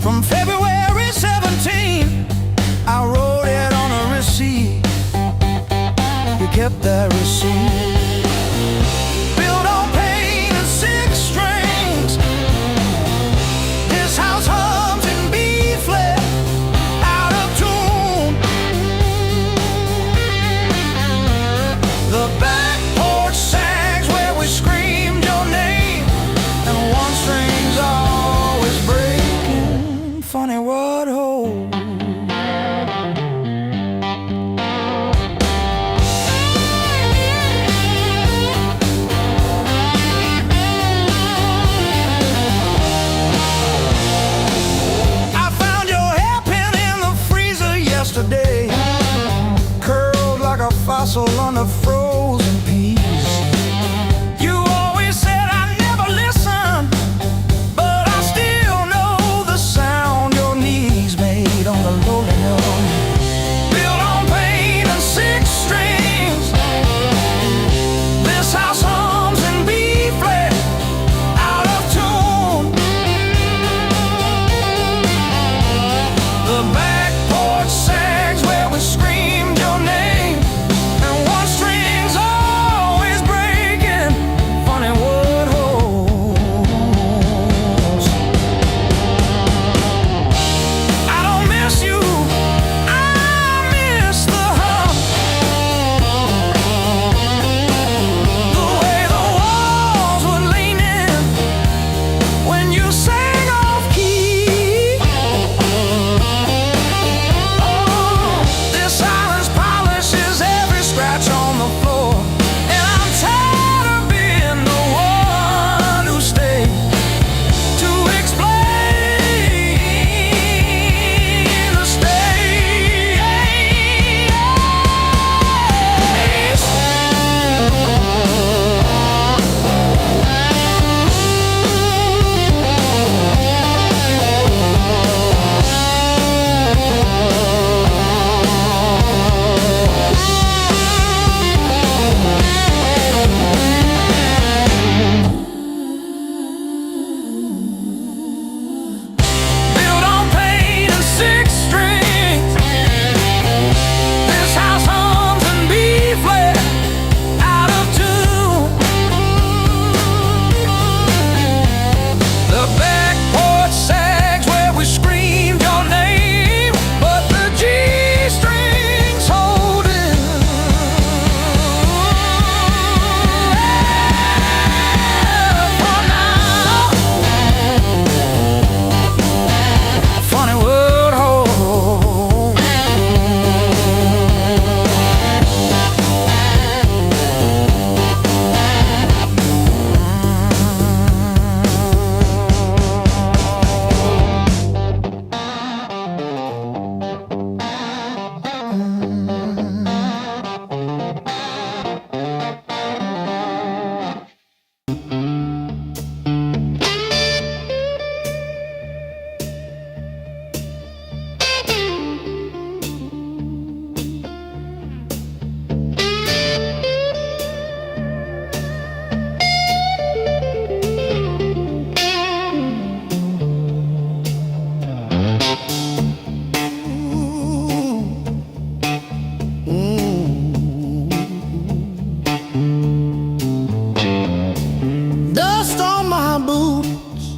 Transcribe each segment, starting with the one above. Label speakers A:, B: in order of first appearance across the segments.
A: From February 17, I wrote it on a receipt. You kept that receipt. Built on pain and six strings. This house hums in B flat, out of tune. The back porch sags where we screamed your name, and one string's always breaking. Funny what holds. Yesterday, curled like a fossil under frozen peas. You always said I never listen, but I still know the sound your knees made on the lowly note. Built on pain and six strings. This house hums in B flat, out of tune. The back porch sags where we screamed your name, and one string's always breaking. Funny what holds. I don't miss you, I miss the hum. The way the walls would lean in when you sang off key. This silence polishes every scratch on the floor, and I'm tired of being the one who stayed to explain the state. Built on pain and six strings. This house hums in B flat, out of tune. The back porch sags where we screamed your name, but the G strings holding. For now, funny what holds. Dust on my boots,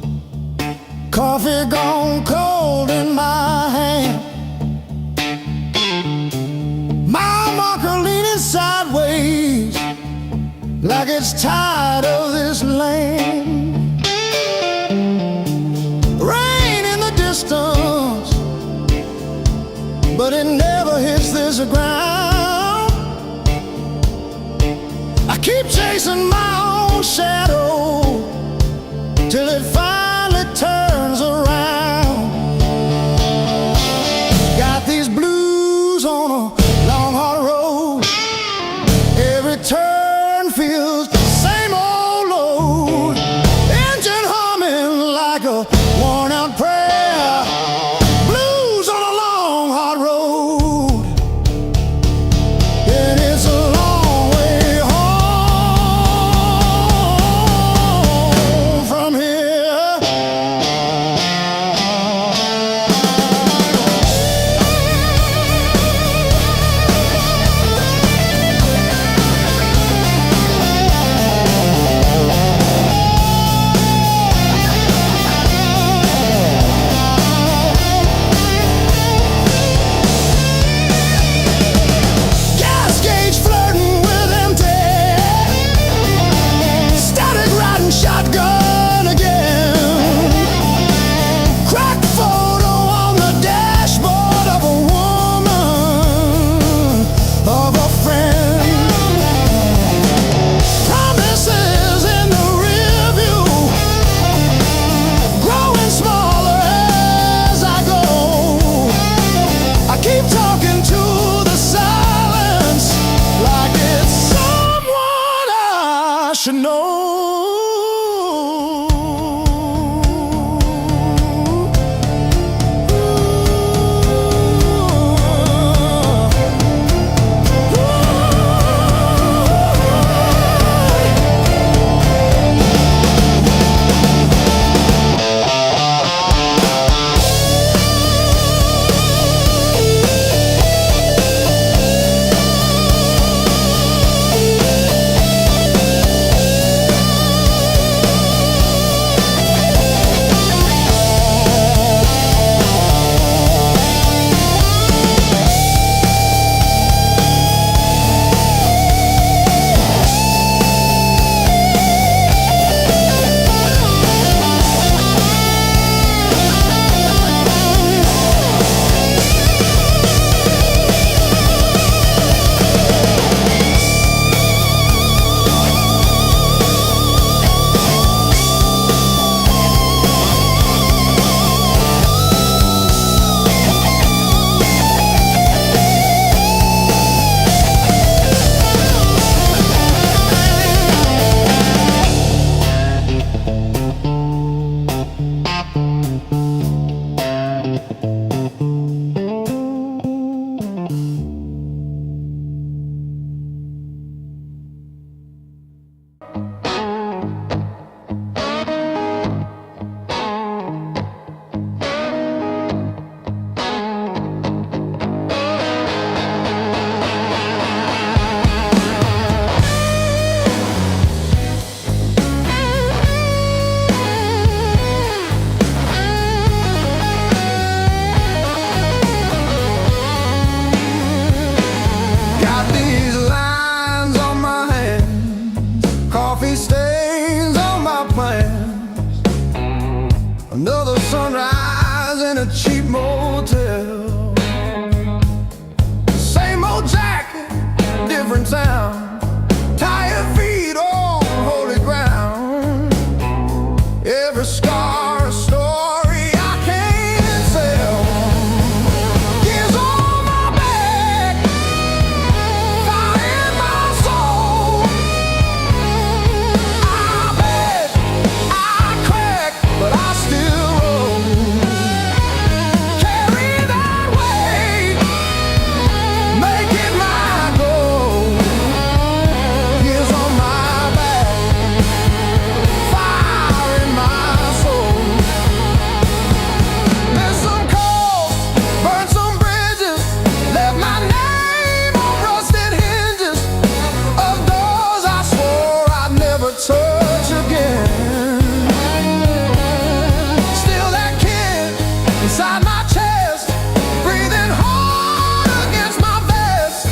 A: coffee gone cold in my hand. My marker leaning sideways, like it's tired of this land. Rain in the distance, but it never hits this ground. I keep chasing my own shadow till it finally turns around. Got these blues on a long hard road. Every turn feels the same old load. Engine humming like a worn out prayer. Blues on a long hard road. And it's a long way home from here. Another sunrise in a cheap motel. Same old jacket, different town. Tired feet on holy ground. Every scar a story I can't sell. Years on my back, fire in my soul. I bet I crack, but I still roll. Carry that weight, make it my goal. Years on my back, fire in my soul. Missed some calls, burned some bridges, left my name on rusted hinges of doors I swore I'd never touch again. Still that kid inside my chest, breathing hard against my vest,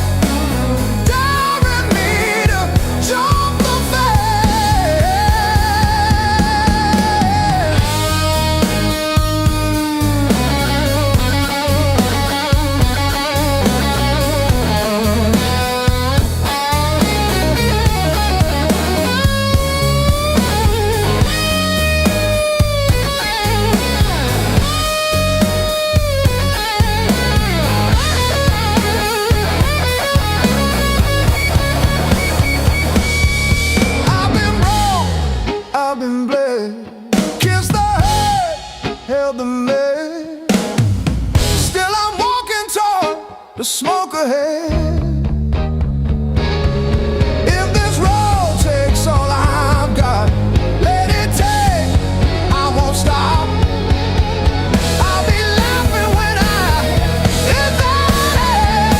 A: daring me to jump the fence. I've been broke, I've been blessed, kissed the head, held the lead. Still I'm walking toward the smoke ahead. If this road takes all I've got, let it take, I won't stop. I'll be laughing when I hit that edge.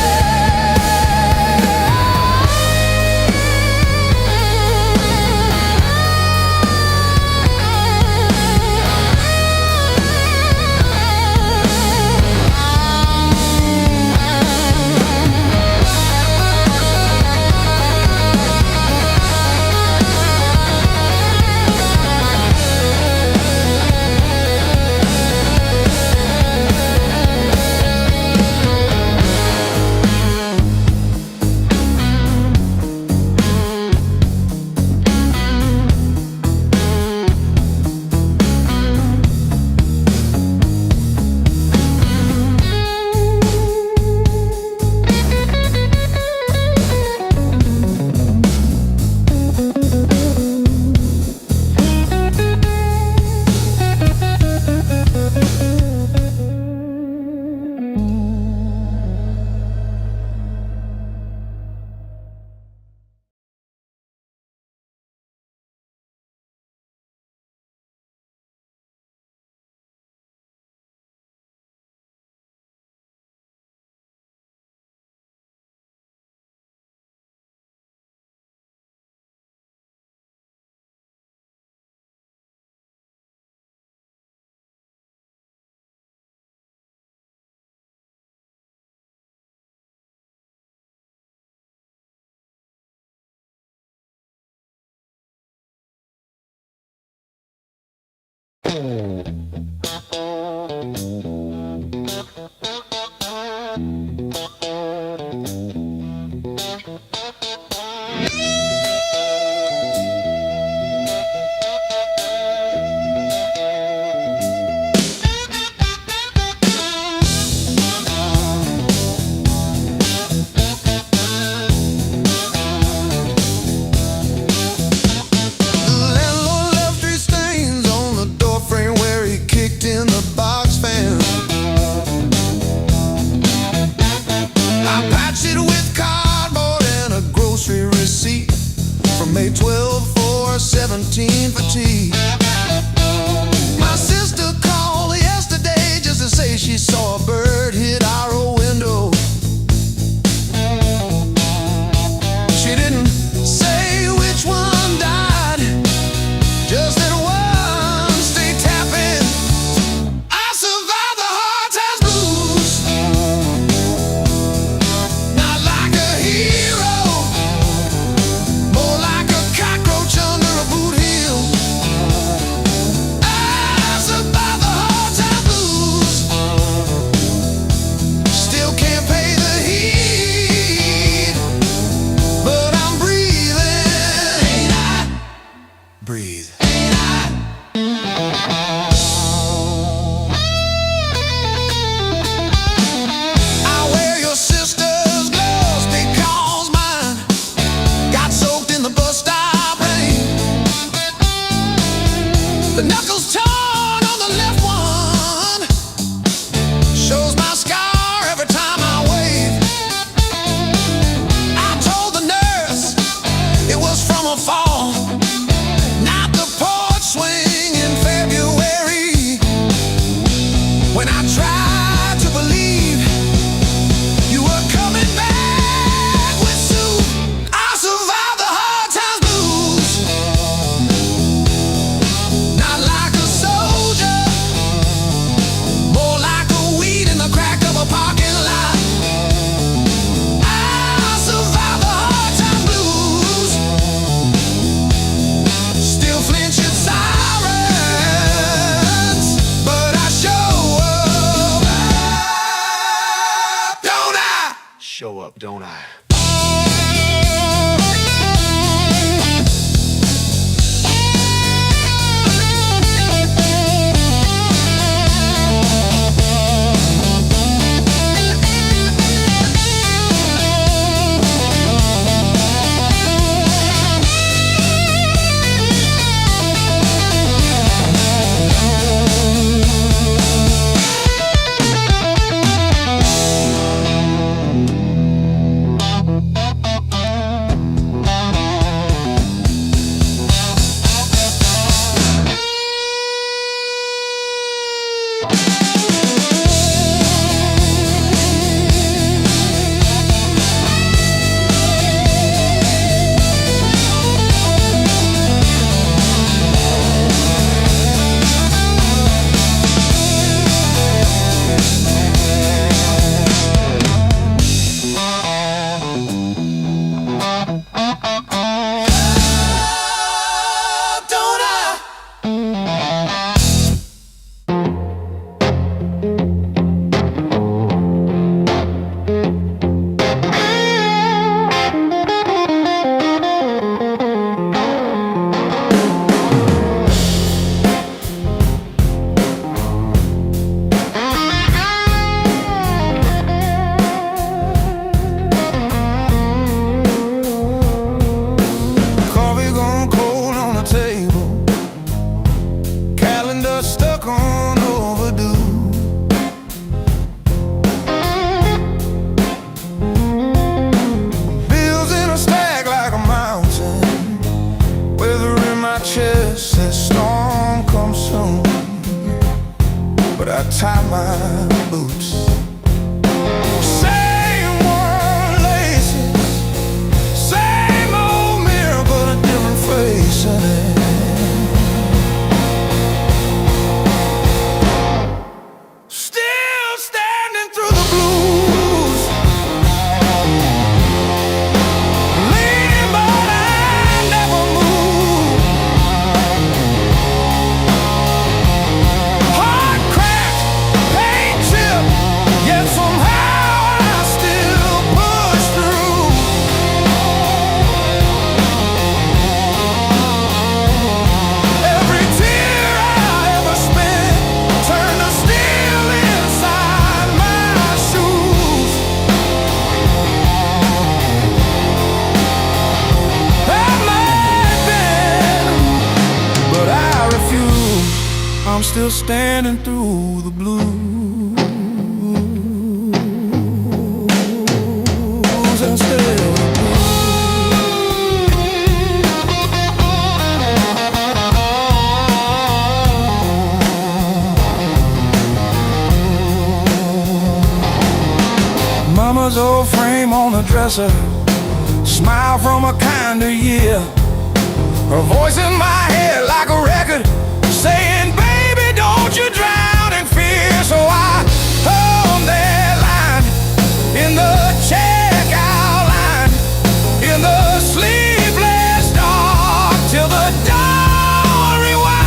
A: The landlord left his stains on the doorframe where made 12 for 17 for tea. My sister called yesterday just to say she saw a bird hit our old window. She didn't say which one died, just that one stayed tapping. I survived the hard times blues, not like a hero, more like a cockroach under a boot heel. I survived the hard times blues, still can't pay the heat, but I'm breathing. Ain't I? Breathe. I wear your sister's gloves because mine got soaked in the bus stop rain. The knuckles torn on the left one shows my scar every time I wave. I told the nurse it was from a fall, not the porch swing in February. When I tried to believe you were coming back with soup, I survived the hard times blues, not like a soldier, more like a weed in the crack of a parking lot. I survived the hard times blues, still flinch at sirens, but I show up, don't I? Show up, don't I? Don't I? Coffee gone cold on the table, calendar stuck on overdue. Bills in a stack like a mountain, weather in my chest says storm come soon, but I tie my boots. Same worn laces, same old mirror, but a different face in it. Still standing through the blues, leaning but I never move. Heart cracked, pain chipped, yet somehow I still push through. Every tear I ever spent turned to steel inside my shoes. That might been, but I refuse. I'm still standing through the blues. And still the blues. Mama's old frame on the dresser, smile from a kinder year. Her voice in my head like a record, saying, baby, don't you drown in fear. So I hung that line in the checkout line, in the sleepless dark, till the dawn rewind.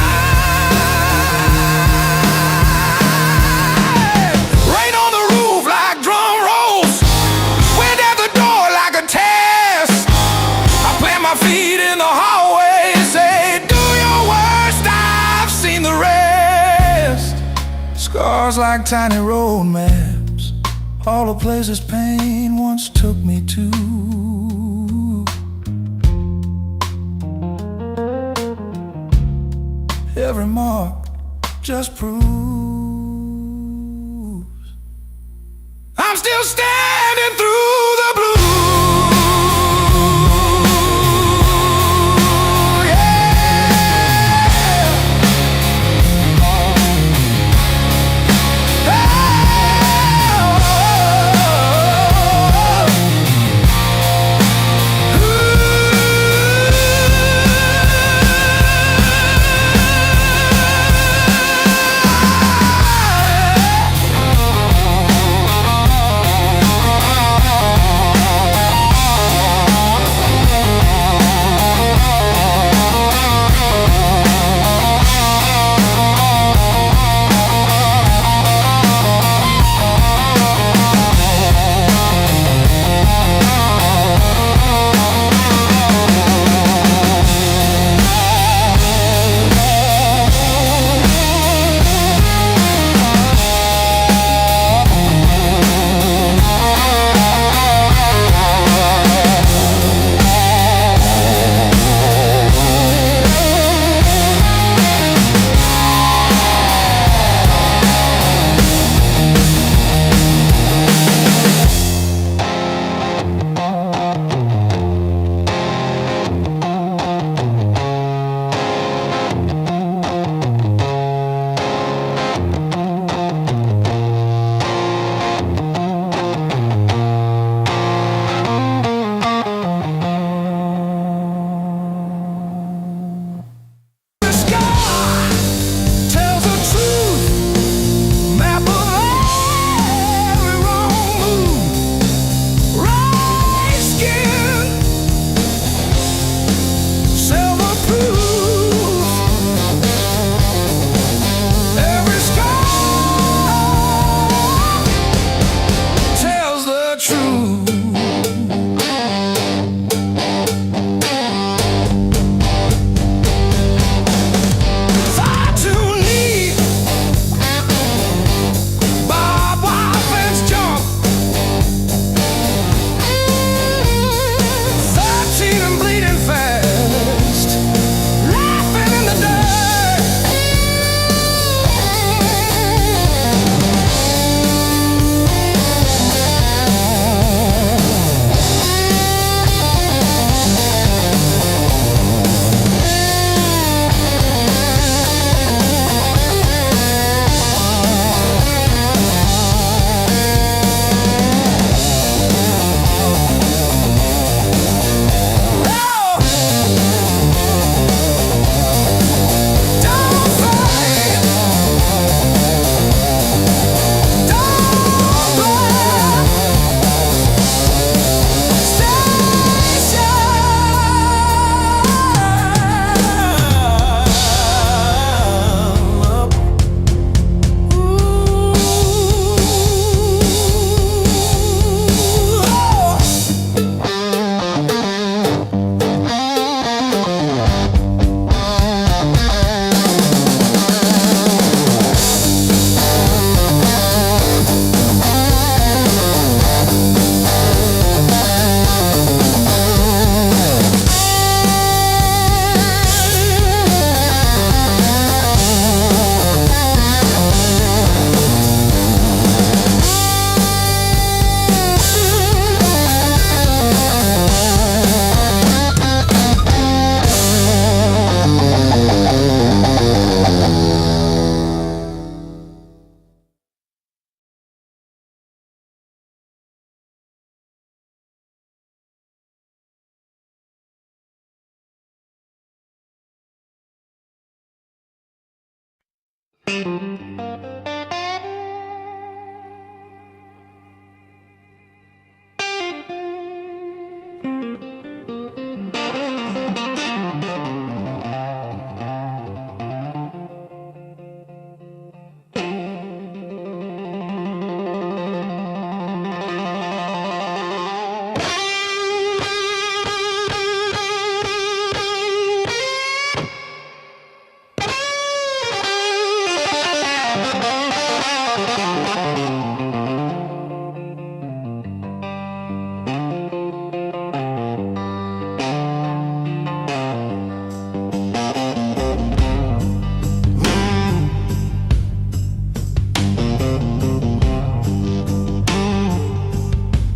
A: Rain on the roof like drum rolls, wind at the door like a test. I plant my feet in the hallway, say, do your worst, I've seen the rest. Scars like tiny road maps, all the places pain once took me to. Every mark just proves I'm still standing through the blue.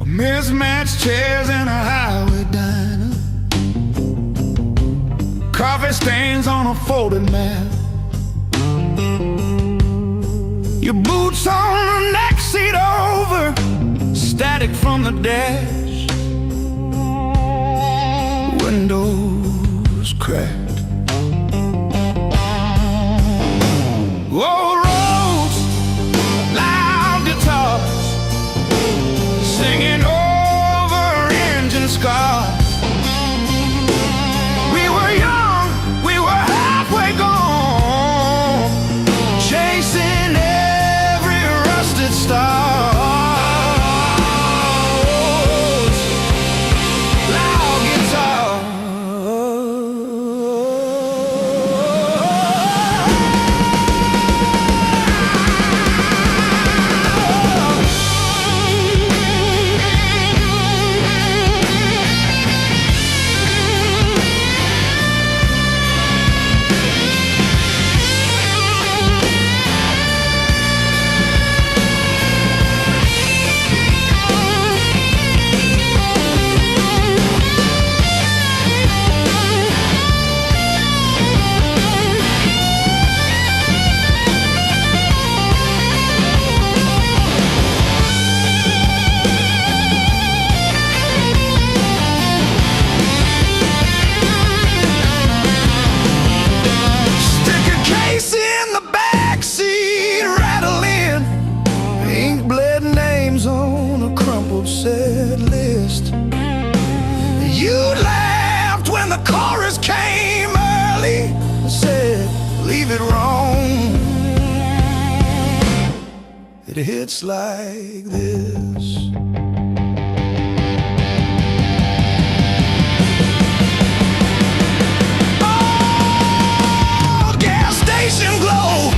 A: Mismatched chairs in a highway diner, coffee stains on a folded map, your boots on the next seat over, static from the dash, windows cracked. Old roads, loud guitars, singing over engine scars. We were young, we were halfway gone, chasing every rusted star. Loud guitar. Set list. You laughed when the chorus came early and said, leave it wrong. It hits like this. Oh, gas station glow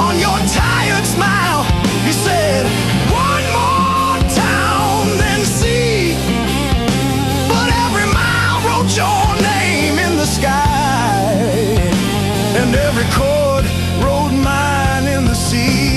A: on your tired smile. You said, one more see, but every mile wrote your name in the sky, and every chord wrote mine in the sea.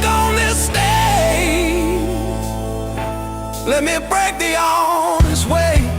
A: on this stage. Let me break the honest way.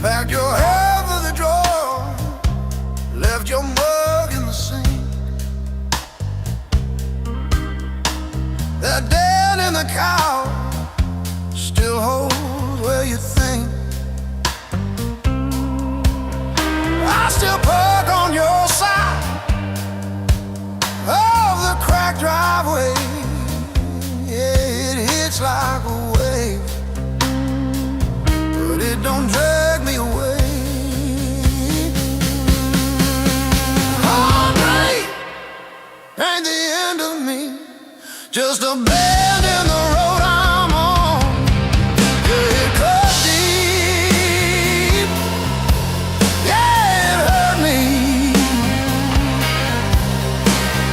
A: Packed your hair for the drawer, left your mug in the sink. That dead in the cow still holds where you think. I still park on your side of the cracked driveway. Yeah, it hits like a wave, but it don't drag me away. Heartbreak ain't the end of me, just a bend in the road I'm on. Yeah, it cut deep, yeah, it hurt me,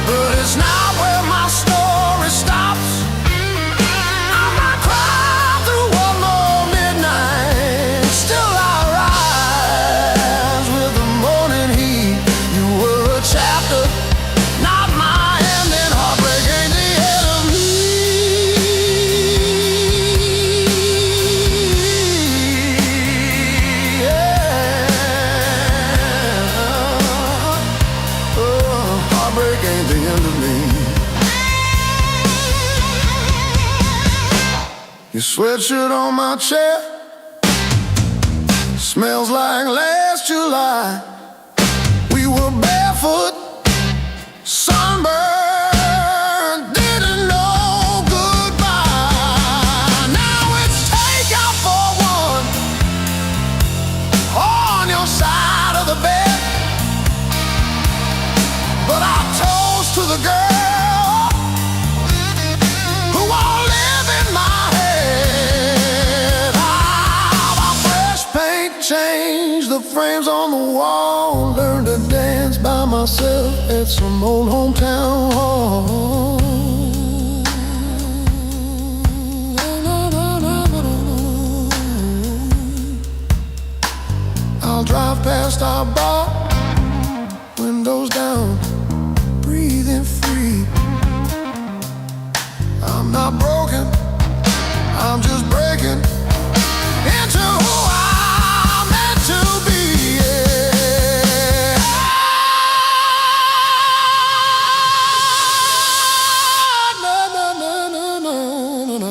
A: but it's not where my story stops. I might cry through one more midnight, still I rise with the morning heat. You were a chapter, not my ending. Heartbreak ain't the end of me. Yeah. Oh, heartbreak ain't the end of me. Your sweatshirt on my chair smells like last July. We were barefoot, sunburned, didn't know goodbye. Now it's takeout for one on your side of the bed, but I toast to the girl who won't live in my head. My fresh paint changed the frames on the wall. Learned to dance by myself at some old hometown hall. I'll drive past our bar, windows down, breathing free. I'm not broken, I'm just breaking into who I'm meant to be. Yeah. No, no, no, no, no, no, no,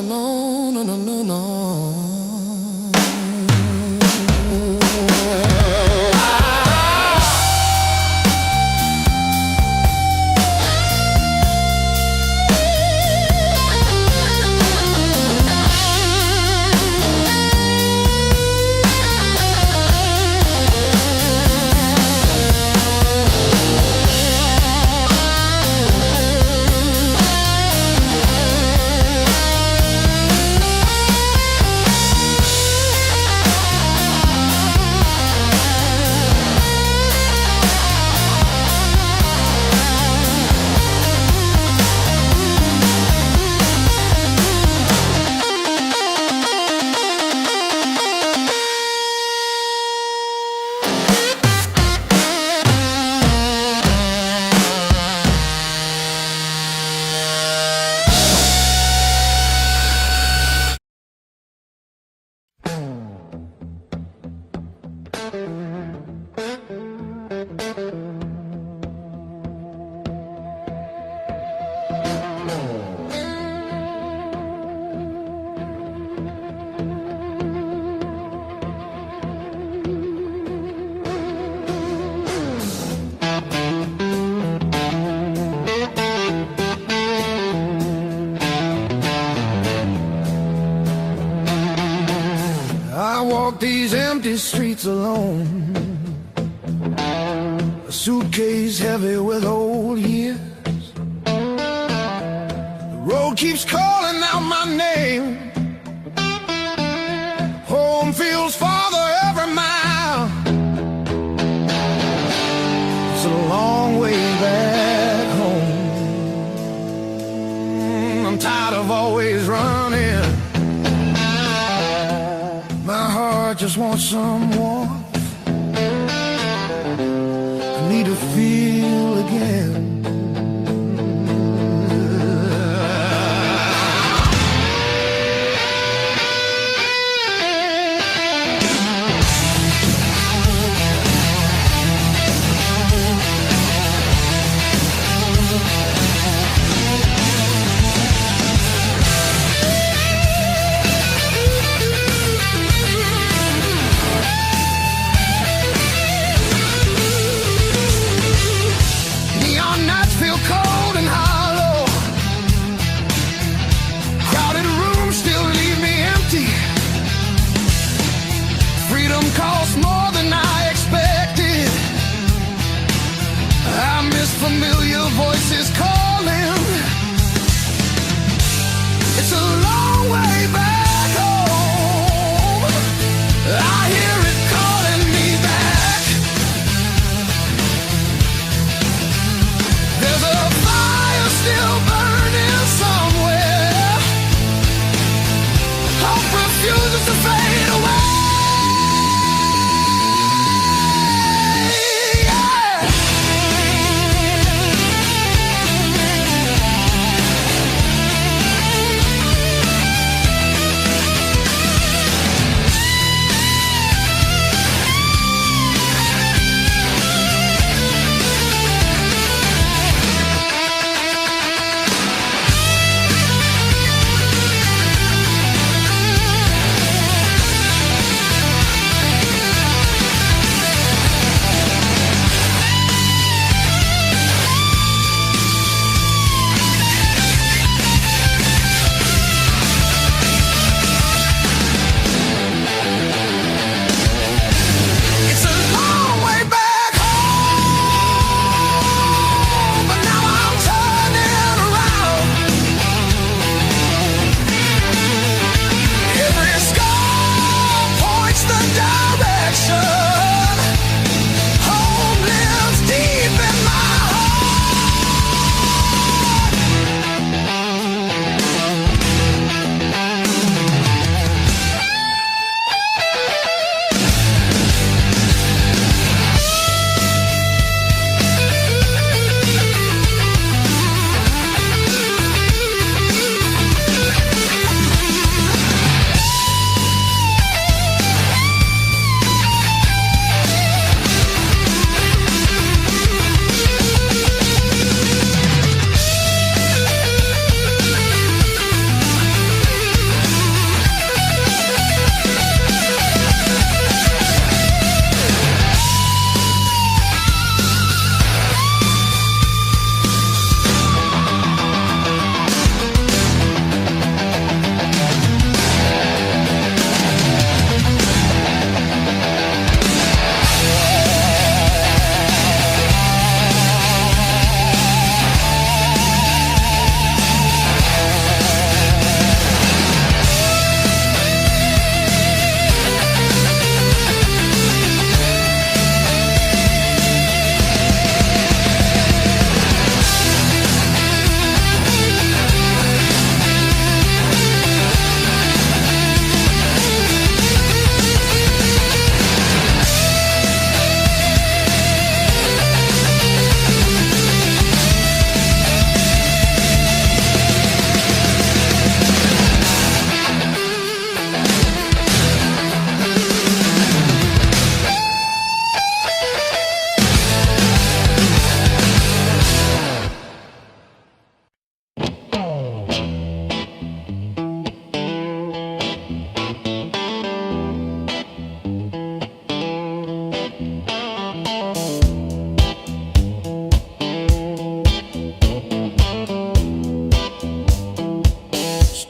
A: no, no, no, no. empty streets alone, a suitcase heavy with old years. The road keeps calling out my name. Home feels farther every mile. It's a long way back home. I'm tired of always running. My heart just wants some warmth. I need to feel again. Costs more than I expected. I miss familiar voices calling. It's a long way back home. I hear it calling me back. There's a fire still burning somewhere. Hope refuses to fade away.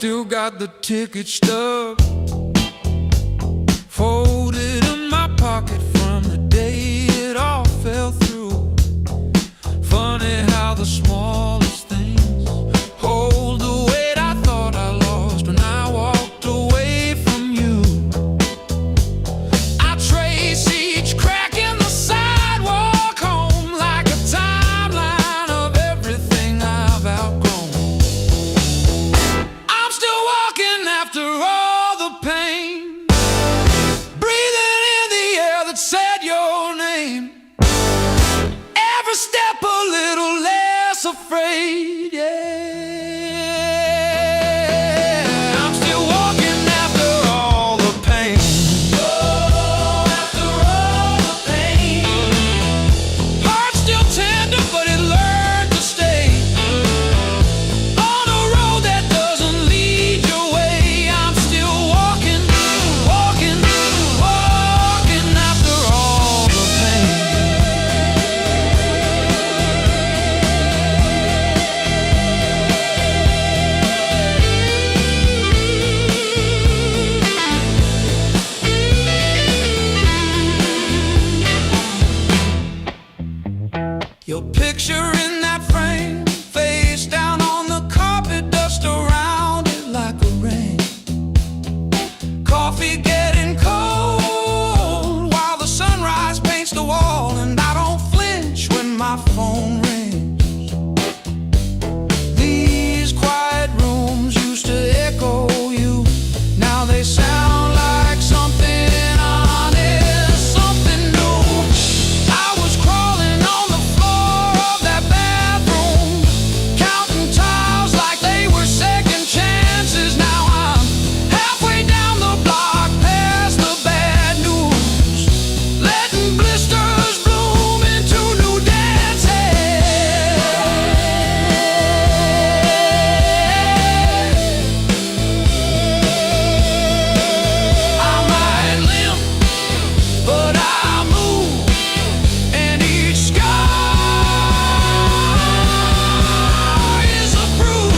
B: Still got the ticket stub folded in my
A: pocket from the day it all fell through. Funny how the smallest things hold the weight I thought I lost when I walked away from you. I trace each crack in the sidewalk home like a timeline of everything I've outgrown. I'm still walking after all the pain, breathing in the air that said your name. Every step a little less afraid, yeah. I'm still walking after all the pain. Oh, after all the pain. Heart still tender, but it learned to stay on a road that doesn't lead your way. I'm still walking, walking, walking after all the pain. Your picture in that frame, face down on the carpet, dust around it like a rain. Coffee getting cold while the sunrise paints the wall, and I don't flinch when my phone rings. These quiet rooms used to echo you, now they sound like something honest, something new. I was crawling on the floor of that bathroom, counting tiles like they were second chances. Now I'm halfway down the block, past the bad news, letting blisters bloom into new dances. I might limp, but I move, and each scar is a bruise.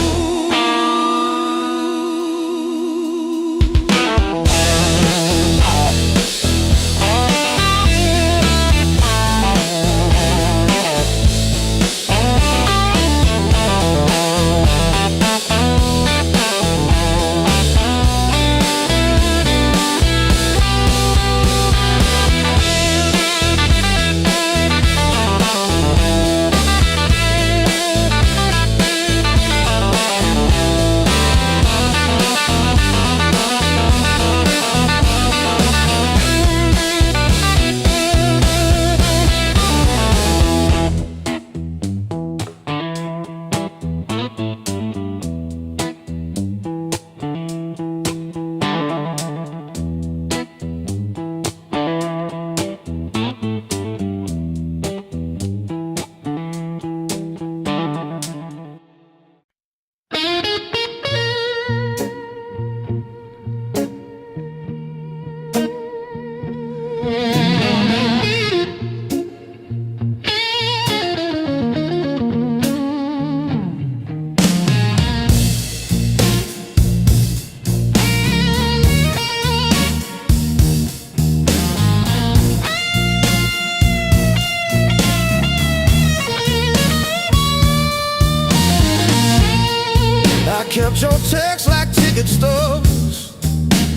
A: I kept your text like ticket stubs,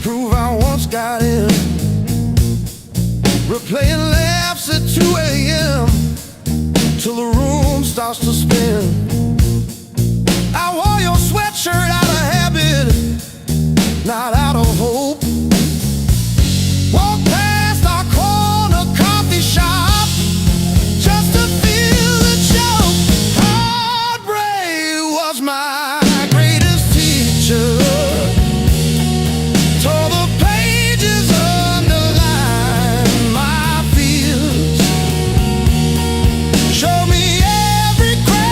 A: prove I once got in. Replaying laughs at 2 a.m. till the room starts to spin. I wore your sweatshirt out of habit, not out of hope. Walked past our corner coffee shop just to feel the choke. Heartbreak was my greatest teacher. Tore the pages, underlined my fears. Showed me every crack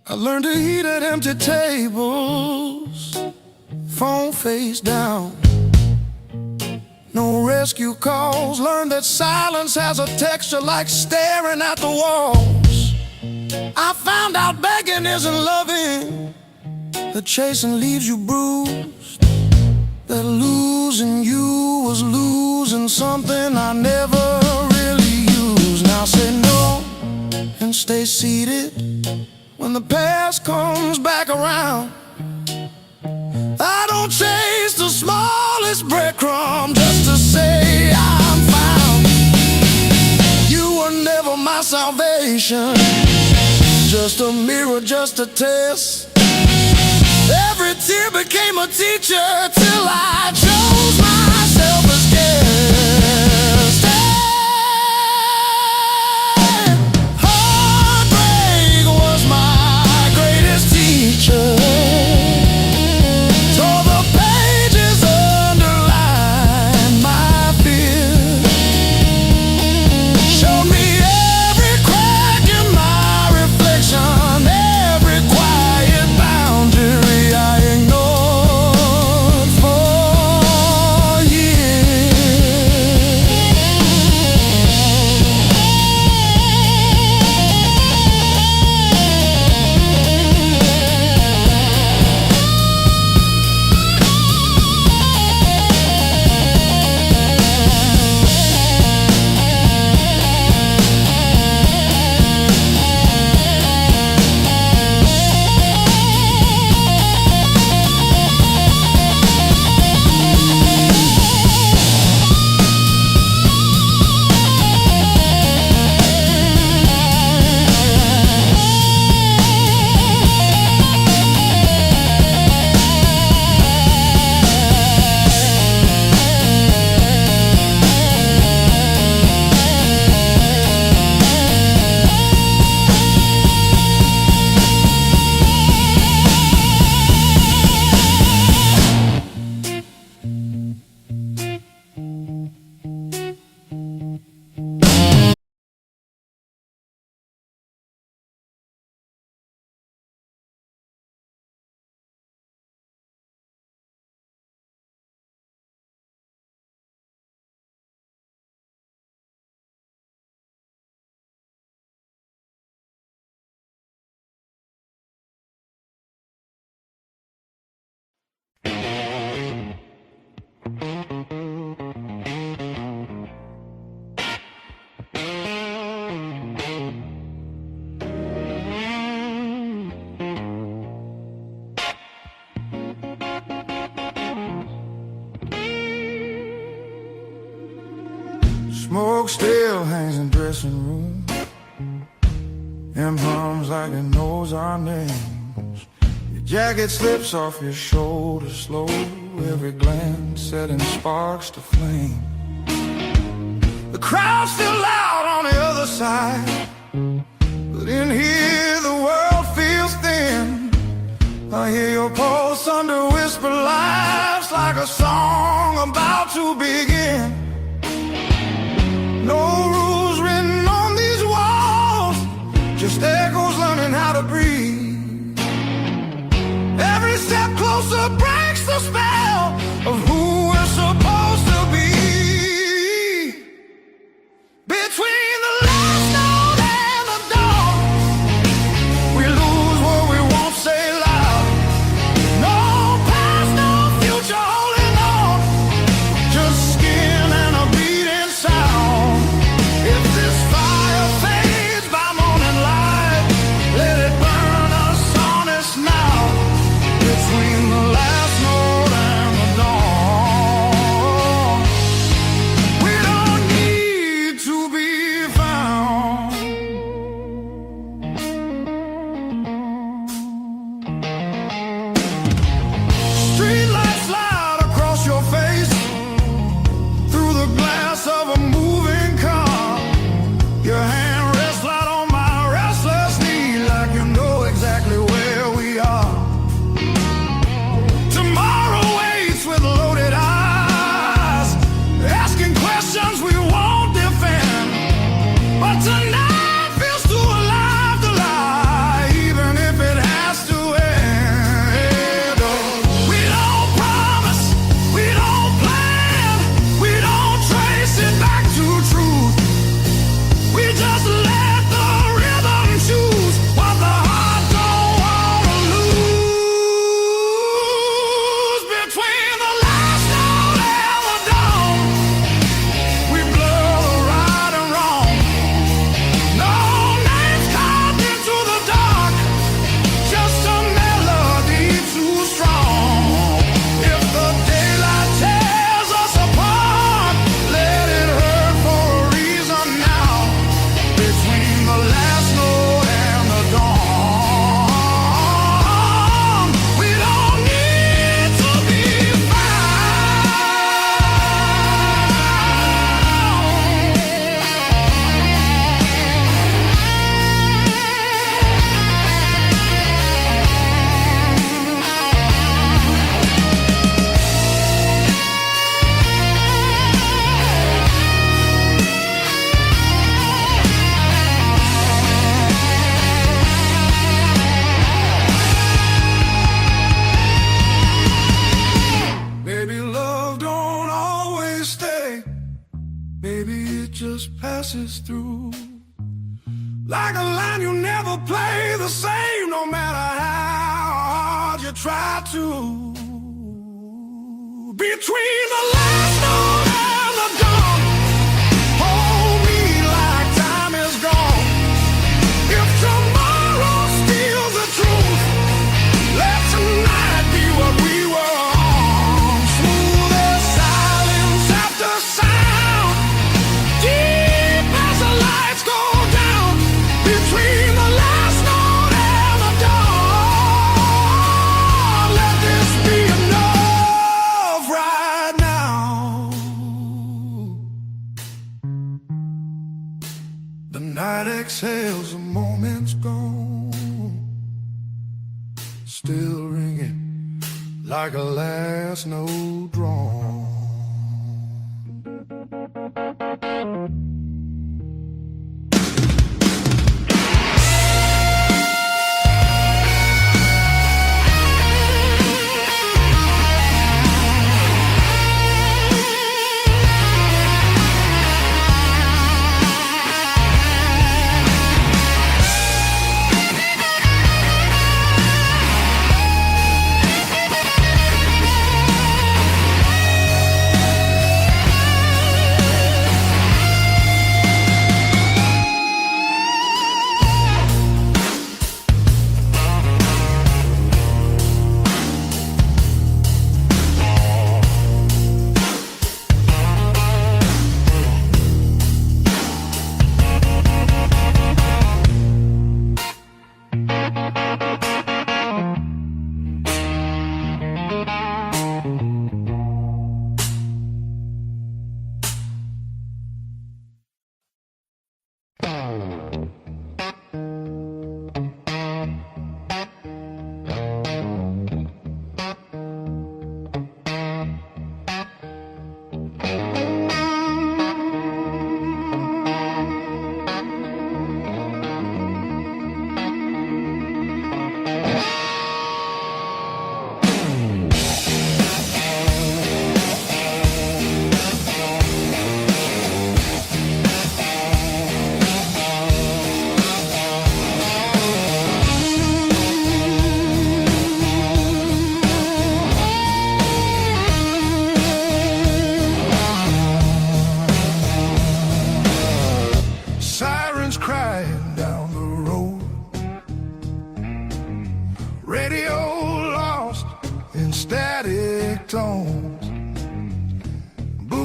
A: I learned to eat at empty tables, phone face down. No rescue calls. Learned that silence has a texture like staring at the walls. I found out begging isn't loving, that chasing leaves you bruised, that losing you was losing something I never really used. Now say no and stay seated when the past comes back around. I don't chase the smallest breadcrumb just to say I'm found. You were never my salvation, just a mirror, just a test. Every tear became a teacher till I chose myself as guest. Heartbreak was my greatest teacher. Smoke still hangs in dressing room, and hums like it knows our names. Your jacket slips off your shoulders slow, every glance setting sparks to flame. The crowd's still loud on the other side, but in here the world feels thin. I hear your pulse under whispered laughs, like a song about to begin. No rules written on these walls, just echoes learning how to breathe. Every step closer breaks the spell of who we're supposed to be. Between the last note and the dawn, we lose what we won't say loud. No past, no future holding on, just skin and a beating sound. If this fire fades by morning light, let it burn us honest now. Between the last note and passes through. Like a line you never play the same, no matter how hard you try to. Between the last note and the dawn, hold me like time is gone. If tomorrow steals the truth, let tonight be what we were on. Smooth as silence after sound, deep as the lights go down. Between the last note and the dawn, let this be enough right now. The night exhales, the moment's gone, still ringing like a last note drawn.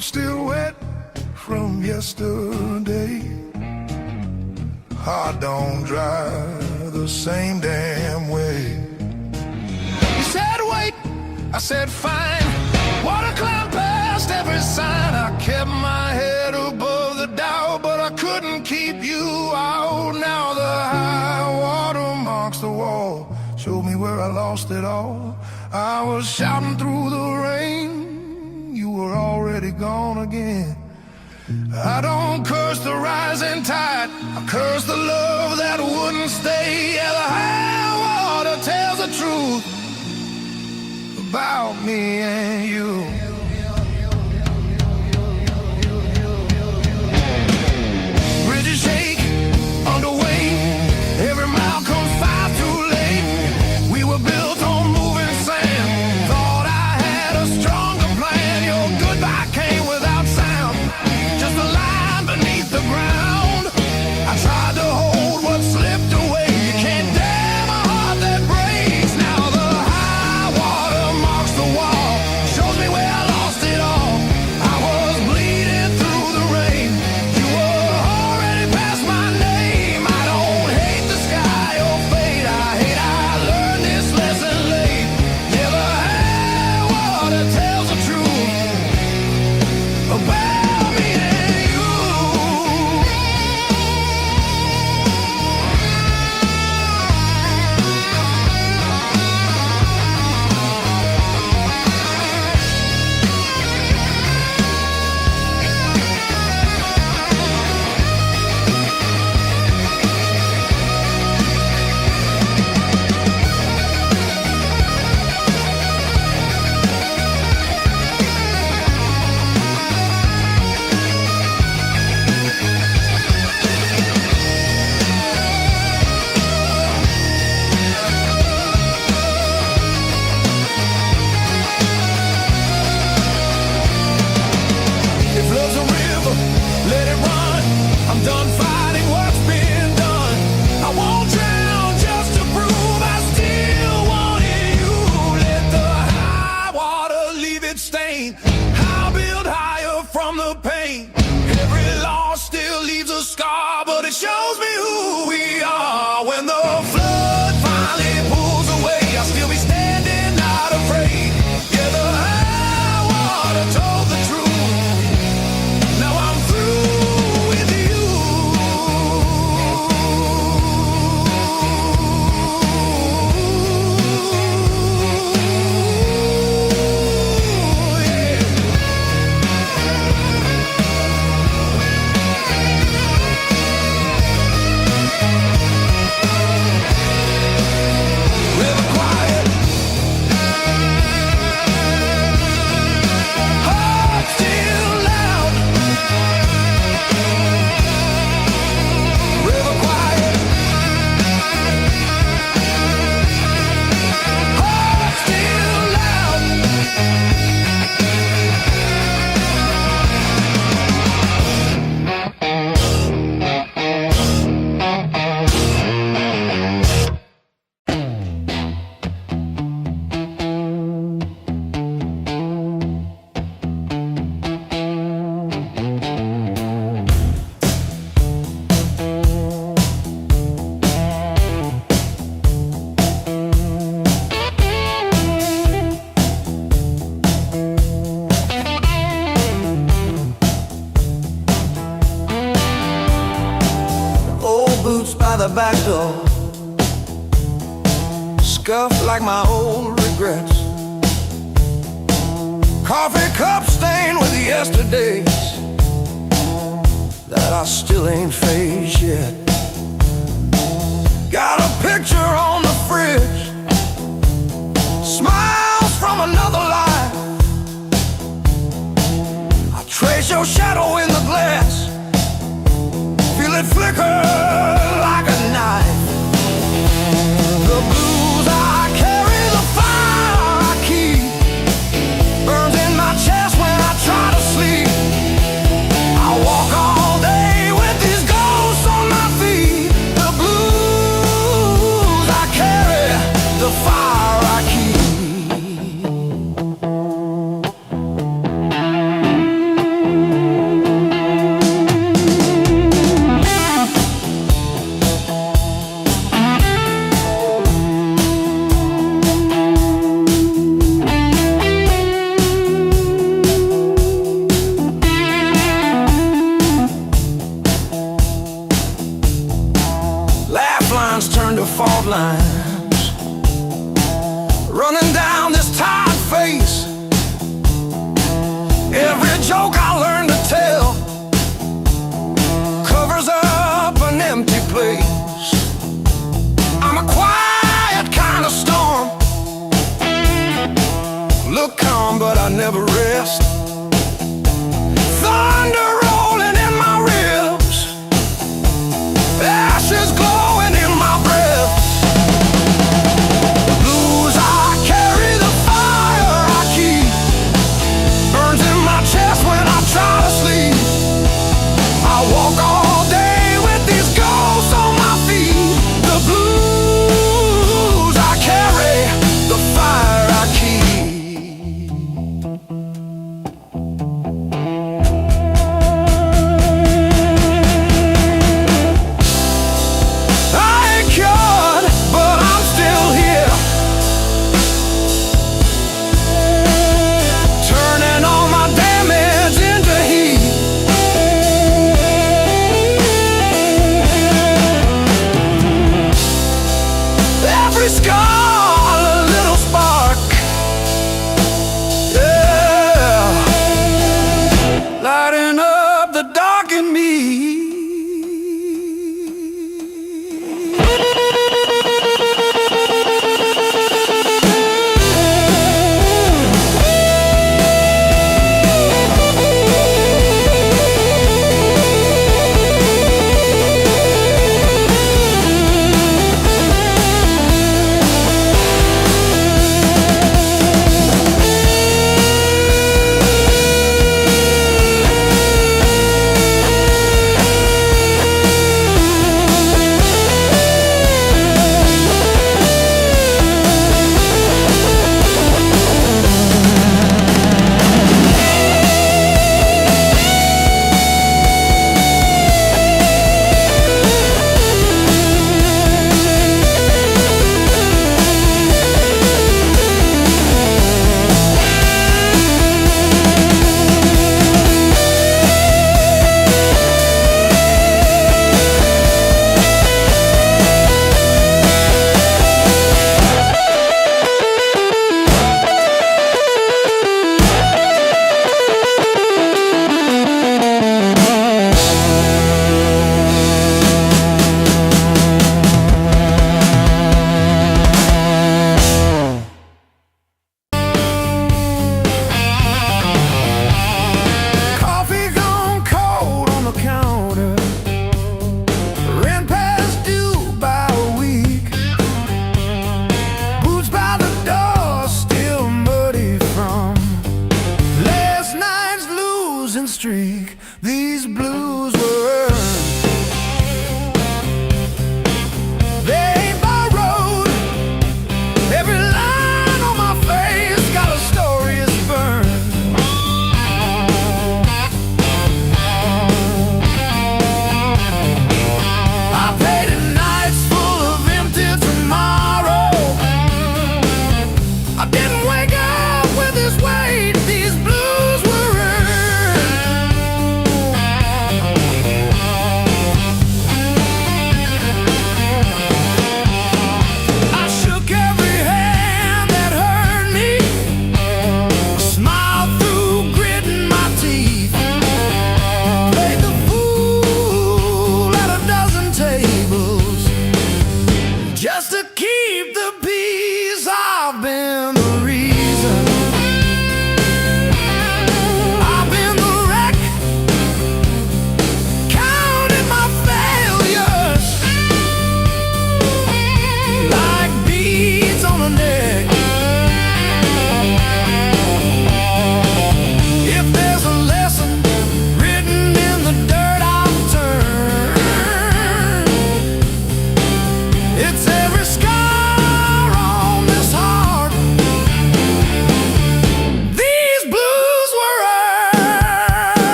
A: Still wet from yesterday. Heart don't dry the same damn way. You said wait, I said fine. Water cloud past every sign. I kept my head above the doubt, but I couldn't keep you out. Now the high water marks the wall, showed me where I lost it all. I was shouting through the rain, you were already gone again. I don't curse the rising tide, I curse the love that wouldn't stay. Yeah, the high water tells the truth about me and you. Bridges shake under weight, every mile comes far too late. We were built on moving sand, thought I had a stronger plan. Your goodbye came without sound, just a line beneath the ground. I tried to hold what slipped away. You can't damn a heart that breaks. Now the high water marks the wall, shows me where back door, scuffed like my old regrets. Coffee cup stained with yesterdays that I still ain't faced yet. Got a picture on the fridge, smiles from another life. I trace your shadow in the glass, feel it flicker like a knife. The blues I carry, the fire I keep, burns in my chest when I try to sleep. I walk all day with these ghosts on my feet. The blues I carry, the fire I keep. Turn to fault lines, running down this tired face. Every joke I learn to tell covers up an empty place. I'm a quiet kind of storm, look calm but I never rest. Thunder rolling in my ribs, ashes glowing in my breath. The blues I carry, the fire I keep, burns in my chest when I try to sleep. I walk all day with these ghosts on my feet. The blues I carry, the fire I keep.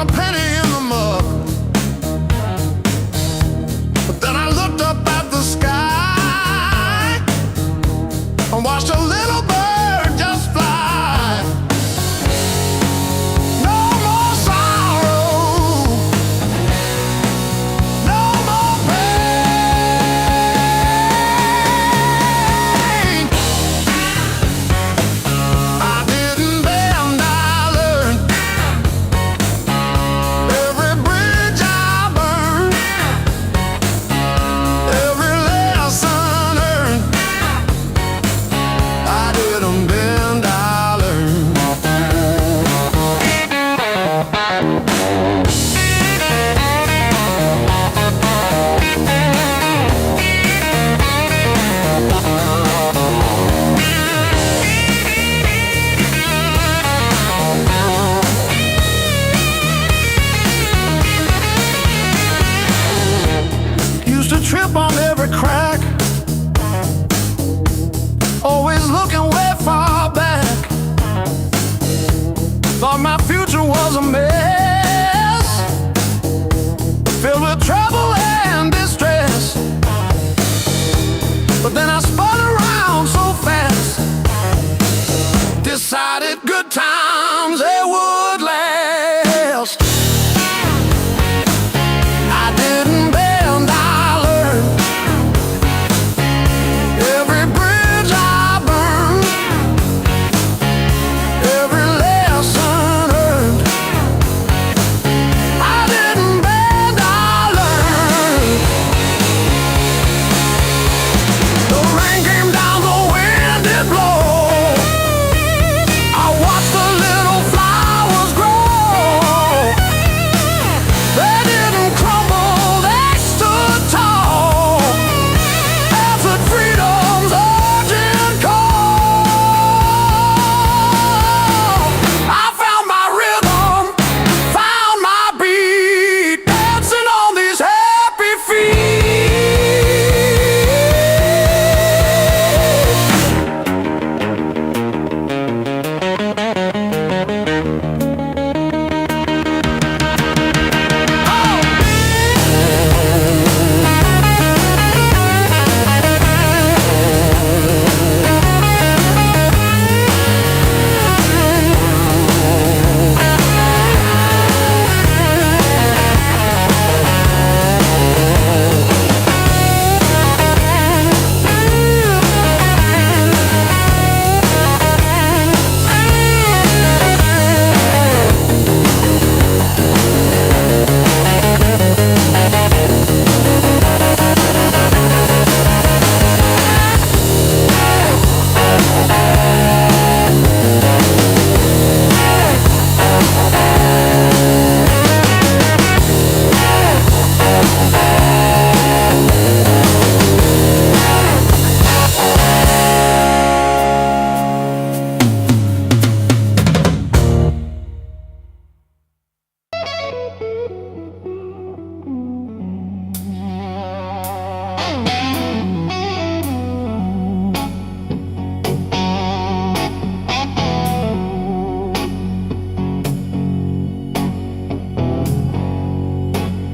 A: a penny in the mud. But then I looked up at the sky and watched a little bird just fly. No more sorrow, no more pain. I didn't bend, I learned. Every bridge I burned, every lesson earned. I didn't bend, I learned. Used to trip on every crack, always looking way far back. Thought my future was a mess, filled with trouble and distress. But then I spun around so fast, decided good times they would last. I didn't bend, I learned. Every bridge I burned, every lesson earned. I didn't bend, I learned. The rain came down, the wind did blow. I watched the little flowers grow. They didn't crumble, they stood tall. Answered freedom's urgent call. I found my rhythm, found my beat, dancing on these happy feet.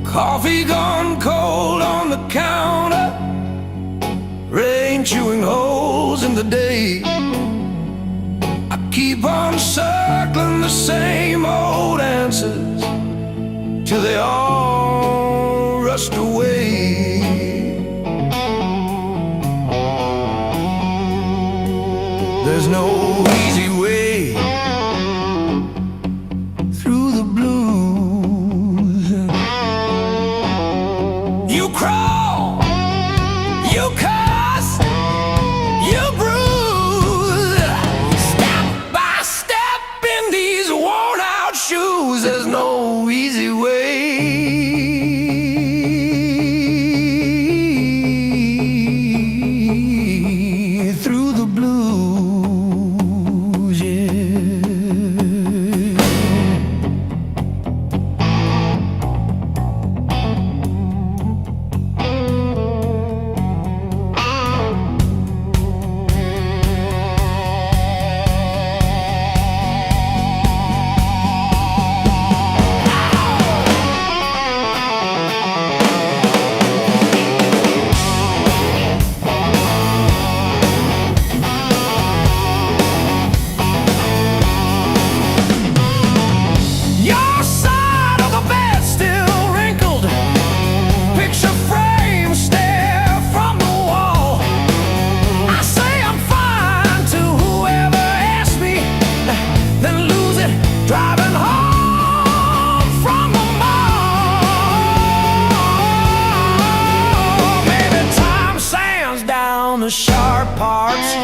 A: Coffee gone cold on the counter, rain chewing holes in the day. I keep on circling the same old answers till they all rust away. There's no easy way through the blues. You crawl, you cuss, you bruise, step by step in these worn out shoes. There's no easy way through the blues. parts.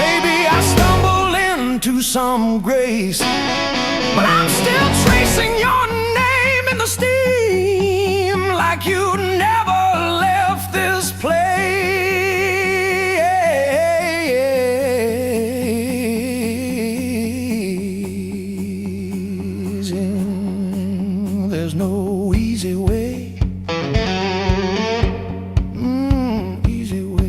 A: Maybe I stumble into some grace, but I'm still tracing your name in the steam, like you never left this place. And there's no easy way. Easy way.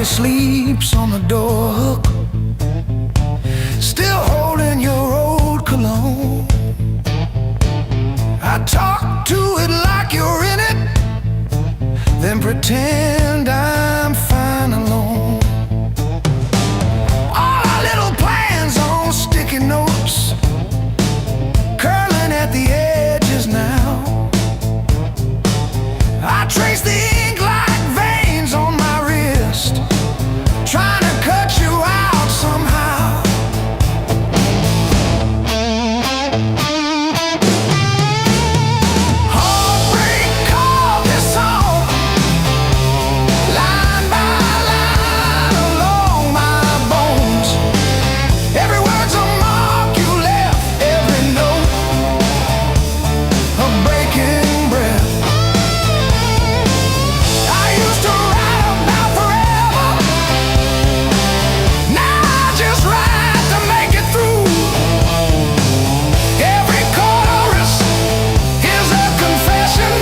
A: Charlie sleeps on the door hook, still holding your old cologne. I talk to it like you're in it, then pretend I'm fine alone. All our little plans on sticky notes, curling at the edges now. I trace the ink like veins on my wrist, trying to cut you out somehow. Heartbreak called this song, line by line along my bones. Every word's a mark you left, every note a breaking breath. I used to write about forever, now I just write to make it through. Every chorus is a confession,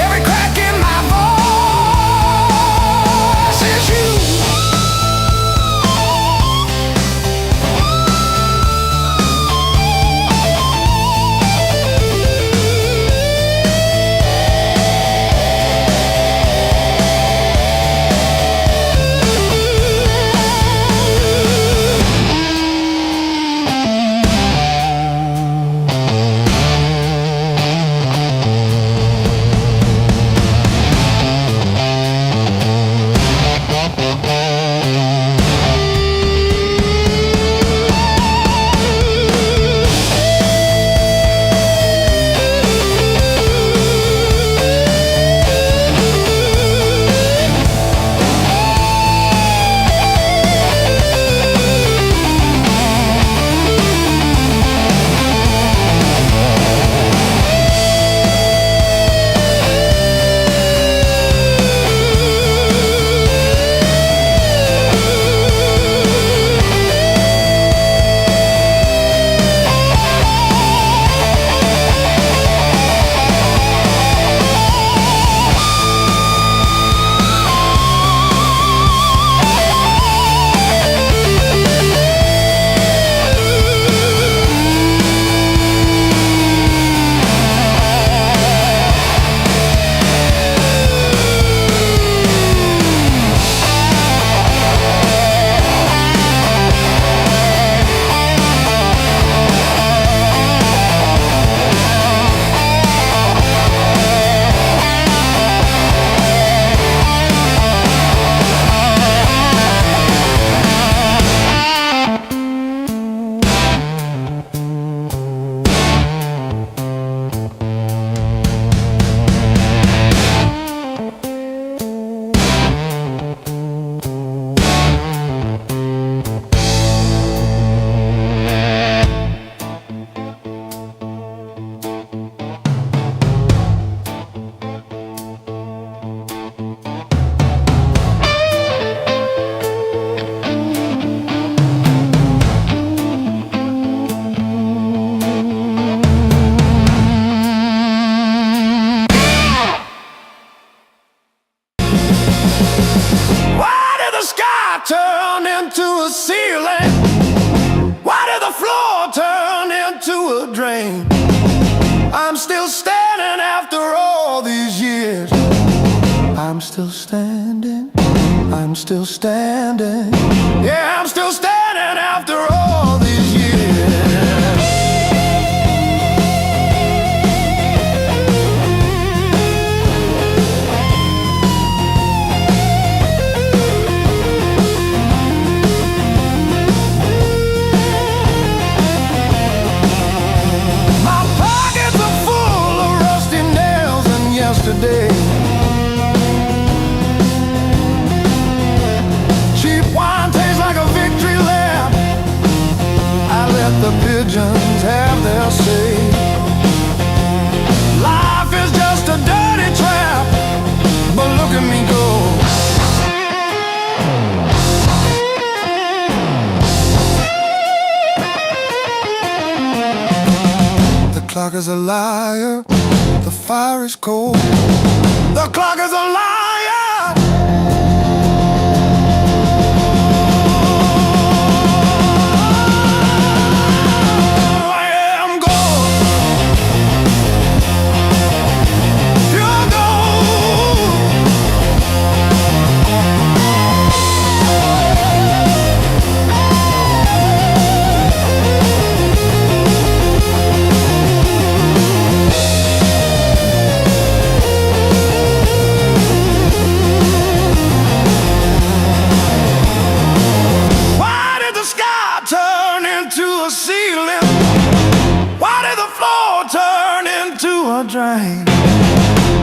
A: every crack in my voice is you. Why did the sky turn into a ceiling? Why did the floor turn into a drain? I'm still standing after all these years. I'm still standing, I'm still standing. Yeah, I'm still standing after all these years. Yesterday, cheap wine tastes like a victory lap. I let the pigeons have their say. Life is just a dirty trap, but look at me go. The clock is a liar, the fire is cold. The clock is a liar.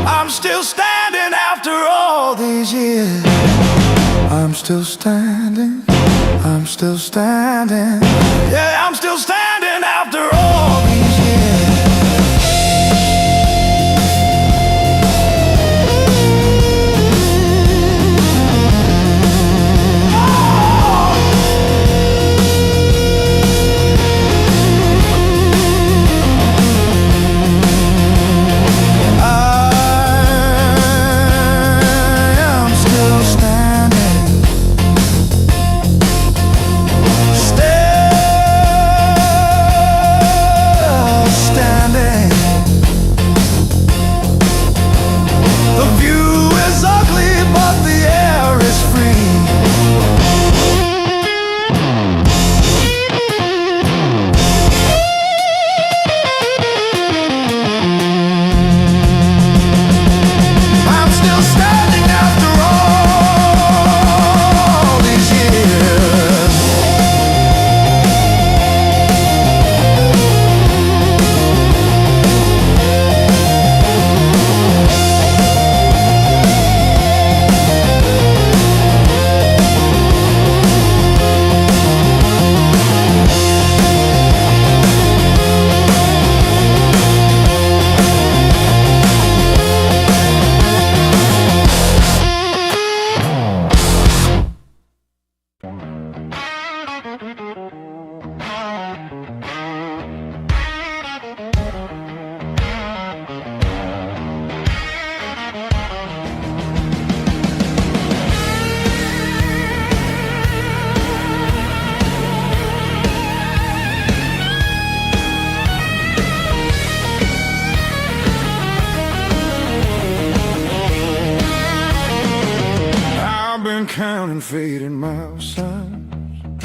A: I'm still standing after all these years. I'm still standing, I'm still standing. Yeah, I'm still standing after all these years. Counting fading mile signs,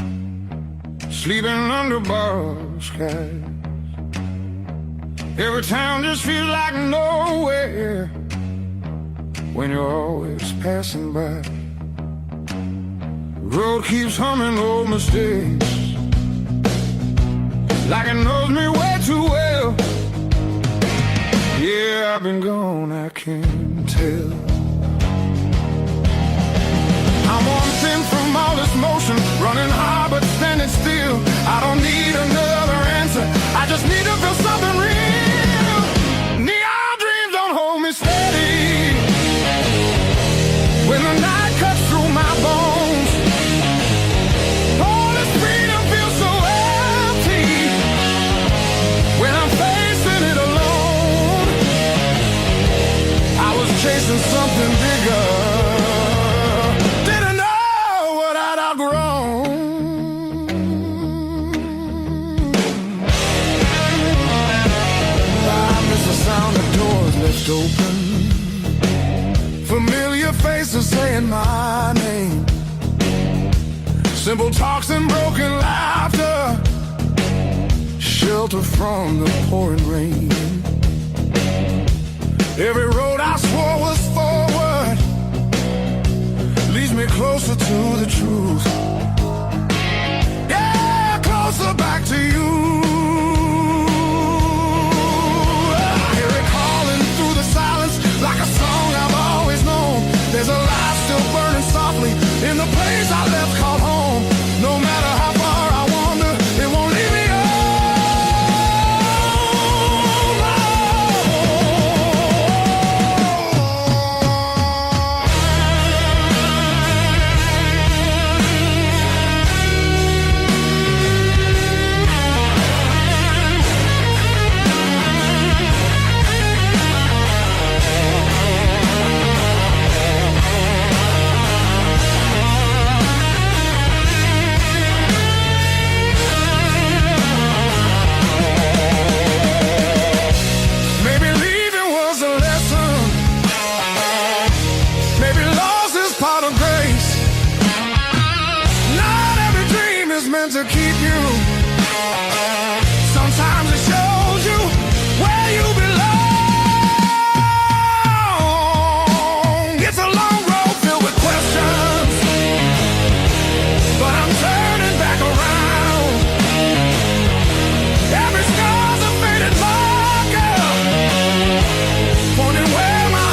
A: sleeping under borrowed skies. Every town just feels like nowhere when you're always passing by. The road keeps humming old mistakes, like it knows me way too well. Yeah, I've been gone, I can't tell. I'm one thing from all this motion, running hard but standing still. I don't need another answer, I just need to feel something real. Neon dreams don't hold me steady when the night cuts through my bones. All this freedom feels so empty when I'm facing it alone. I was chasing something bigger, open, familiar faces saying my name, simple talks and broken laughter, shelter from the pouring rain. Every road I swore was forward leads me closer to the truth. Yeah, closer back to you. Like a song I've always known, there's a light still burning softly in the place I left called home. No matter how far I wander, it won't leave me to keep you. Sometimes it shows you where you belong. It's a long road filled with questions, but I'm turning back around. Every scar's a faded marker, pointing where my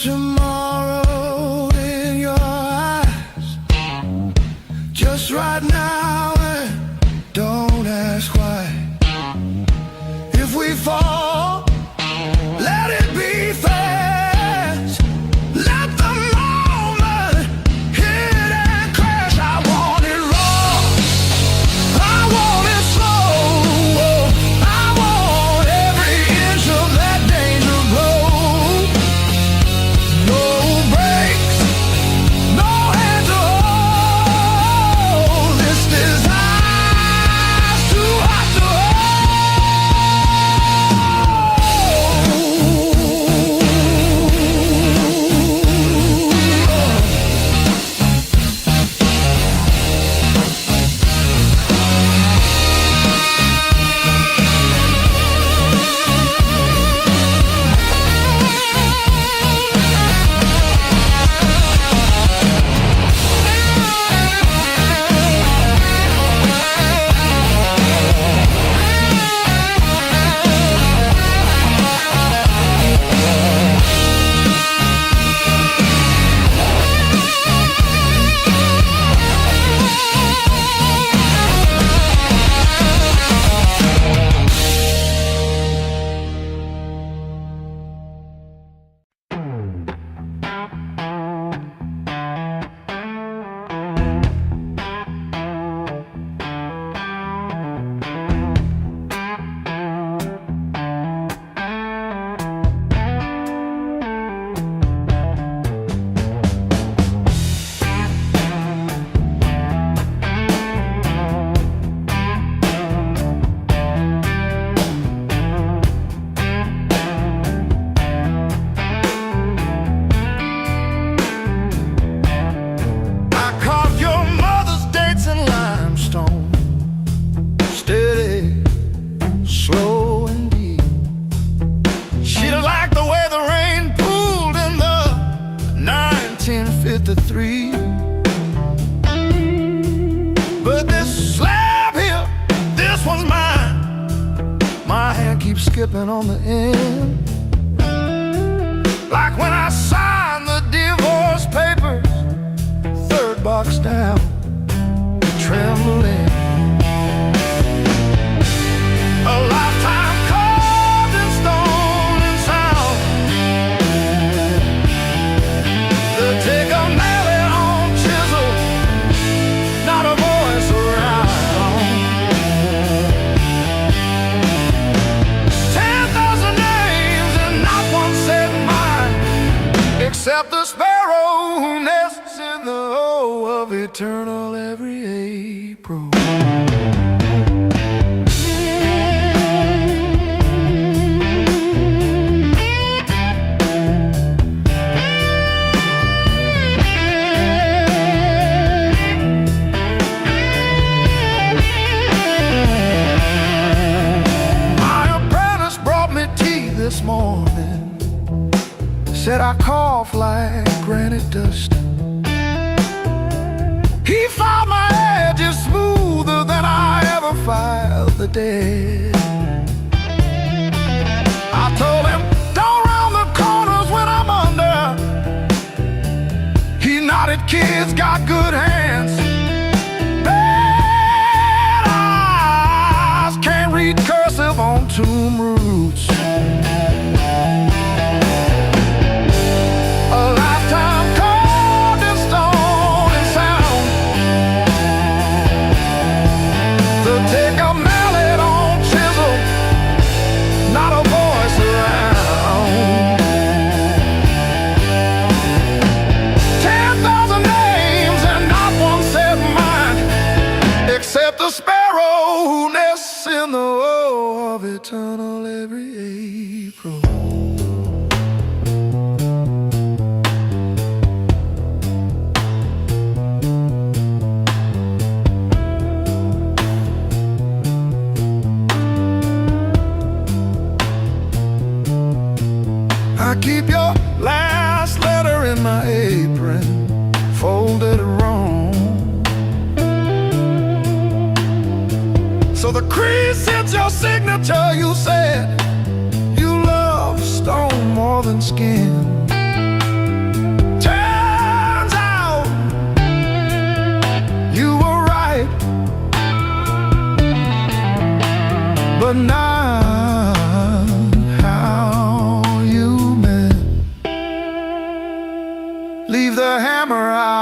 A: tomorrow in your eyes, just right now, and don't ask why. If we fall, let it be fast. Let the moment hit and crash. I want it raw, I want it slow, I want every inch of that danger road. No brakes, no hands to hold. This desire's too hot to hold. Slow and deep. She liked the way the rain pooled in the 1953. But this slab here, this one's mine. My hand keeps skipping on the end, like when I signed the divorce papers, third box down, trembling. A lifetime carved in stone and sound. They'll take a nail and on chisel, not a voice around. 10,000 names and not one said mine, except the sparrow who nests in the O of eternal every April. This morning said I cough like granite dust. He filed my edges smoother than I ever filed the dead. I told him, don't round the corners when I'm under. He nodded, kids got good hands, bad eyes, can't read cursive on tomb roots. A lifetime carved in stone and sound. They'll take a mallet on chisel, not a voice around. 10,000 names and not one said mine, except the sparrow who nests in the O of eternal every April. I keep your last letter in my apron, folded wrong, so the crease hits your signature. You said you love stone more than skin.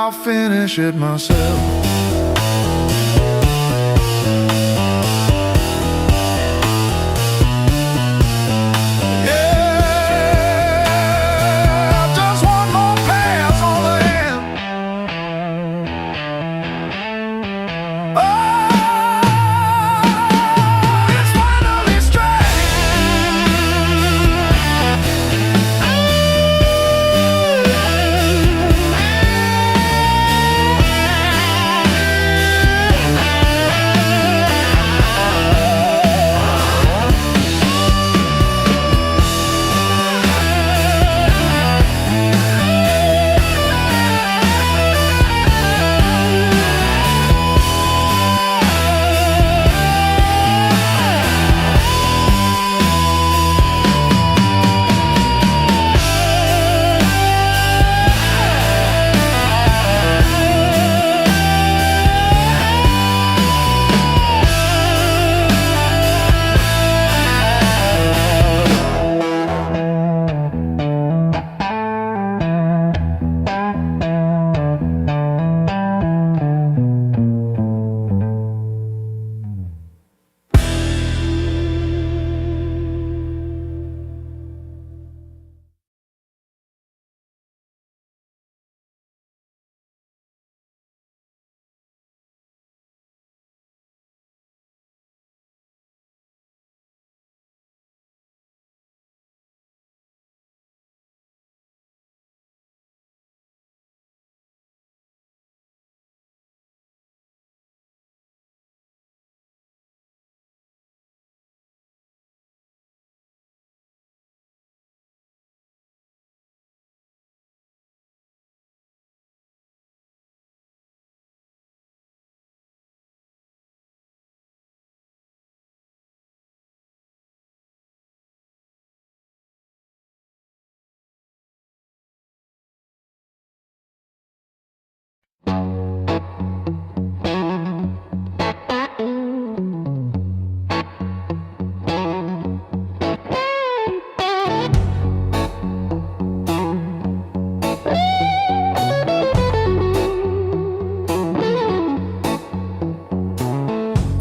A: I'll finish it myself.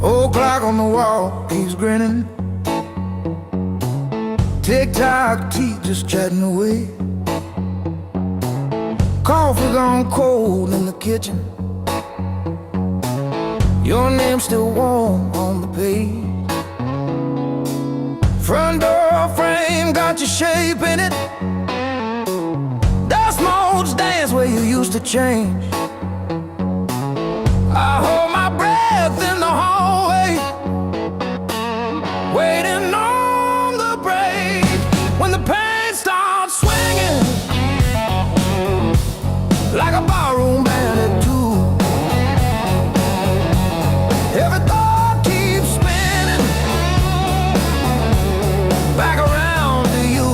A: Old clock on the wall keeps grinning. Tick-tock, teeth just chatting away. Coffee gone cold in the kitchen. Your name's still warm on the page. Front door frame got your shape in it. Dust motes dance where you used to change. I hold my breath in the hallway, waiting on the break. When the pain starts swinging like a barroom band at two, every thought keeps spinning back around to you.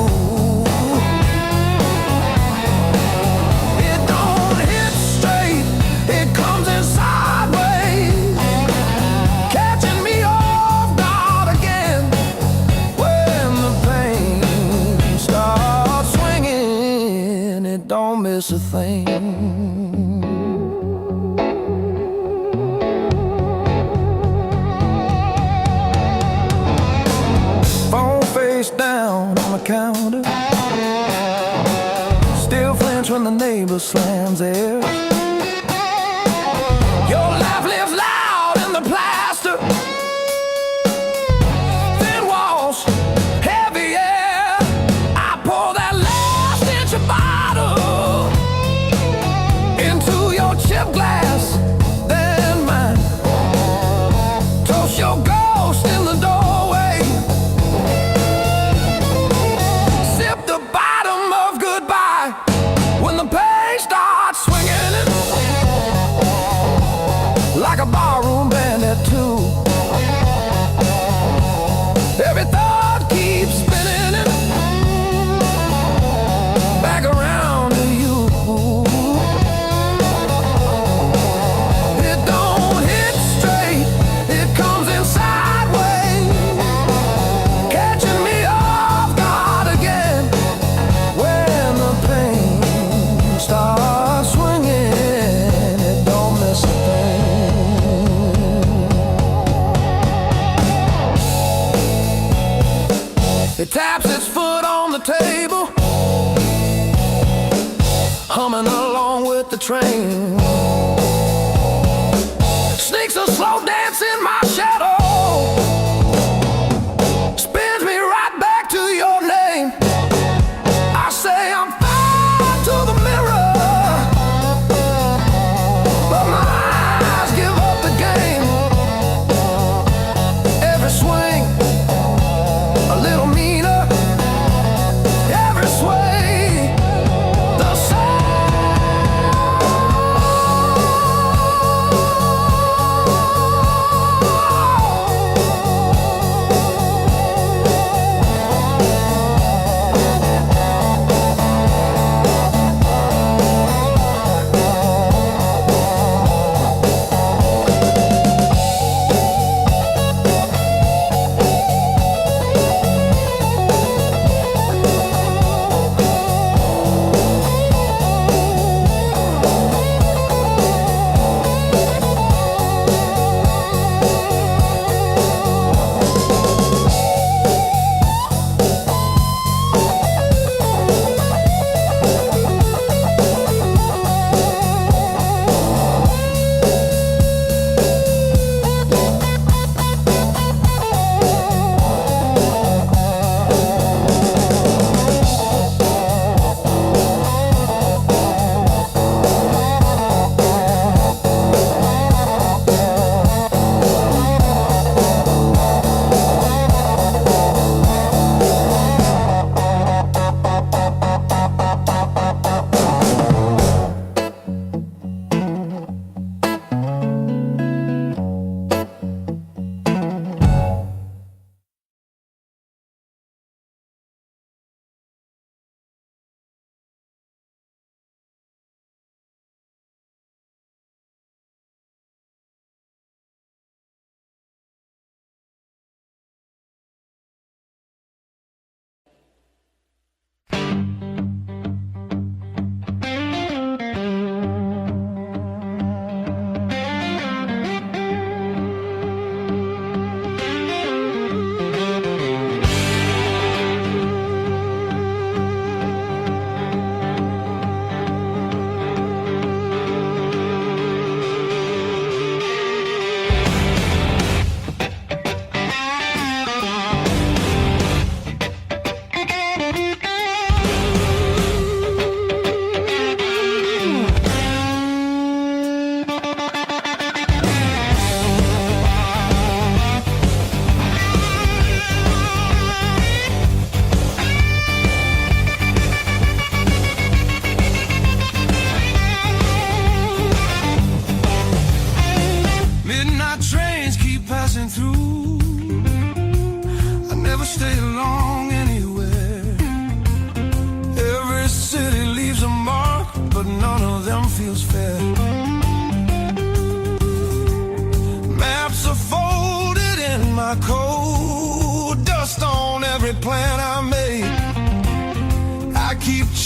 A: It don't hit straight, it comes in sideways, catching me off guard again. When the pain starts swinging, it don't miss a thing. Phone face down on the counter, still flinch when the neighbor slams theirs. Your laugh lives loud in the plaster, thin walls, heavy air. I pour that last inch of bottle into your chip glass, then mine. Toast your ghost in the doorway, sip the bottom of goodbye when the pain starts swinging. the train. Sneaks a slow dance in my shadow, spins me right back to your name. I say I'm fine to the mirror, but my eyes give up the game. Every swing a little meaner, every sway the same.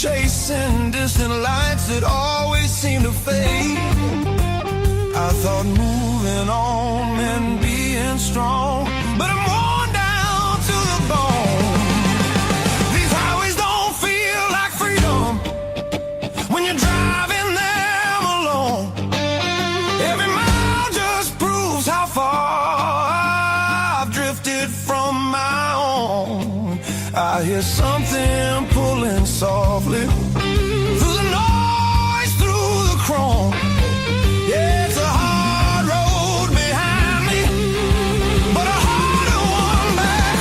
B: Chasing distant lights that always seem to fade. I thought moving on meant being strong, but I'm worn down to the bone. These highways don't feel like freedom when you're driving them alone. Every mile just proves how far I've drifted from my own. I hear something pulling softly through the noise, through the chrome. Yeah, it's a hard road behind me, but a harder one back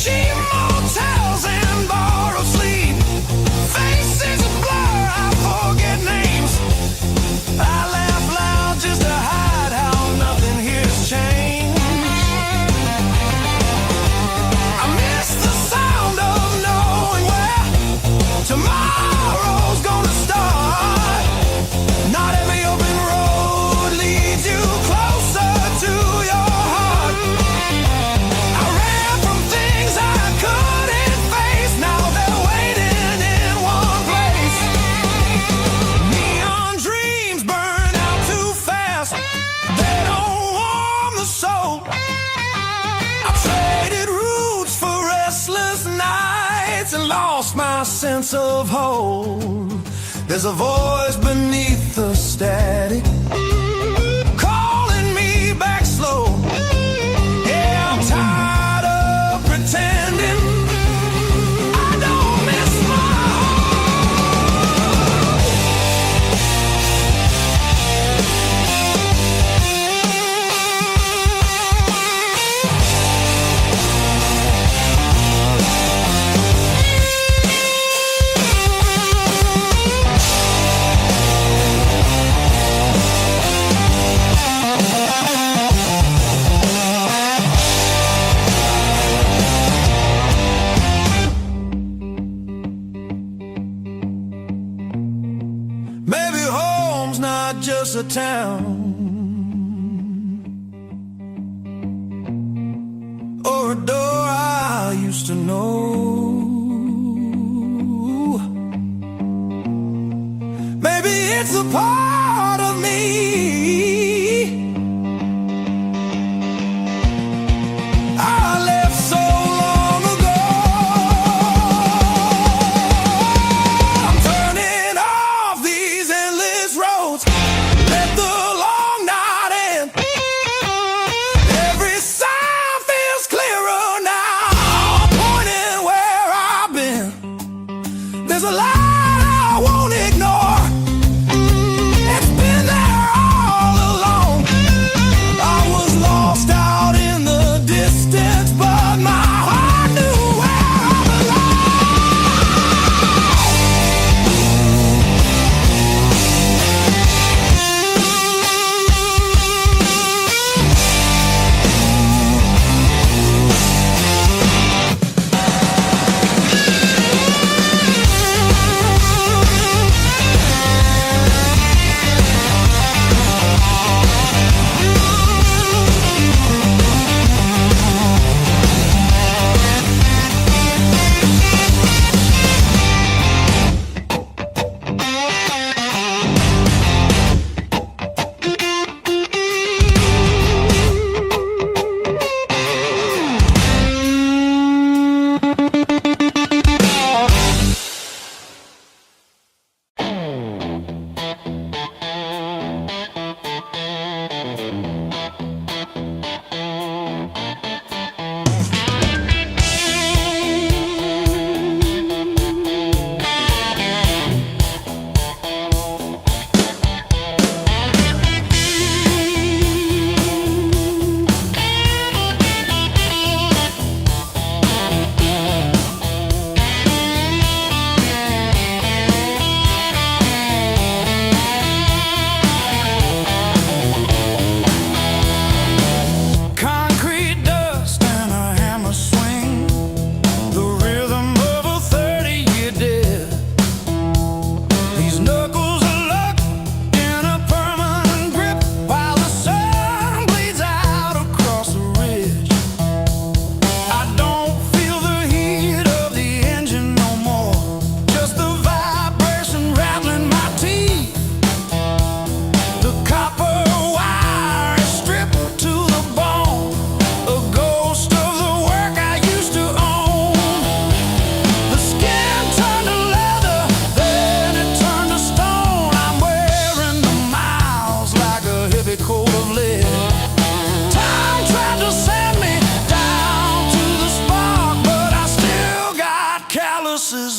B: cheap motels and borrowed sleep. and lost my sense of hold. There's a voice beneath the static calling me back slow. Yeah, I'm tired of pretending I don't miss my just a town or a door I used to know. Maybe it's a part of me I left so long ago. I'm turning off these endless roads. Let the long night end. Every sound feels clearer now, pointing where I've been. There's a light I won't ignore. It's been there all along. I was lost out in the distance, but my heart knew where I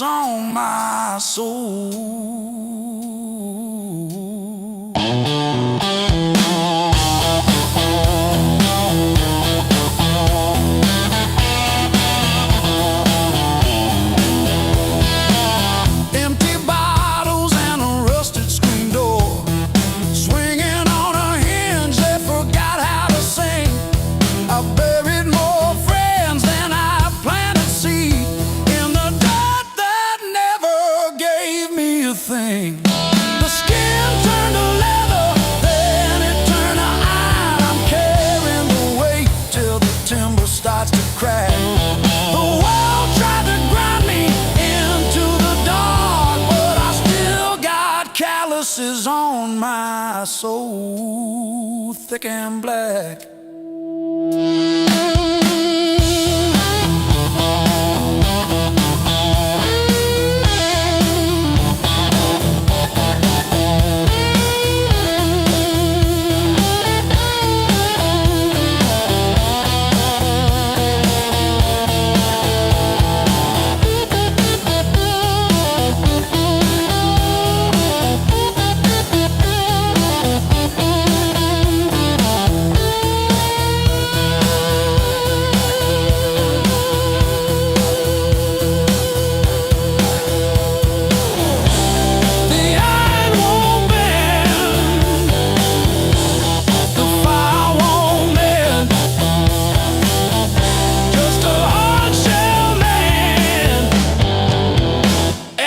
B: on my soul. Empty bottles and a rusted screen door, swinging on a hinge that forgot how to sing. I buried more friends than I planted seed in the dirt that never gave me a thing. The skin turned to leather, then it turned to iron. I'm carrying the weight till the timber starts to crack. The world tried to grind me into the dark, but I still got calluses on my soul, thick and black.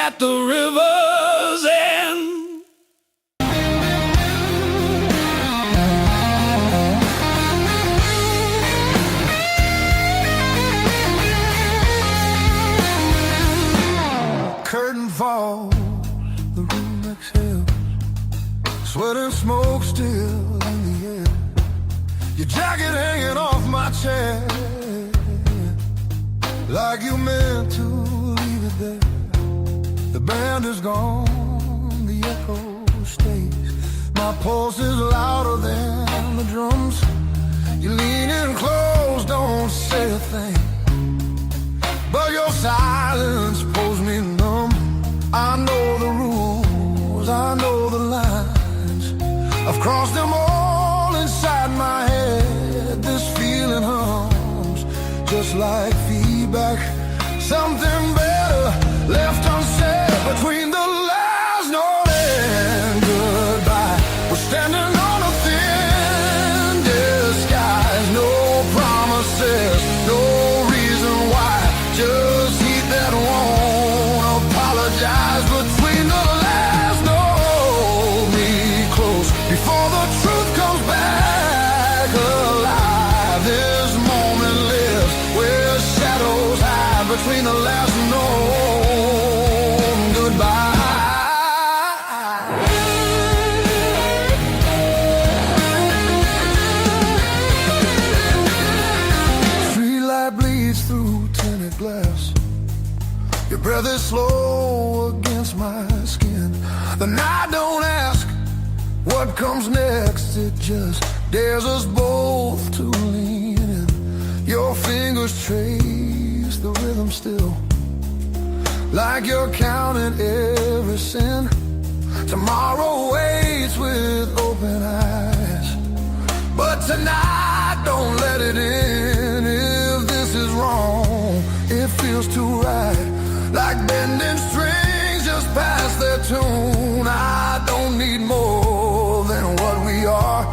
A: at the river's end.
B: Curtain fall, the room exhales, sweat and smoke still in the air. Your jacket hanging off my chair, like you meant to leave it there. The band is gone, the echo stays. My pulse is louder than the drums. You lean in close, don't say a thing, but your silence pulls me numb. I know the rules, I know the lines. I've crossed them all inside my head. This feeling hums just like feedback. Something better left unsaid between the last note and goodbye. We're standing on a thin disguise. No promises, no reason why. Just heat that won't apologize. Between the last note, me close before the truth comes back alive. This moment lives where shadows hide. Between the last note and goodbye. Streetlight bleeds through tinted glass. Your breath is slow against my skin. The night don't ask what comes next. It just dares us both to lean in. Your fingers trace the rhythm still, like you're counting every sin. Tomorrow waits with open eyes, but tonight don't let it in. If this is wrong, it feels too right, like bending strings just past their tune. I don't need more than what we are.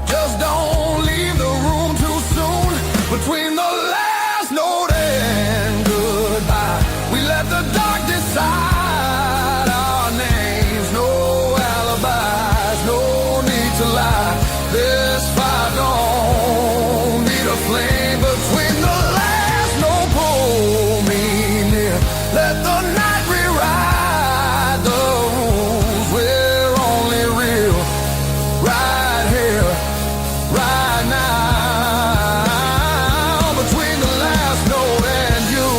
B: Just don't leave the room too soon. Between the last note and goodbye, we let the dark decide our names. No alibis, no need to lie. This fire don't need a flame. Between the last note, pull me near. Let the night rewrite the rules. We're only real right here, right now. Between the last note and you.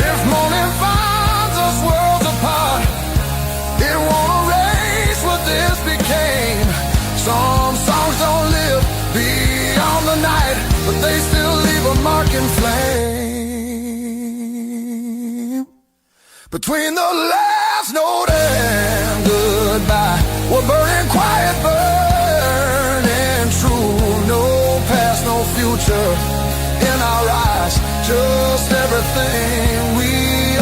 B: If morning finds us worlds apart, it won't erase what this became. Some songs don't live beyond the night, but they still leave a mark in flame. Between the last note and goodbye, we're burning quiet, burning true. No past, no future in our eyes, just everything we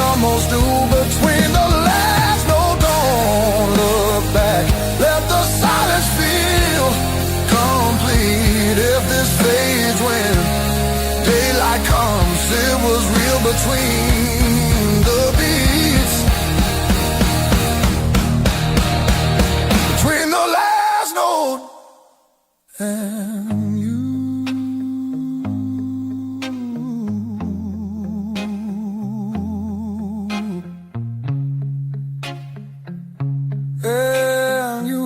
B: almost do. Between the last note, don't look back. Let the silence feel complete. If this fades when daylight comes, it was real between the beats. Between the last note and you. And you.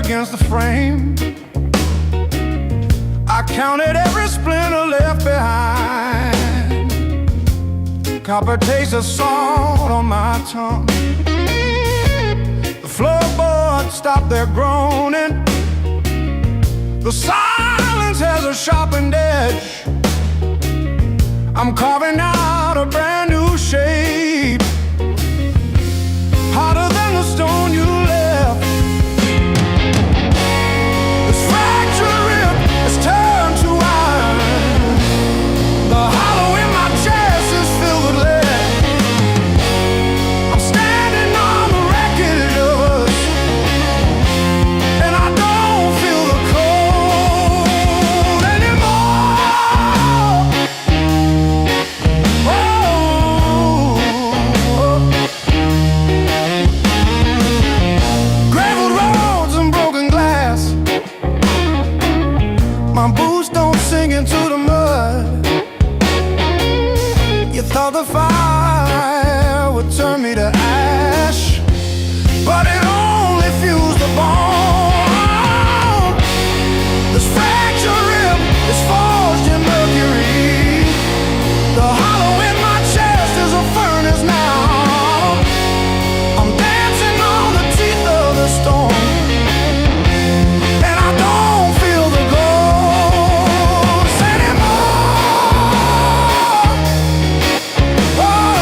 A: against the frame. I counted every splinter left behind. Copper taste of salt on my tongue. The floorboards stopped their groaning. The silence has a sharpened edge. I'm carving out a brand new shape, harder than the stone you left. This fractured rib is turned to iron. The hollow in my chest is filled with lead. I'm standing on the wreckage of us, and I don't feel the cold anymore. Graveled roads and broken glass. My boots don't sink into the mud. You thought the fire would turn me to ash, but it only fused the bone. This fractured rib is forged in mercury. The hollow in my chest is a furnace now. I'm dancing on the teeth of the storm, and I don't feel the ghost anymore. Oh,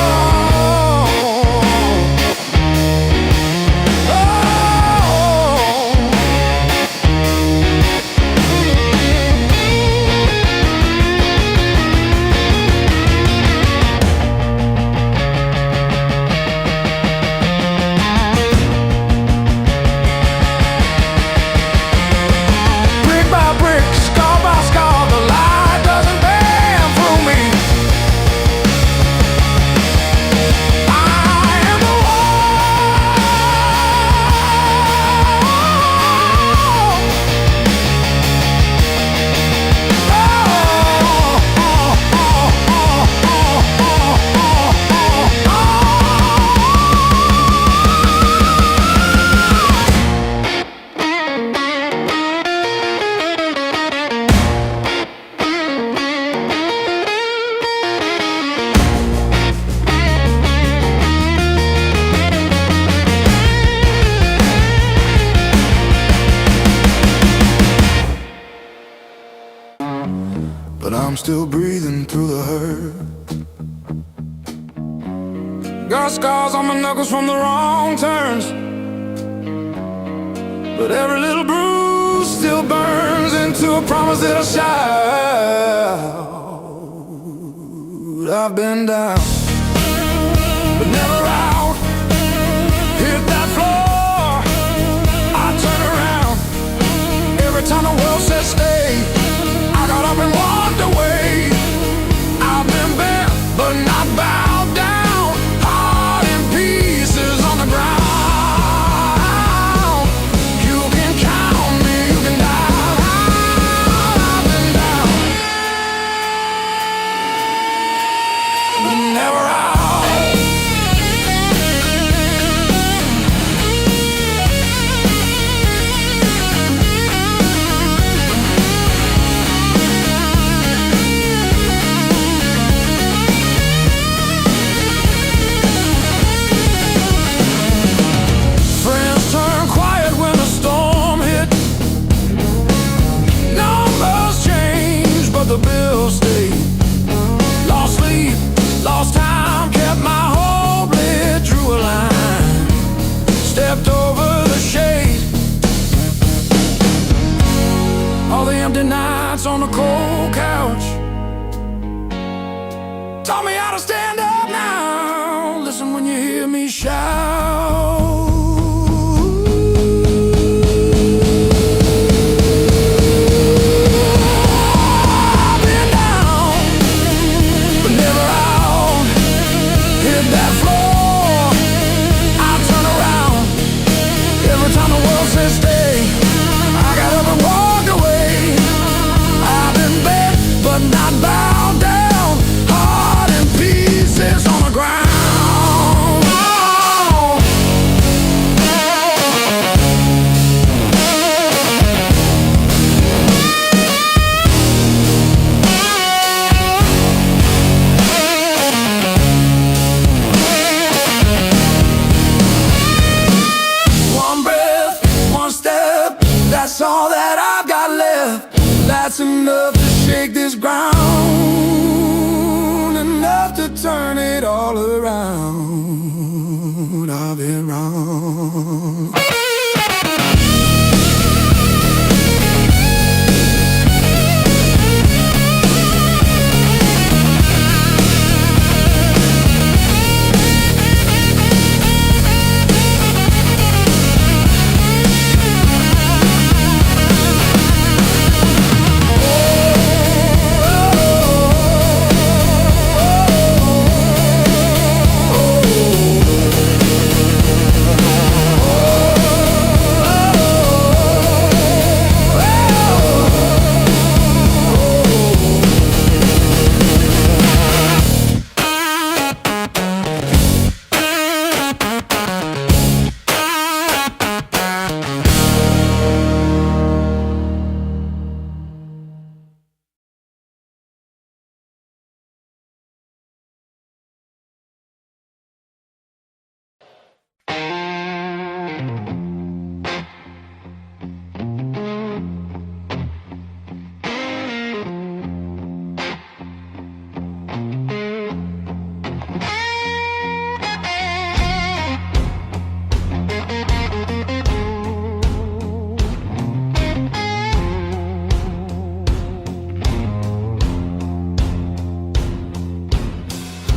A: brick by brick, scar by scar, the light doesn't bend through me. I am the but I'm still breathing through the hurt. Got scars on my knuckles from the wrong turns, but every little bruise still burns into a promise that I shout. I've been down, but never out. Hit that floor, I turn around. Every time the world says stay, I got up and walked away. I've been bent, but not bowed down. Heart in pieces on the ground. You can count me, you can die. I've been down, but never out. Friends turn quiet when the storm hit. Numbers change, but the bills stay. Lost sleep, lost time, kept my hope lit, drew a line, stepped over the shade. All the empty nights on the cold couch taught me how to stand up now. Listen when you hear me shout. I've been down, but never out. Hit that floor, I turn around. Every time the world says stay, I got up and walked away. I've been bent, but not bowed down. Heart in That's all that I've got left. That's enough to shake this ground, enough to turn it all around. I've been wrong.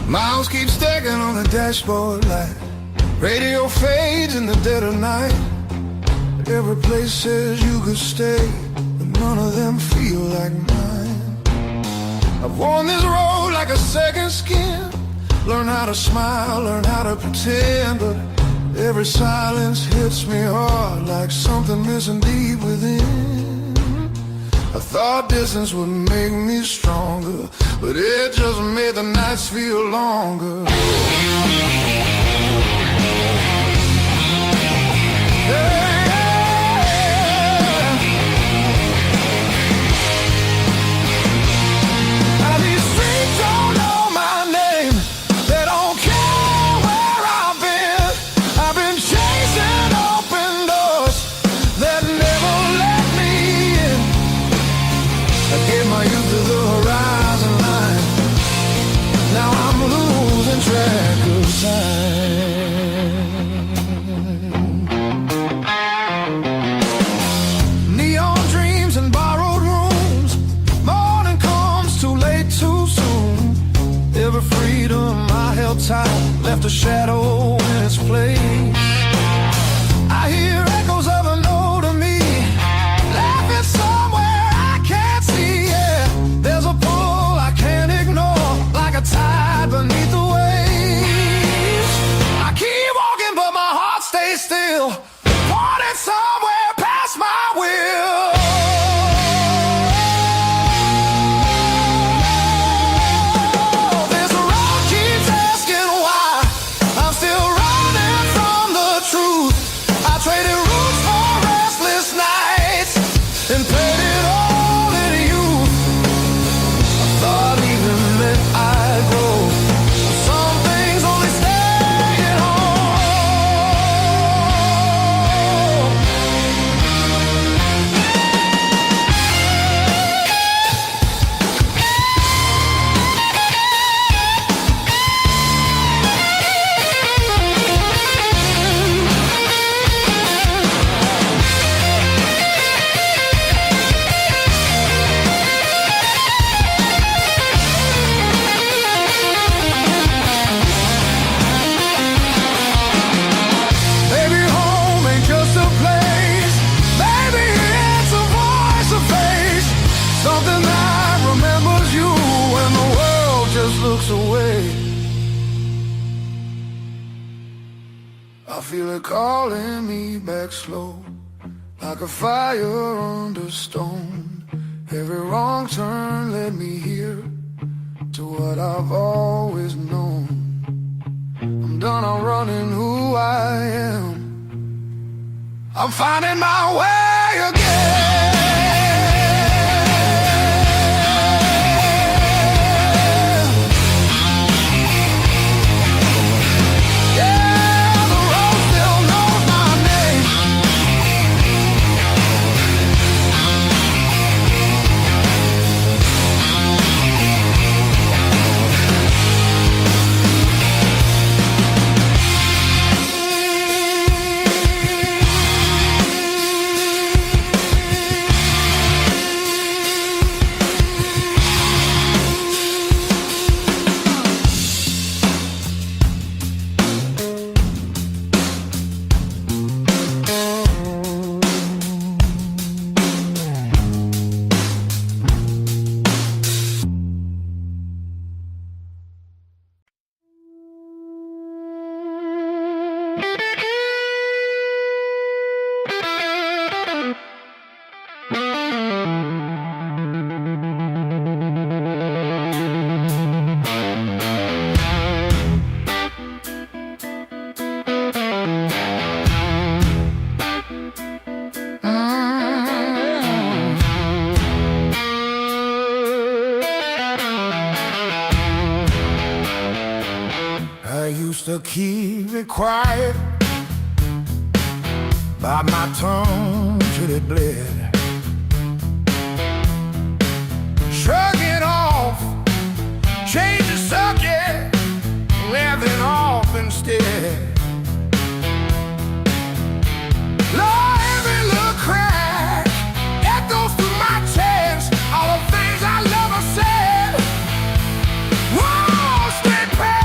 B: Miles keep stacking on the dashboard light. Radio fades in the dead of night. Every place says you could stay, but none of them feel like mine. I've worn this road like a second skin. Learn how to smile, learn how to pretend, but every silence hits me hard like something missing deep within. I thought distance would make me stronger, but it just made the nights feel longer. Now these streets don't know my name. They don't care where I've been. I've been chasing open doors that never let me in. I gave my youth to the horizon line. Now I'm losing track of time. Neon dreams and borrowed rooms. Morning comes too late, too soon. Every freedom I held tight left a shadow in its place. I hear echoes of an older me laughing somewhere I can't see. Yeah, there's a pull I can't ignore, like a tide beneath the waves. I keep walking, but my heart stays still, pointing somewhere past my will. This road keeps asking why I'm still running from the truth. I traded roots for restless nights and played it all in youth. I thought even that I'd grow. Some things only stay at home. Maybe home ain't just a place. Maybe it's a voice, a face, something that remembers you when the world just looks away. I feel it calling me back slow, like a fire under stone. Every wrong turn led me here to what I've always known. I'm done, I'm running who I am. I'm finding my way again. Yeah, the road still knows my name.
A: just to keep it quiet. Bite my tongue till it bled. Shrug it off, change the subject, laughing off instead. Lord, every little crack echoes through my chest. All the things I love are said. Whoa, stay past.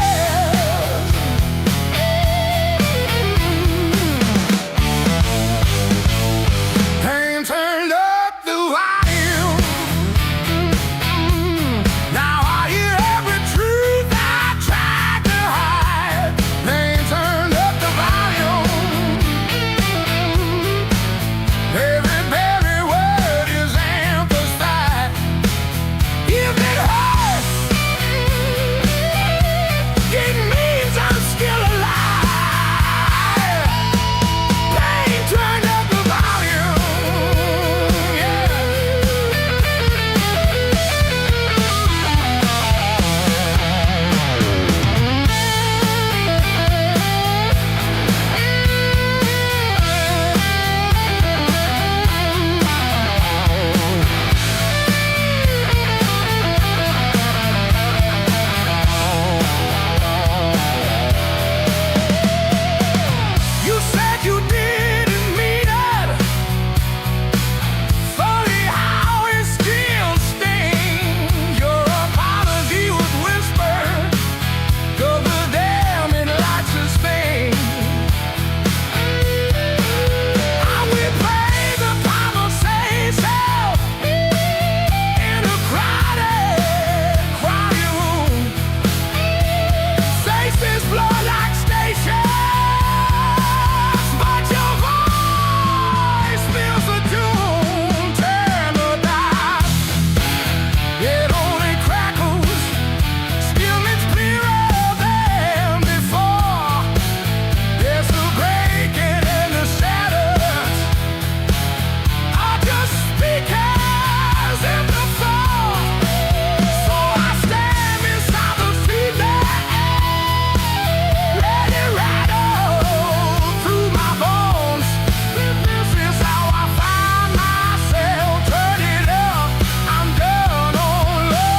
A: Pain turned up the volume. Now I hear every truth I tried to hide. Pain turned up the volume. Every word is emphasized. If it hurts, it means I'm still alive. Pain turned up the volume. Yeah. You said you didn't mean it. Funny how it still stings. Your apology was whispered, 'cause the damn it lights a stain. I will play the conversation in a crowded room. Faces blur like stations, but your voice fills the tune. Turn the dial, it only crackles. Still it's clearer than before. There's the breaking and the shatters are just speakers in the fall. So I stand beside the feedback, let it rattle through my bones. This is how I find myself. Turn it up, I'm done on low.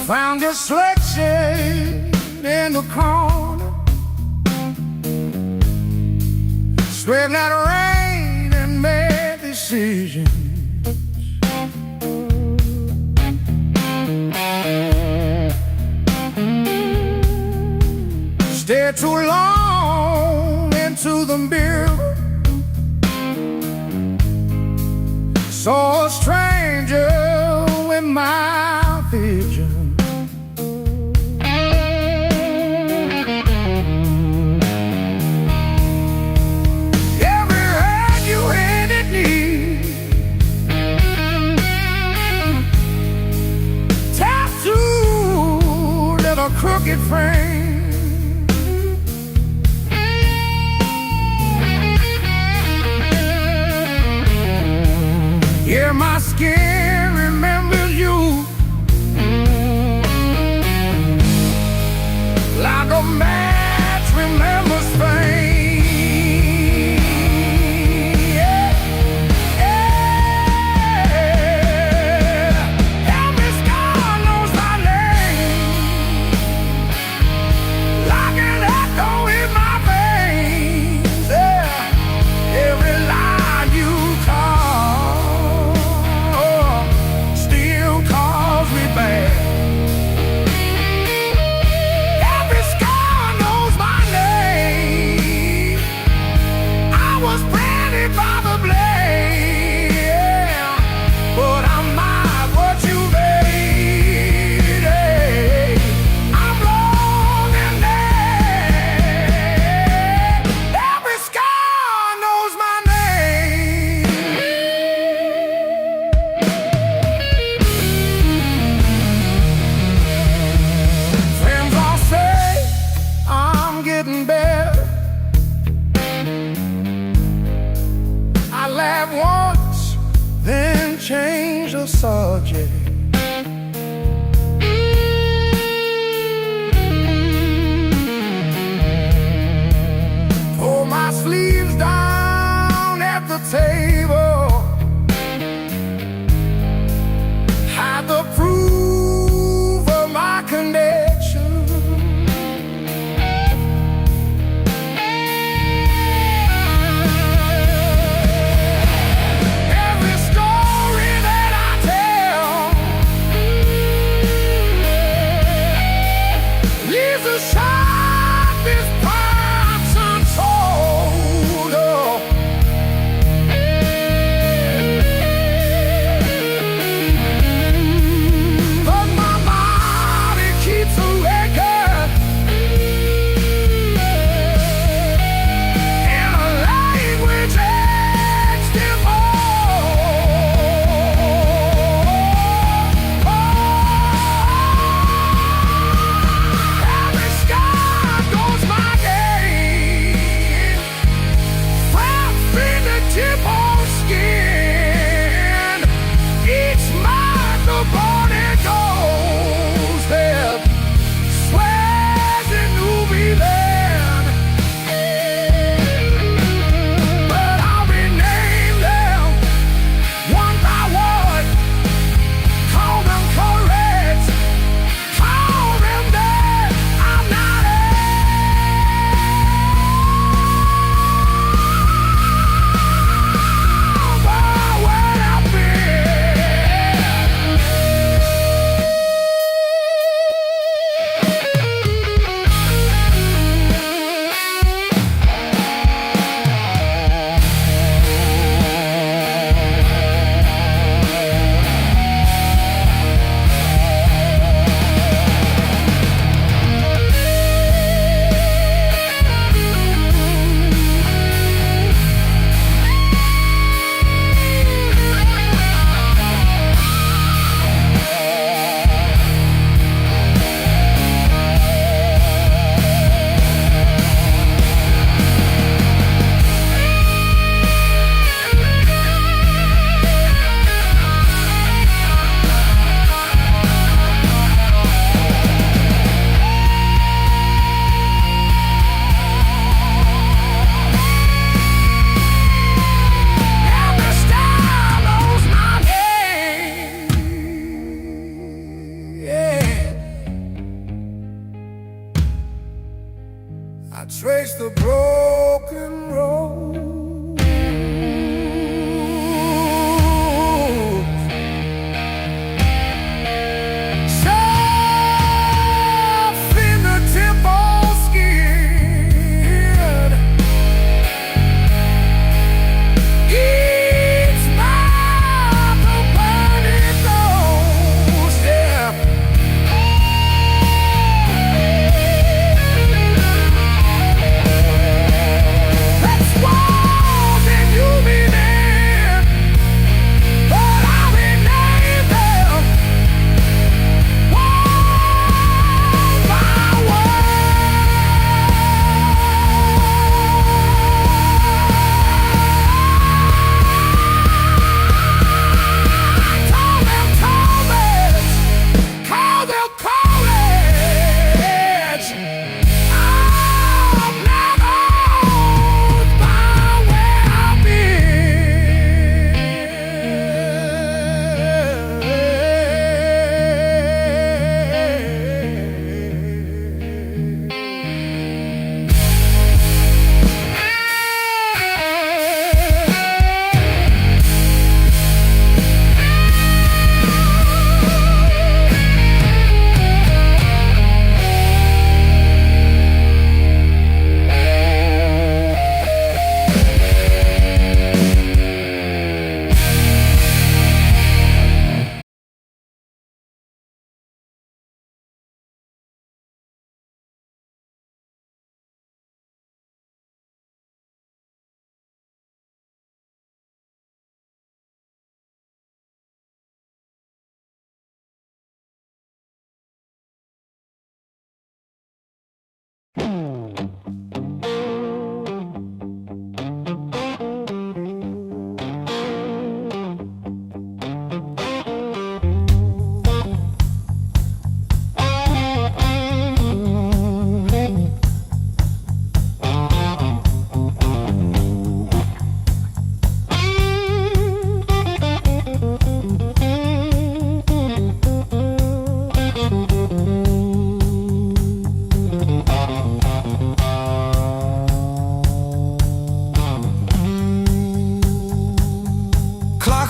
A: Found your sweatshirt in the corner, straightened out rain and made decisions. too long into the mirror, saw a stranger in my vision. Every hand you handed me, tattooed in a crooked frame. Yeah, my skin remembers you like a match remembers fame. Yeah, yeah. Every scar knows my name, like an echo in my veins. Yeah, every line you call still calls me back. Every scar knows my name. I was branded by the blade, yeah, but I'm not what you made. Hey, I'm long and dead. Every scar knows my name. Friends all say I'm getting better. I laugh once, then change the subject. Pull my sleeves down at the table, hide the proof of my connection. Every story that I tell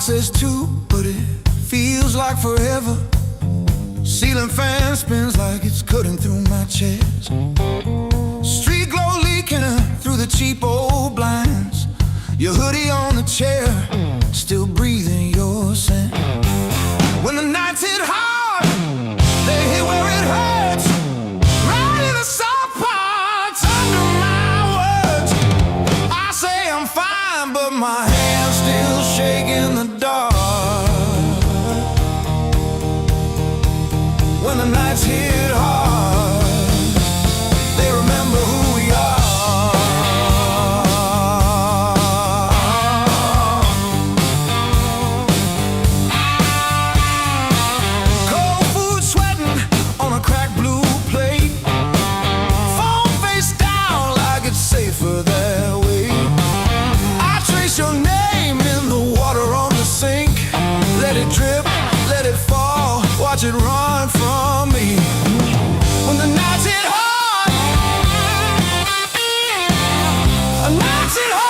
B: clock says 2, but it feels like forever. Ceiling fan spins like it's cutting through my chest. Street glow leaking through the cheap old blinds. Your hoodie on the chair, still breathing your scent. When the nights hit hard, they hit where it hurts, right in the soft parts under my words. I say I'm fine, but my hands still shake in the dark. When the nights hit hard, they remember who we are. Cold food sweating on a cracked blue plate. Phone face down like it's safer that way. I trace your name in the water on the sink. Let it drip, let it fall, watch it run from me. When the nights hit hard, nights hit hard.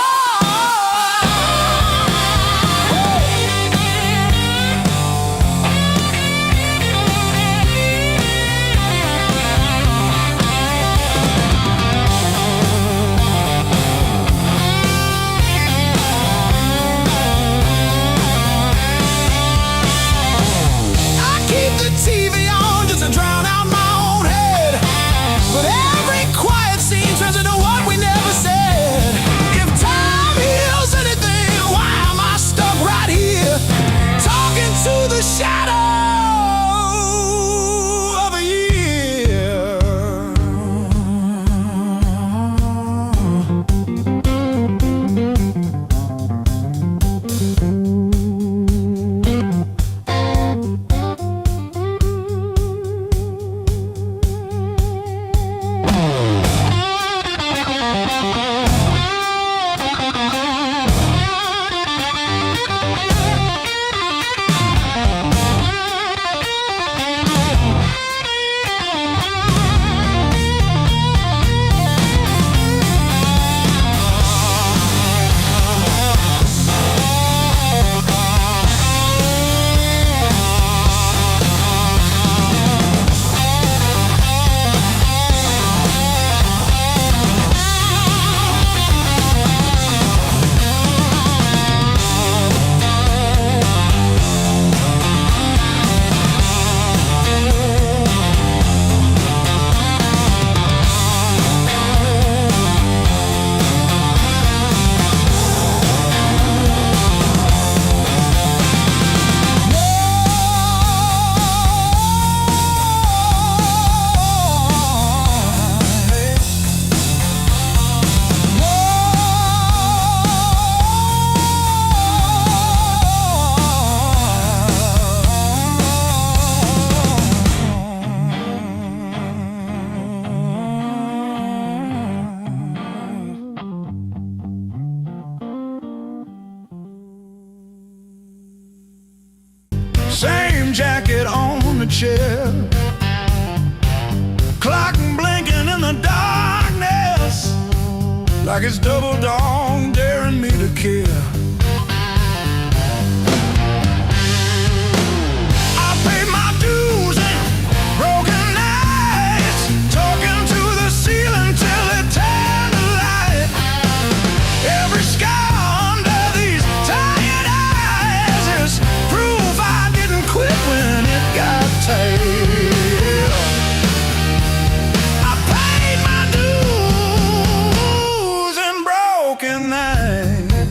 B: I keep the TV on just to drown out my own head, but every quiet scene turns into what we never said. If time heals anything, why am I stuck right here, talking to the shadow of a year? Same jacket on the chair, clock blinking in the darkness, like it's double dawn daring me to care. I pay my dues and broken nights, talking to the ceiling till it turned to light. Every scar under these tired eyes is proof I didn't quit when it got tight. I paid my dues and broken nights.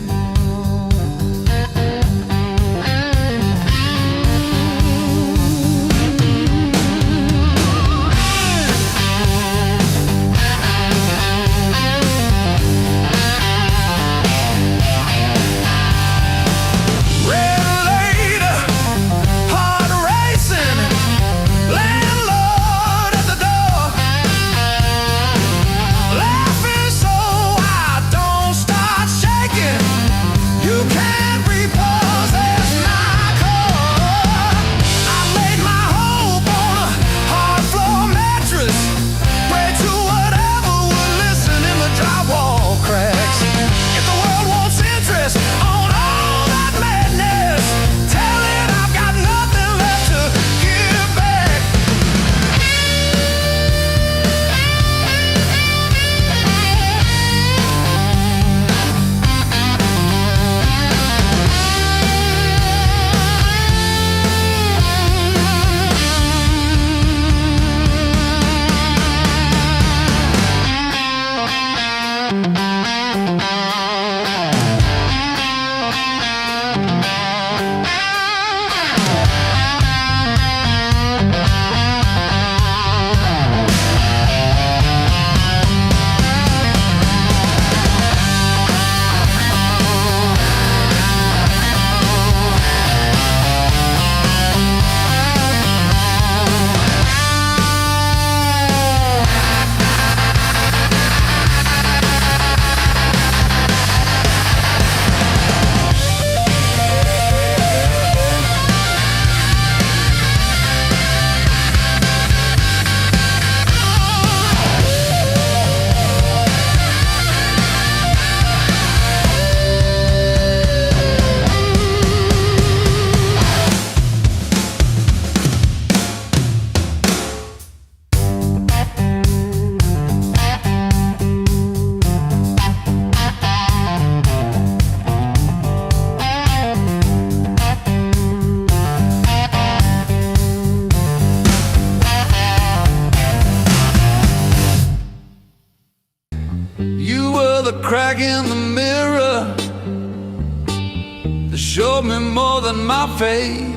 A: showed me more than my face.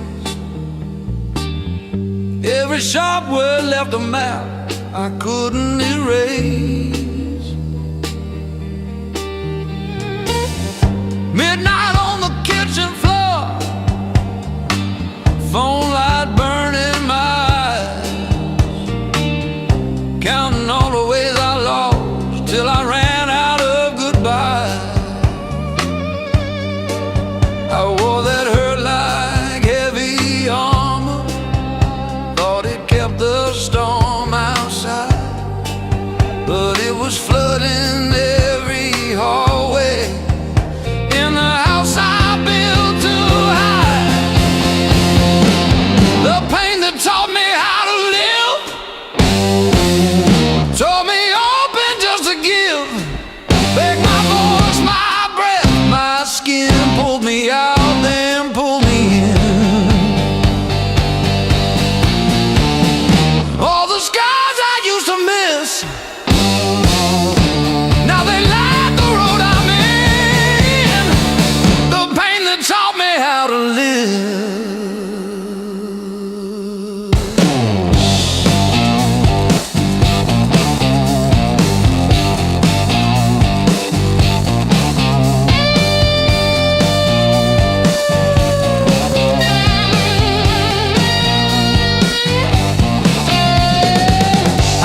A: Every sharp word left a map I couldn't erase. Midnight on the kitchen floor, phone light burning my eyes, counting all the ways I lost till I ran out of goodbye. I wore that hurt like heavy armor, thought it kept the storm outside, but it was flooding every hallway in the house I built to hide. The pain that taught me how to live taught me open just to give. Back my voice, my breath, my skin, pulled me out, then pulled me in. All the scars I used to miss, now they light the road I'm in. The pain that taught me how to live.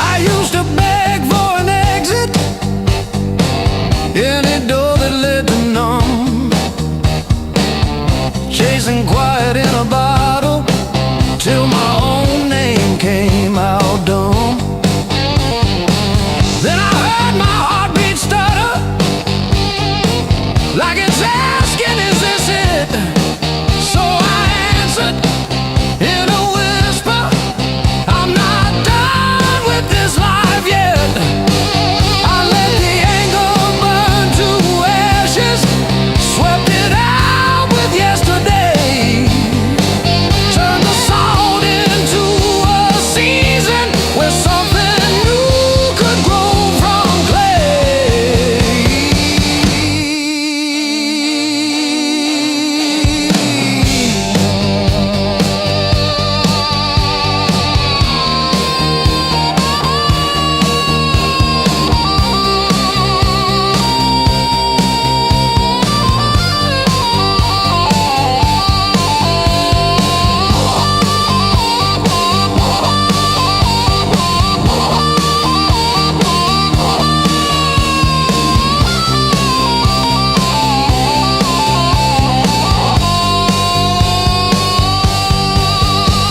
A: I used to beg for an exit, any door that led to none, chasing quiet in a bottle till my own name came out dumb. Then I heard my heartbeat stutter, like it's asking, is this it? So I answered in a whisper, I'm not done with this life yet. I let the anger burn to ashes, swept it out with yesterday, turned the salt into a season where something new could grow from clay.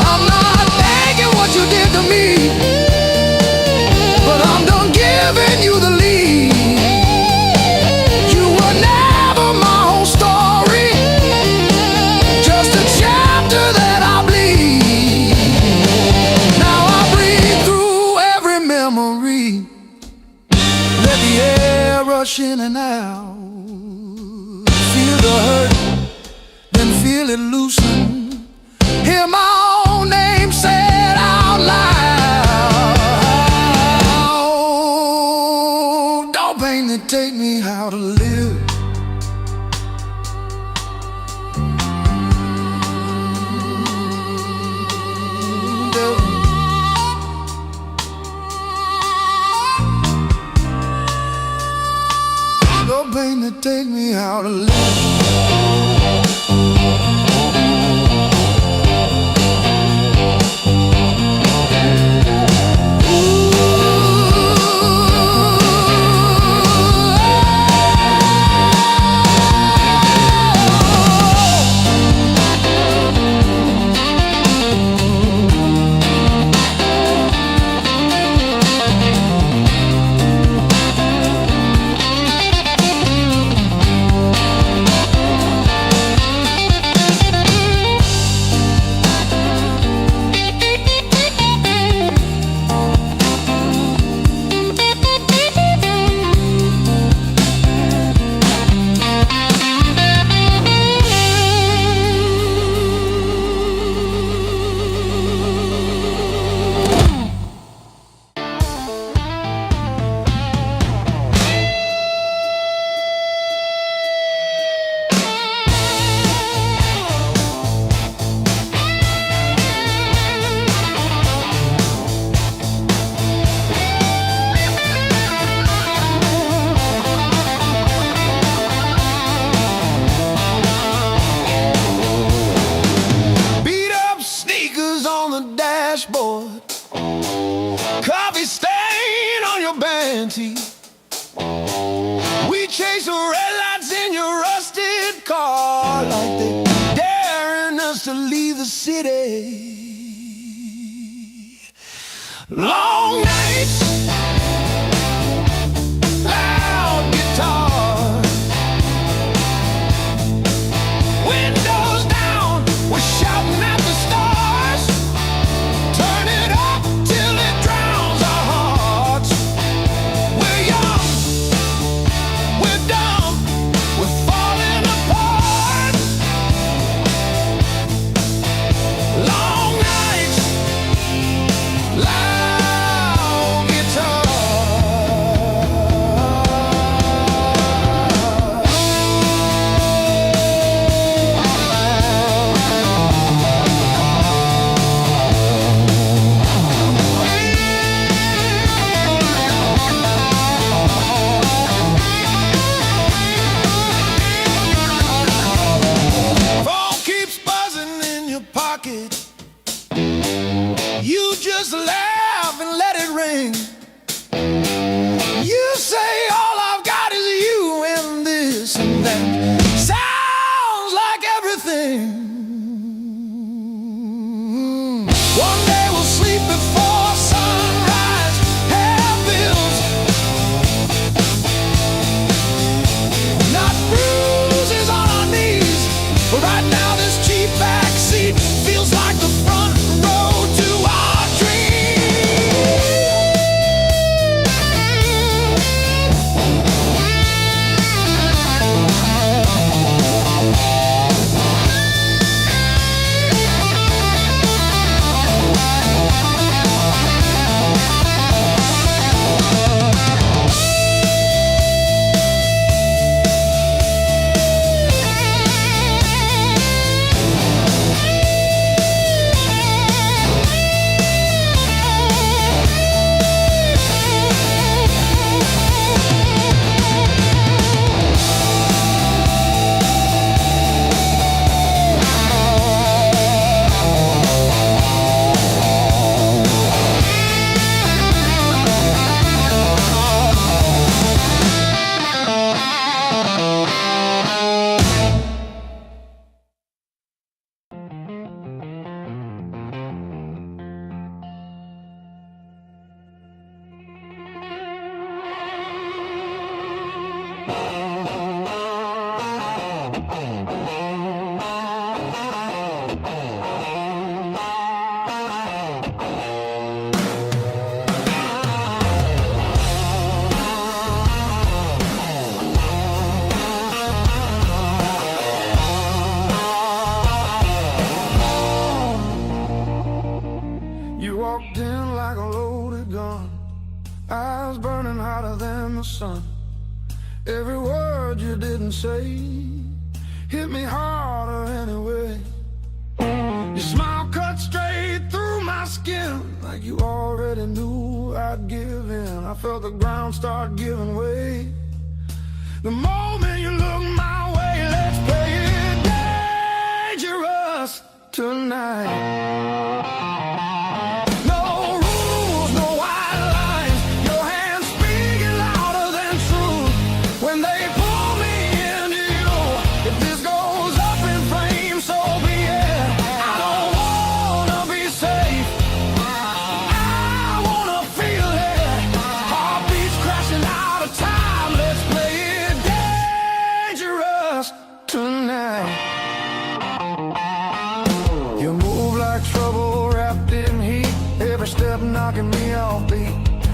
A: I'm not thanking what you did to me, but I'm done giving you the lead. You were never my whole story, just a chapter that I bleed. Now I breathe through every memory, let the air rush in and out. Feel the hurt, then feel it loosen. Hear my own name said out loud. Don't pain that take me how to live. Don't pain that take me how to live.
B: guarantee. We chase the red lights in your rusted car like they daring us to leave the city. Long nights, loud guitar, windows down, we're shouting at the stars. Turn it up till it drowns our hearts. We're young, we're dumb, we're falling apart. Long nights, loud guitar. Phone keeps buzzing in your pocket. You just laugh and let it ring. You say all I've got is you and this and that. Sounds like everything. One day we'll sleep before sunrise. Have bills, not bruises on our knees. But right now this cheap backseat feels like the front row to our dreams. You walked in like a loaded gun, eyes burning hotter than the sun. Every word you didn't say hit me harder anyway. Your smile cut straight through my skin, like you already knew I'd give in. I felt the ground start giving way. The moment you looked my way, let's play it dangerous tonight. No rules, no white lines, your hands speaking louder than truth. When they pull me into you, if this goes up in flames, so be it. I don't wanna be safe, I wanna feel it. Heartbeats crashing out of time, let's play it dangerous tonight. You move like trouble wrapped in heat, every step knocking me off beat.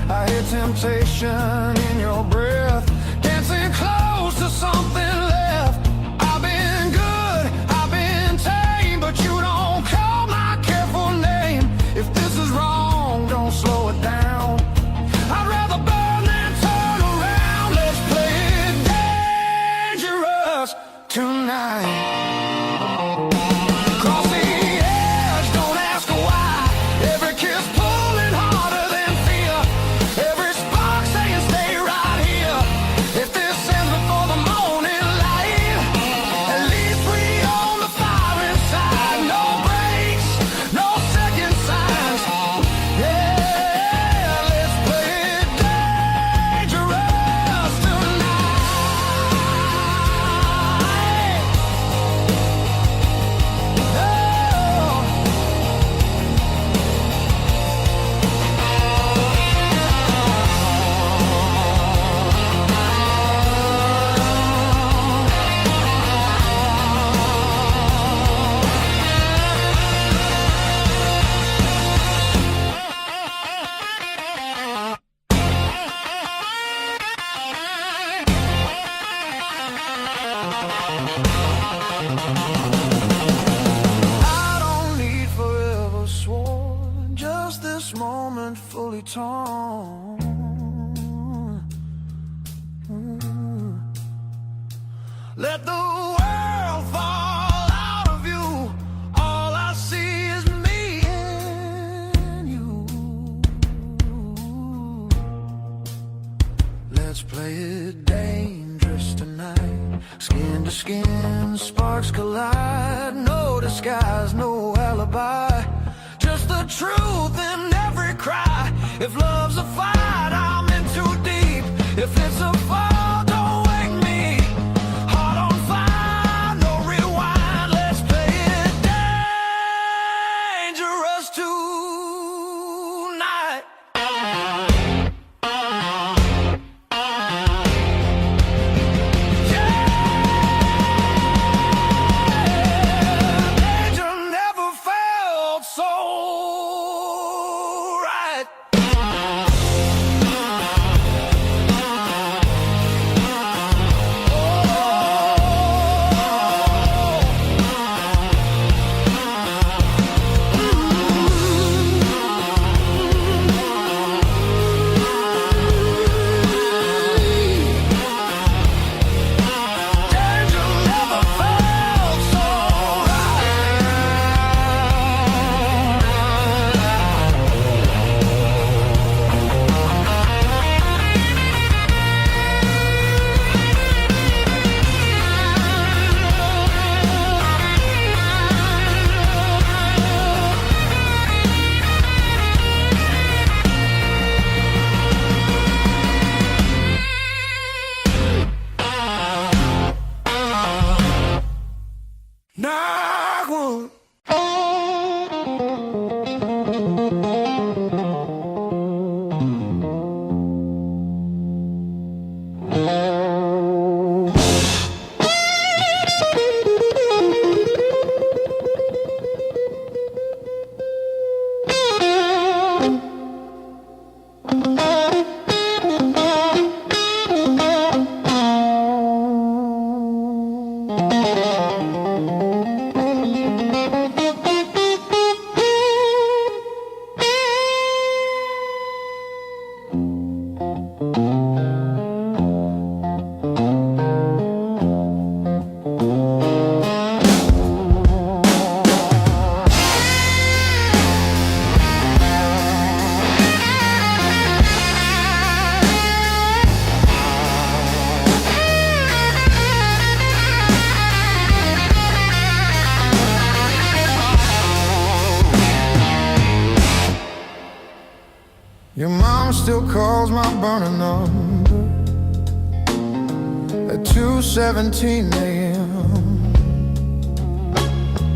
B: I hear temptation in your breath, dancing close to something left. I've been good, I've been tame, but you don't call my careful name. If this is wrong, don't slow it down. I'd rather burn than turn around. Let's play it dangerous tonight. Cross the edge, don't ask why. Every kiss pulling harder than fear. Every spark saying stay right. when sparks collide. No disguise, no alibi, just the truth in every cry. If love's a fight, I'm in too deep. If it's a fall, don't wake me. Heart on fire, no rewind. Let's play it dangerous tonight. Danger never felt so right. Danger never felt so knock one. Your mom still calls my burner number at 2:17 a.m.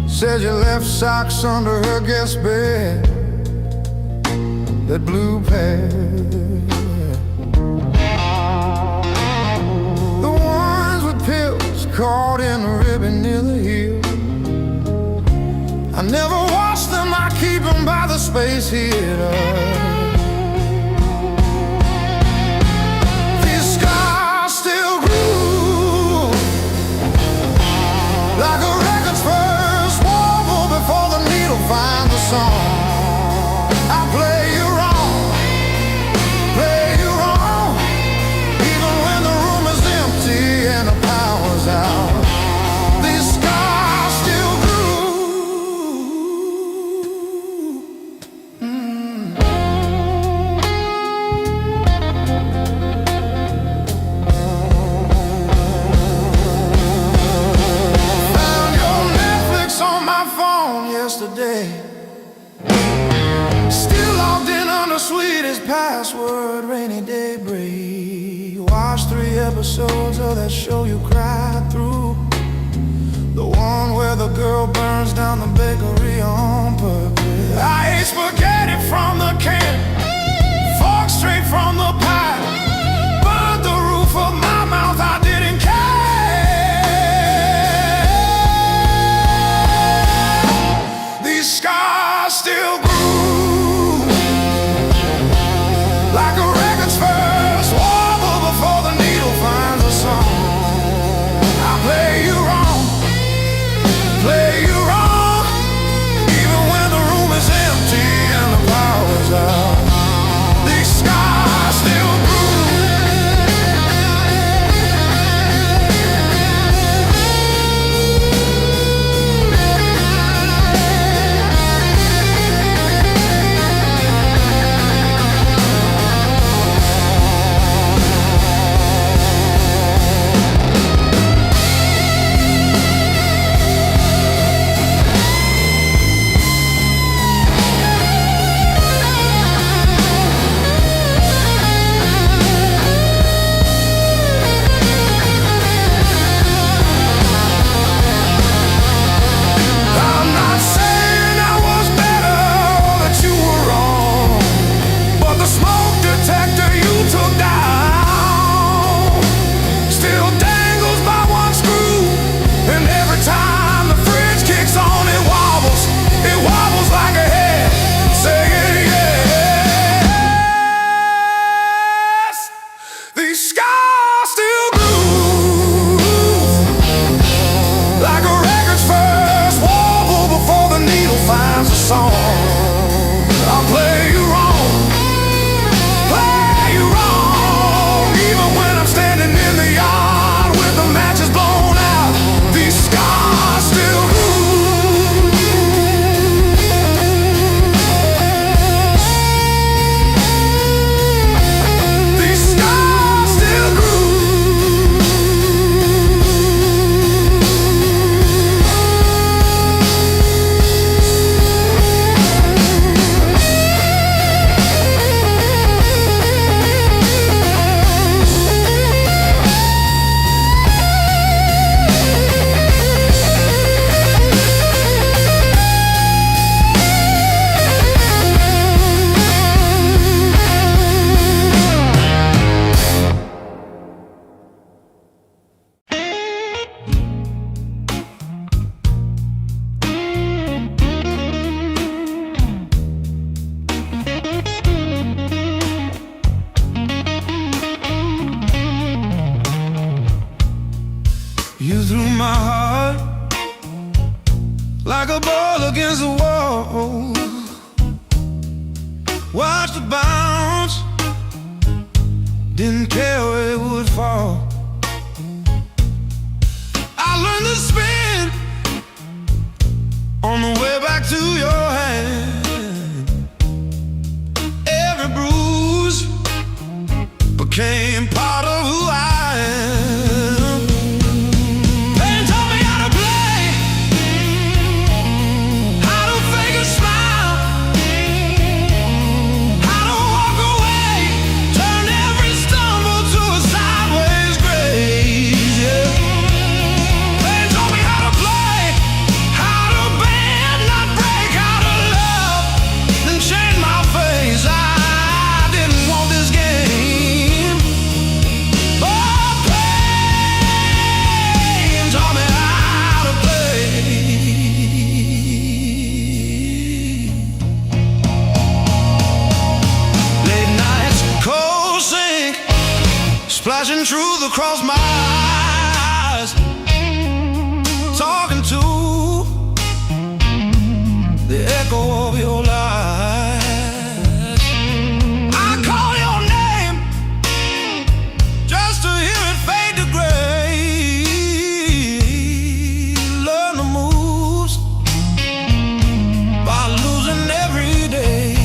B: Said you left socks under her guest bed, that blue pair, the ones with pills caught in the ribbon near the heel. I never wash them, I keep them by the space heater. Like a record's first warble before the needle finds the song. I play you wrong, even when the room is empty and the power's out. These scars still grew. Yesterday, still logged in on the sweetest password, rainy day break. Watched 3 episodes of that show you cried through, the one where the girl burns down the bakery on purpose. I ate spaghetti from the can, fork straight from the pie, burned the roof of my mouth, I didn't care. Scars still grew, like a record's first warble before the needle finds a song. I play you wrong, even when the room is empty and the power's out. These scars still girl against the wall, watched it bounce, didn't care where it would fall. I learned to spin on the way back to your hand. Every bruise became part of who I am. Pain taught me how to play, how to fake a smile, how to walk away, turn every stumble to a sideways grace, yeah. Pain taught me how to play, how to bend, not break, how to love, then change my face. I didn't want this game, but pain taught me how to play. Late nights, cold sink, splashing truth across my eyes, talking to the echo of your lies. I call your name just to hear it fade to gray. Learn the moves by losing every day.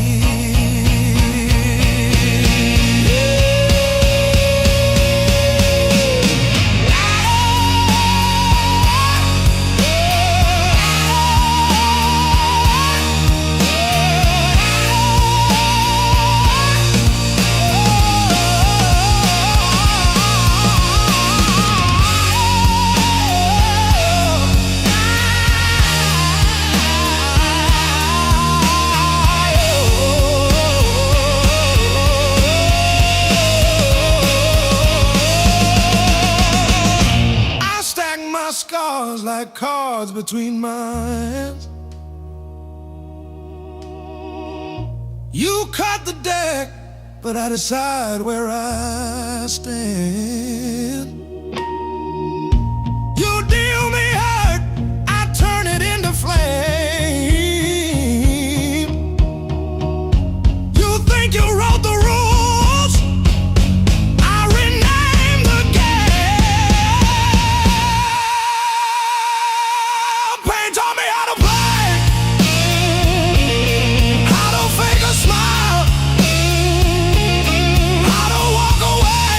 B: I stack my scars like cards between my hands. You cut the deck, but I decide where I stand. You deal me hurt, I turn it into flame. You think you wrote the rules, I rename the game. Pain taught me how to play, how to fake a smile, how to walk away,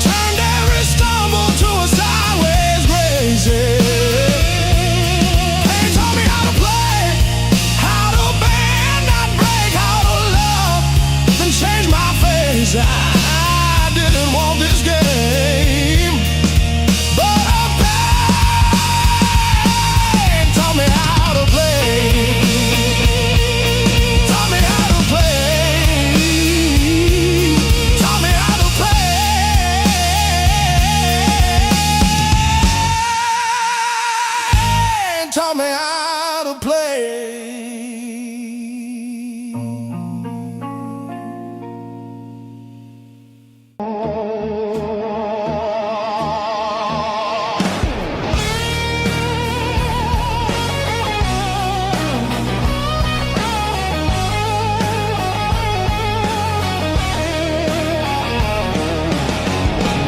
B: turned every stumble to a sideways grace, yeah. Pain taught me how to play, how to bend, not break, how to love, then change my face. I didn't want this game, but pain taught me how to play, taught me how to play, taught me how to play, taught me how to play.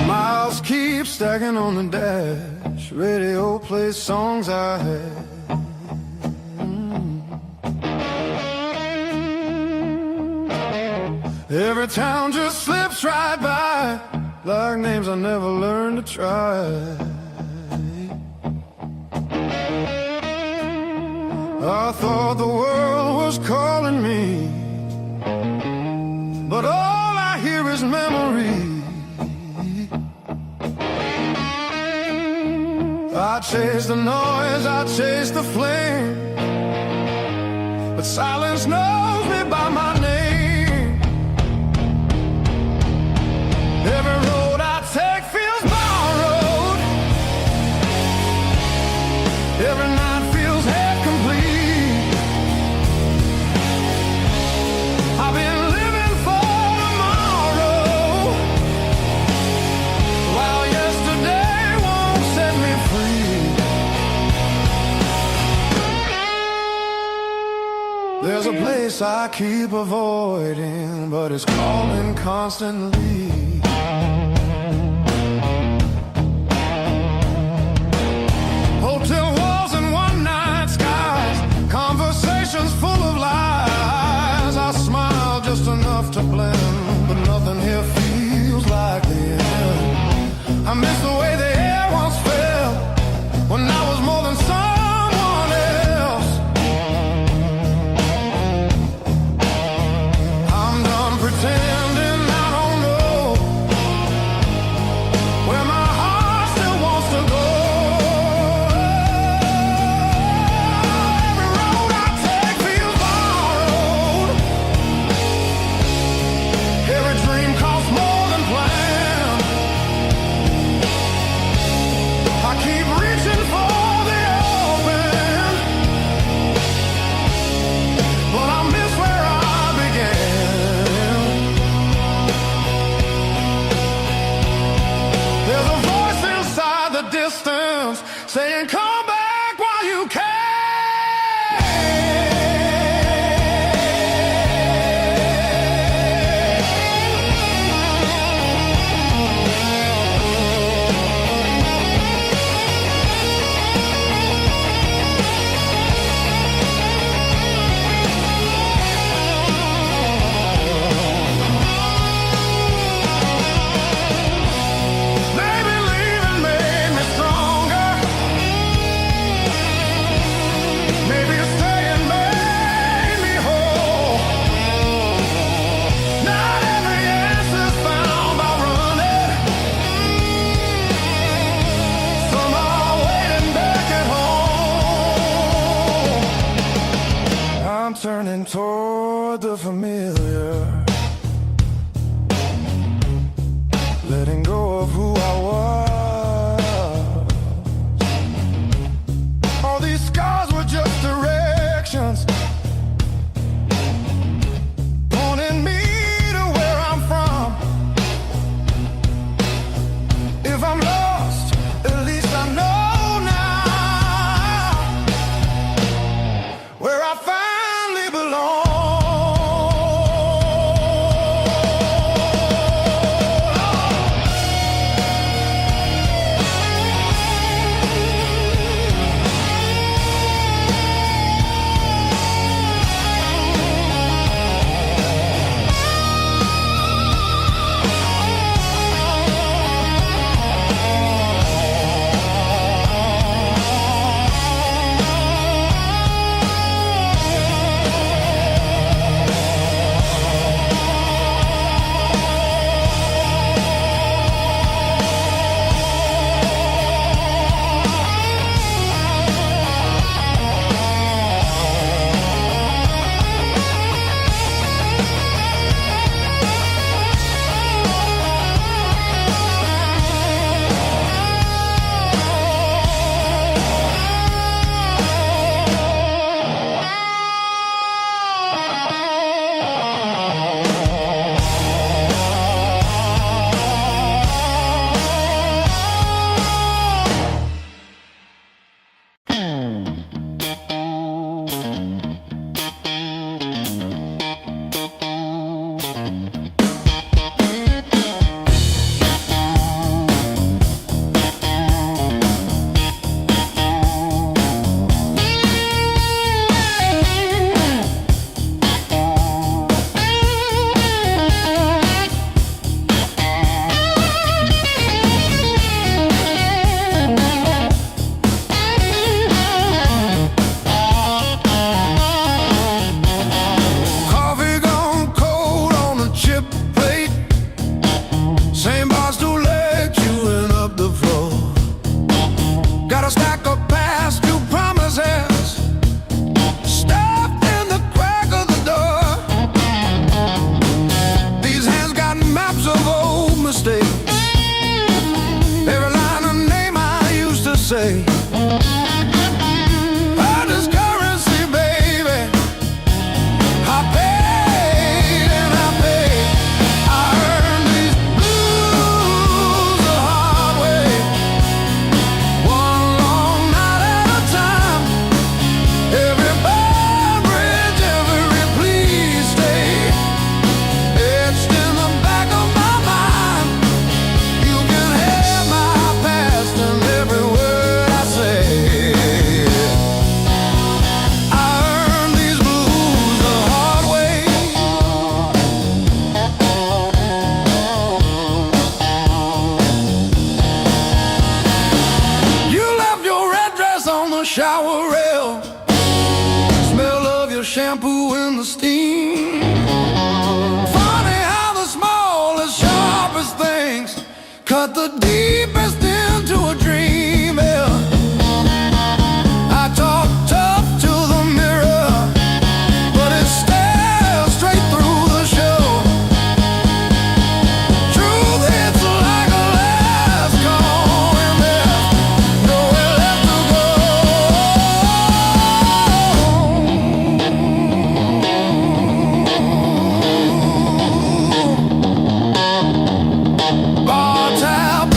B: Miles keep stacking on the dash, radio plays songs I had. Every town just slips right by, like names I never learned to try. I thought the world was calling me, but all I hear is memory. I chase the noise, I chase the flame, but silence knows me by my name. Every road I take feels borrowed, every night feels half complete. I've been living for tomorrow, while yesterday won't set me free. There's a place I keep avoiding, but it's calling constantly. Hotel walls and one-night skies, conversations full of lies. I smile just enough to blend, but nothing here feels like the end. I miss the way the air once felt when I was more than someone else. I'm done pretending I don't know Smell of your shampoo in the steam. Funny how the smallest, sharpest things cut the deepest into a dream. Yeah. I talk tough to the mirror, but it stares straight through the show. Truth hits like a last call, and there's nowhere left to go. Bar tab,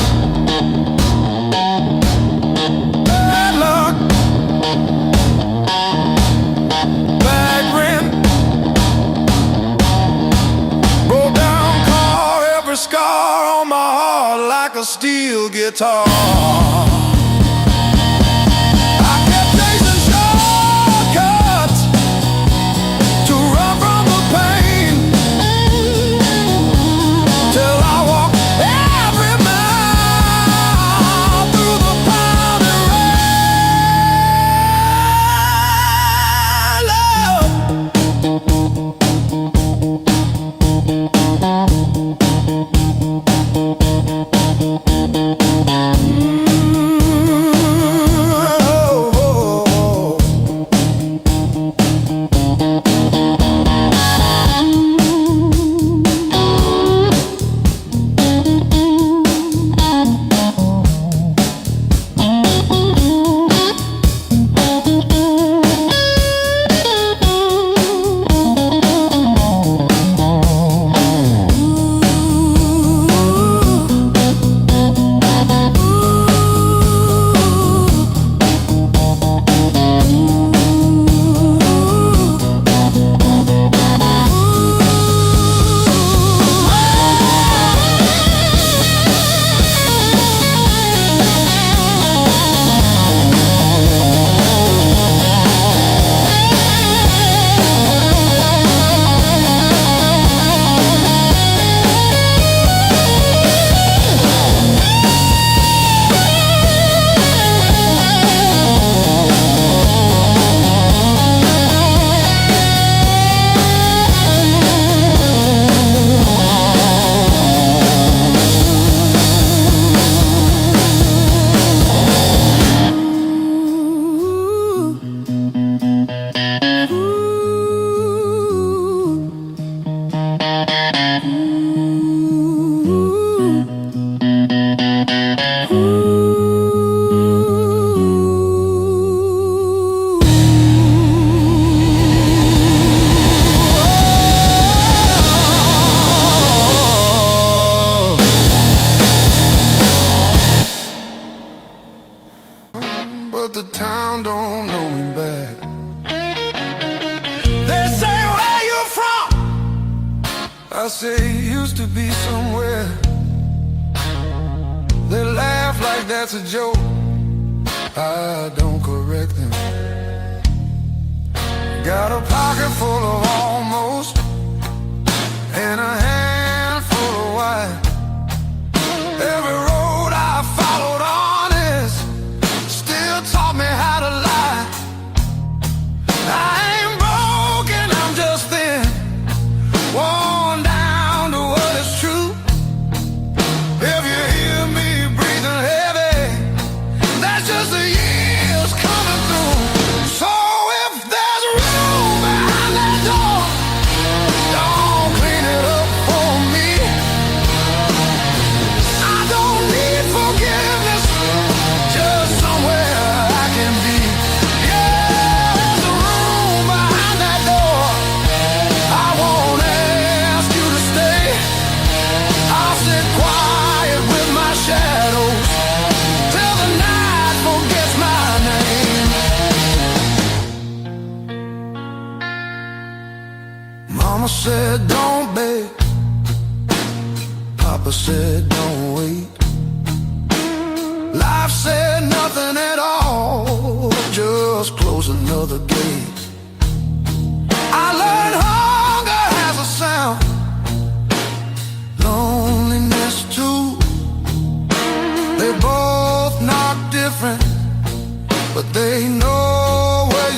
B: bad luck, bad rent, broke down car, every scar on my heart like a steel guitar. I kept chasing shortcuts to run from the pain, till I walked every mile through the pounding rain. Love. But the town don't know me back. They say, where you from? I say, used to be somewhere. They laugh like that's a joke. I don't correct them. Got a pocket full of almost, and a handful of why. Every road I followed honest still taught me how to lie. I ain't broken, I'm just thin, worn down to what is true. If you hear me breathing heavy, that's just the years coming through. So if there's room behind that door, don't clean it up for me. I don't need forgiveness, just somewhere I can be. Yeah, there's a room behind that door. I won't ask you to stay. I'll sit quiet with my shadows till the night forgets my name. Mama said don't beg, Papa said don't wait. Life said nothing at all, just close another gate. I learned hunger has a sound, loneliness too. They both knock different, but they know where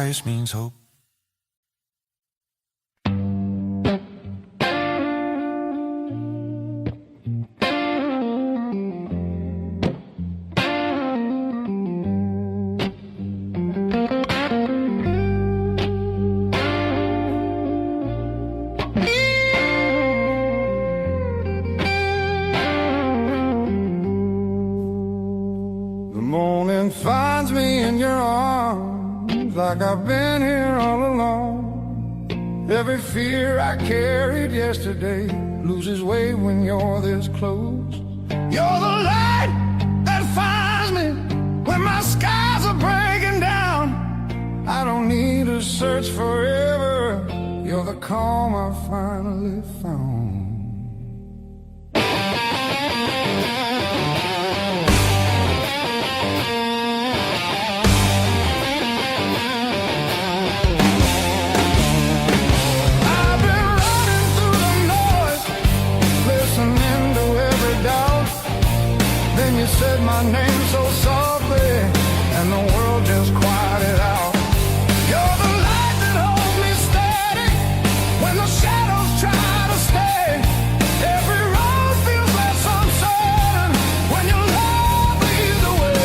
B: sacrifice means hope.
A: Finds me in your arms like I've been here all along. Every fear I carried yesterday loses weight when you're this close. You're the light that finds me when my skies are breaking down. I don't need to search forever. You're the calm I finally found. You said my name so softly, and the world just quieted out. You're the light that holds me steady when the shadows try to stay. Every road feels less uncertain when your love leads the way.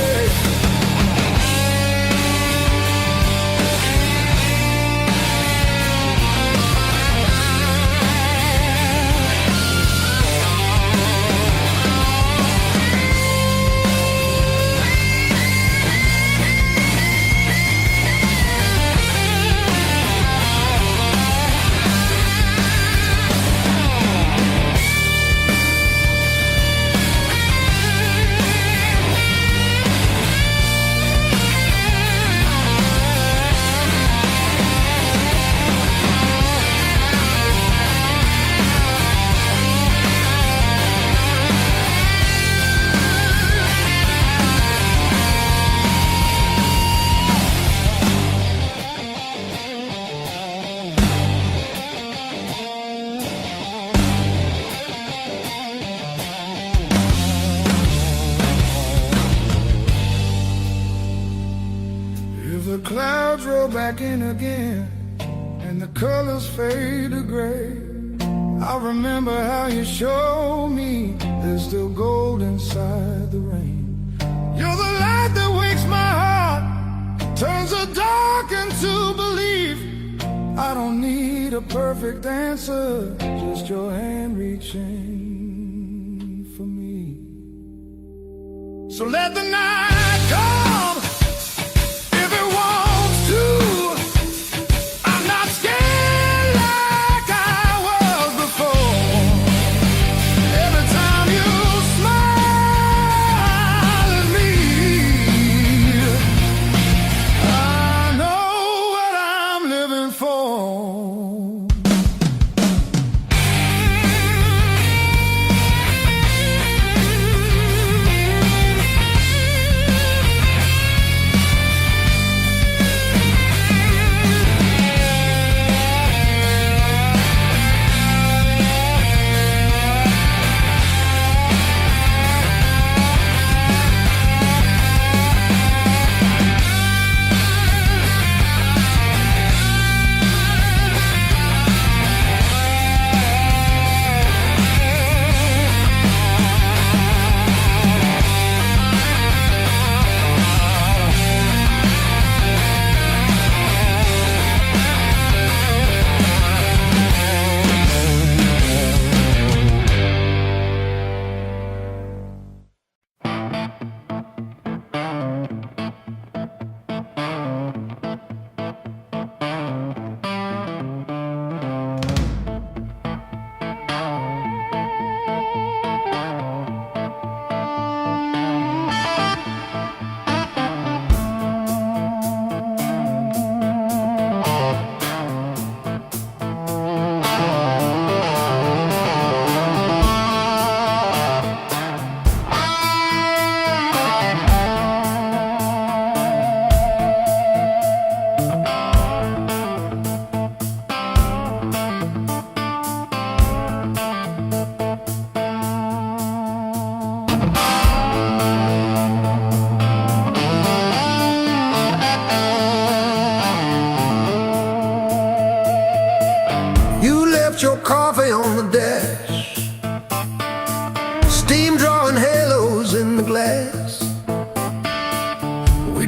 A: The clouds roll back in again and the colors fade to gray. I remember how you showed me there's still gold inside the rain. You're the light that wakes my heart, turns the dark into belief. I don't need a perfect answer, just your hand reaching for me. So let the night come.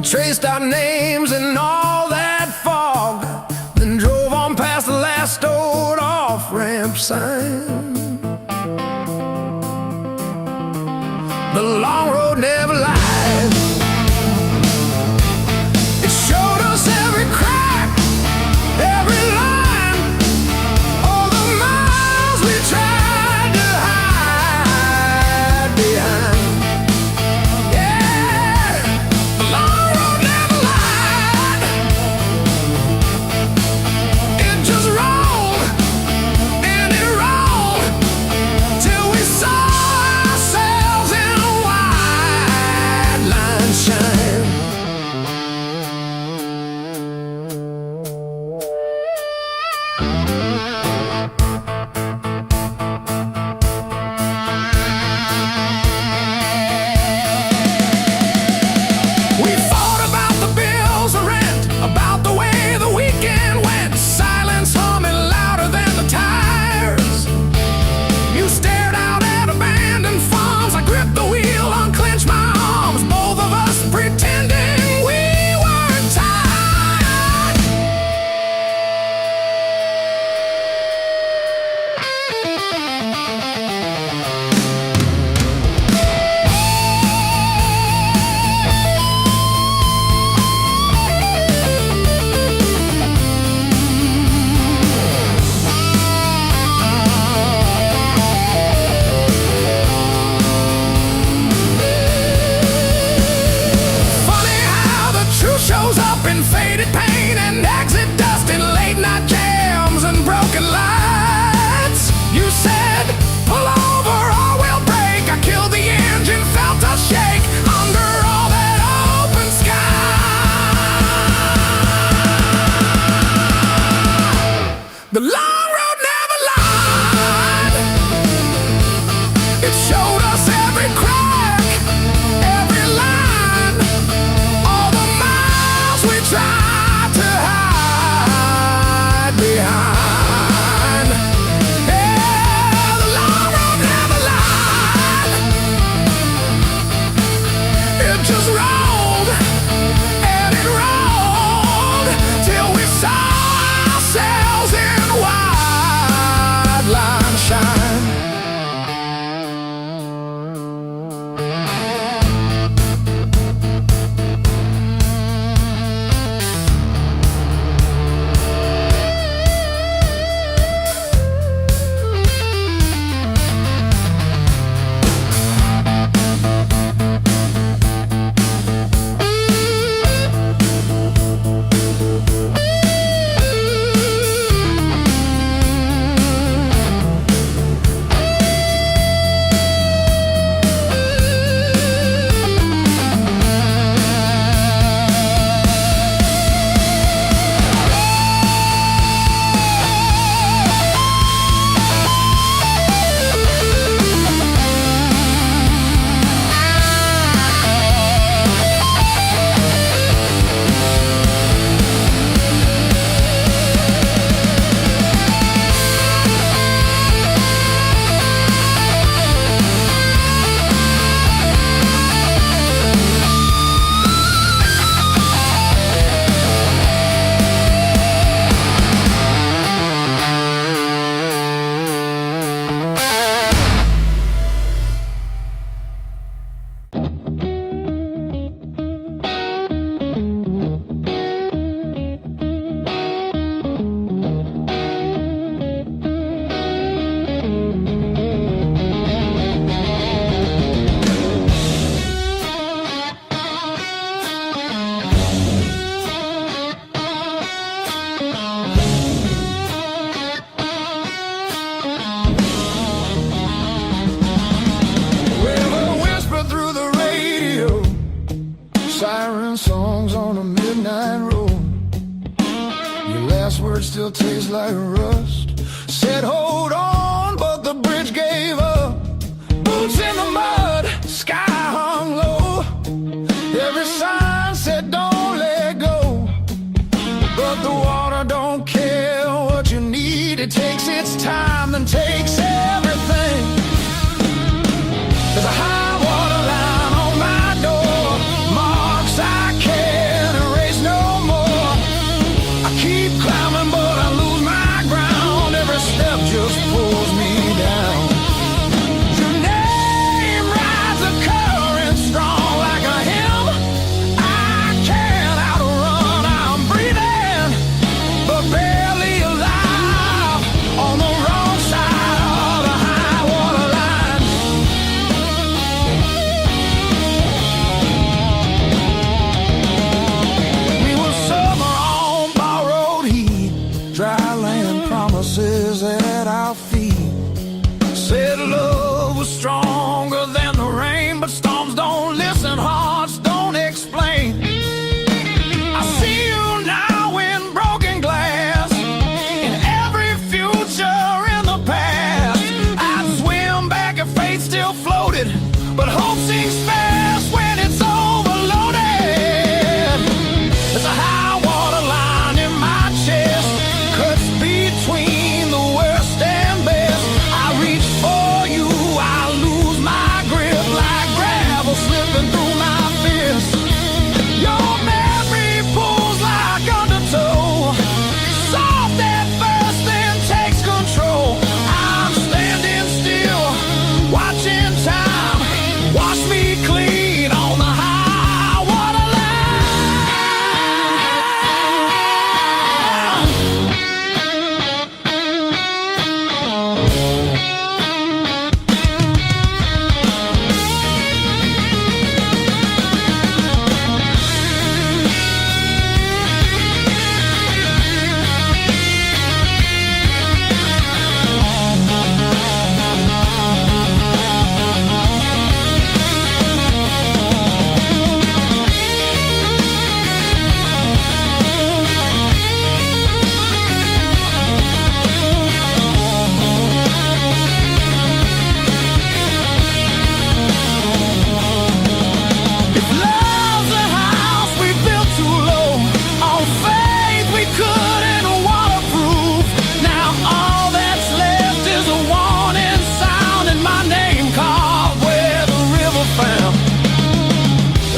B: traced our names in all that fog, then drove on past the last old off-ramp sign. The long road never lies. It showed us every crack, every line, all the miles we tried to hide behind. The long road never lied. It showed us every crack, every line, all the miles we tried to hide behind. Yeah, the long road never lied. It just rolled and it rolled till we saw ourselves in wide line shine. Siren songs on a midnight road. Your last words still taste like rust. Said hold on, but the bridge gave up. Boots in the mud, sky hung low. Every sign said don't let go, but the water don't care what you need. It takes its time, then takes everything. There's a high water line on my door, marks I carry.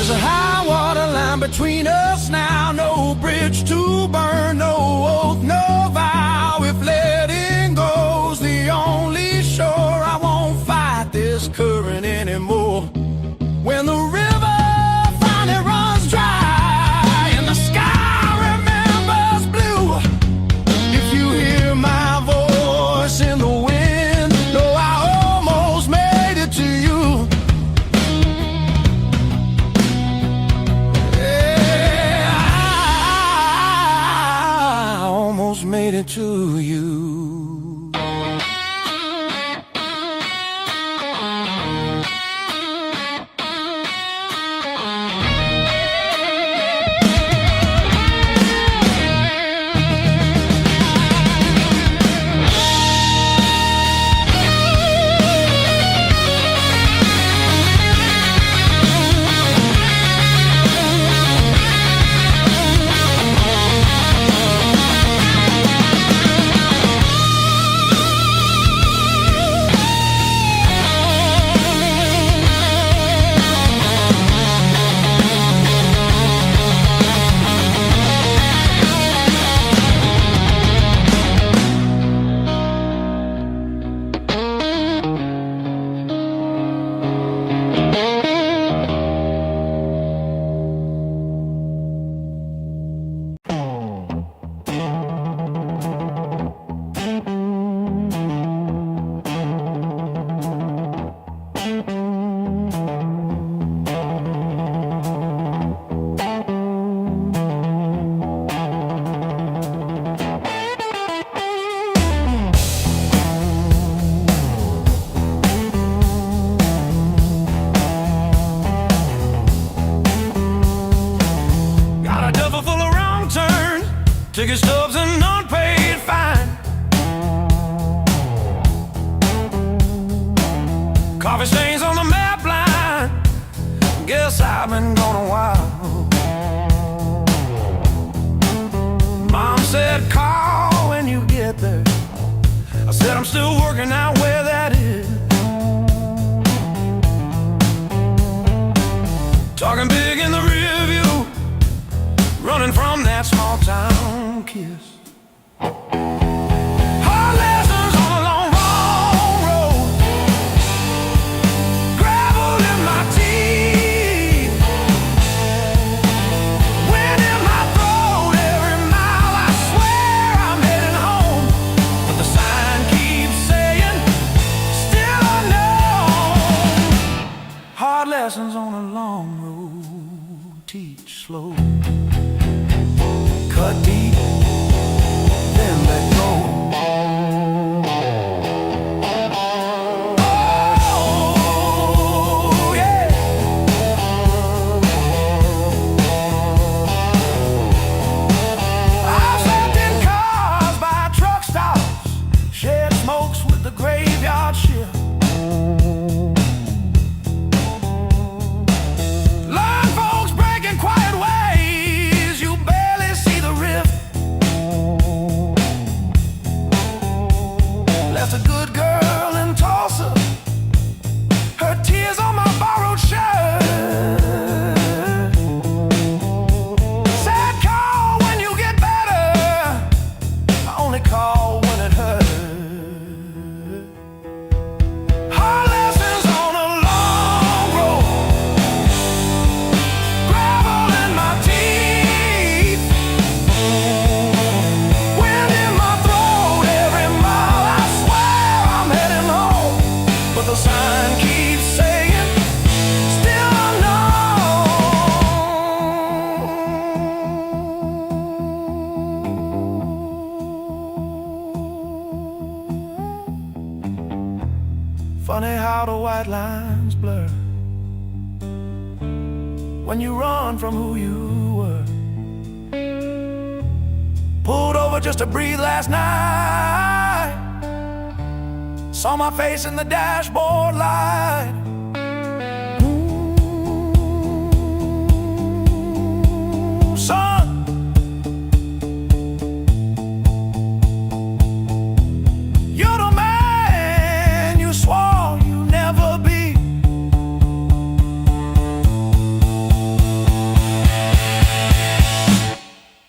B: There's a high water line between us now. No bridge to burn, no oath, no vow. If letting go's the only shore, I won't fight this current anymore. When the river finally runs dry and the sky remembers blue, if you hear my voice in the wind, know I almost made it to you. Yeah, I almost made it to you. Ticket stubs and unpaid fine. Coffee stains on the map line. Guess I've been gone a while. Mom said call when you get there. I said I'm still working out where that is. Talking big in the rear view, running from that small town kiss. Hard lessons on a long, long road. Gravel in my teeth, wind in my throat. Every mile I swear I'm heading home, but the sign keeps saying still unknown. Hard lessons on a long road, teach slow. Cut deep, then let go. Oh, yeah. I've slept in cars by truck stops, shared smokes with the graveyard shift. Learn folks breaking quiet ways, you barely see the rift. Left a good girl in Tulsa, her tears on my borrowed shirt. Said call when you get better, I only call when it hurts. Hard lessons on a long road, gravel in my teeth, wind in my throat. Every mile I swear I'm heading home, but the sign keeps saying still unknown. Funny how the white lines blur when you run from who you were. Pulled over just to breathe last night, saw my face in the dashboard light. Ooh, son, you're the man you swore you'd never be.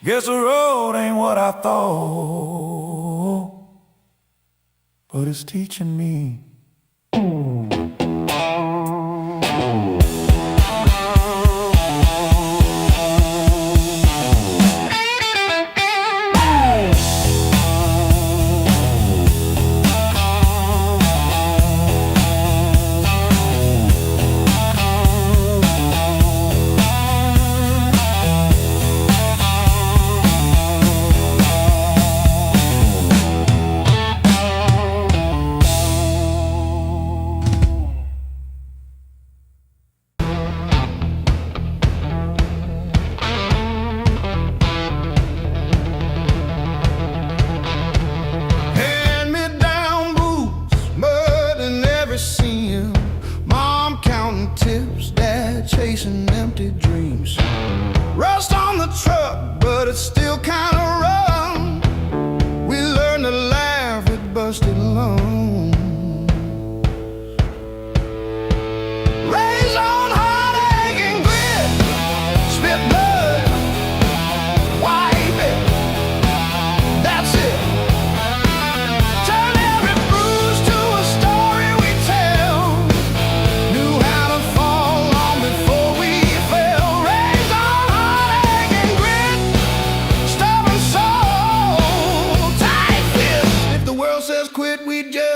A: Guess the road ain't what I thought, but it's teaching me.
B: Chasing empty dreams. Rust on the truck, but it's still kinda rough. We learned to laugh with busted lungs. Raised on heartache and grit, spit blood, wipe it, that's it. Turn every bruise to a story we tell. Knew how to fall on before we fell. Raised on heartache and grit, stubborn soul, tight fist. If the world says quit, we just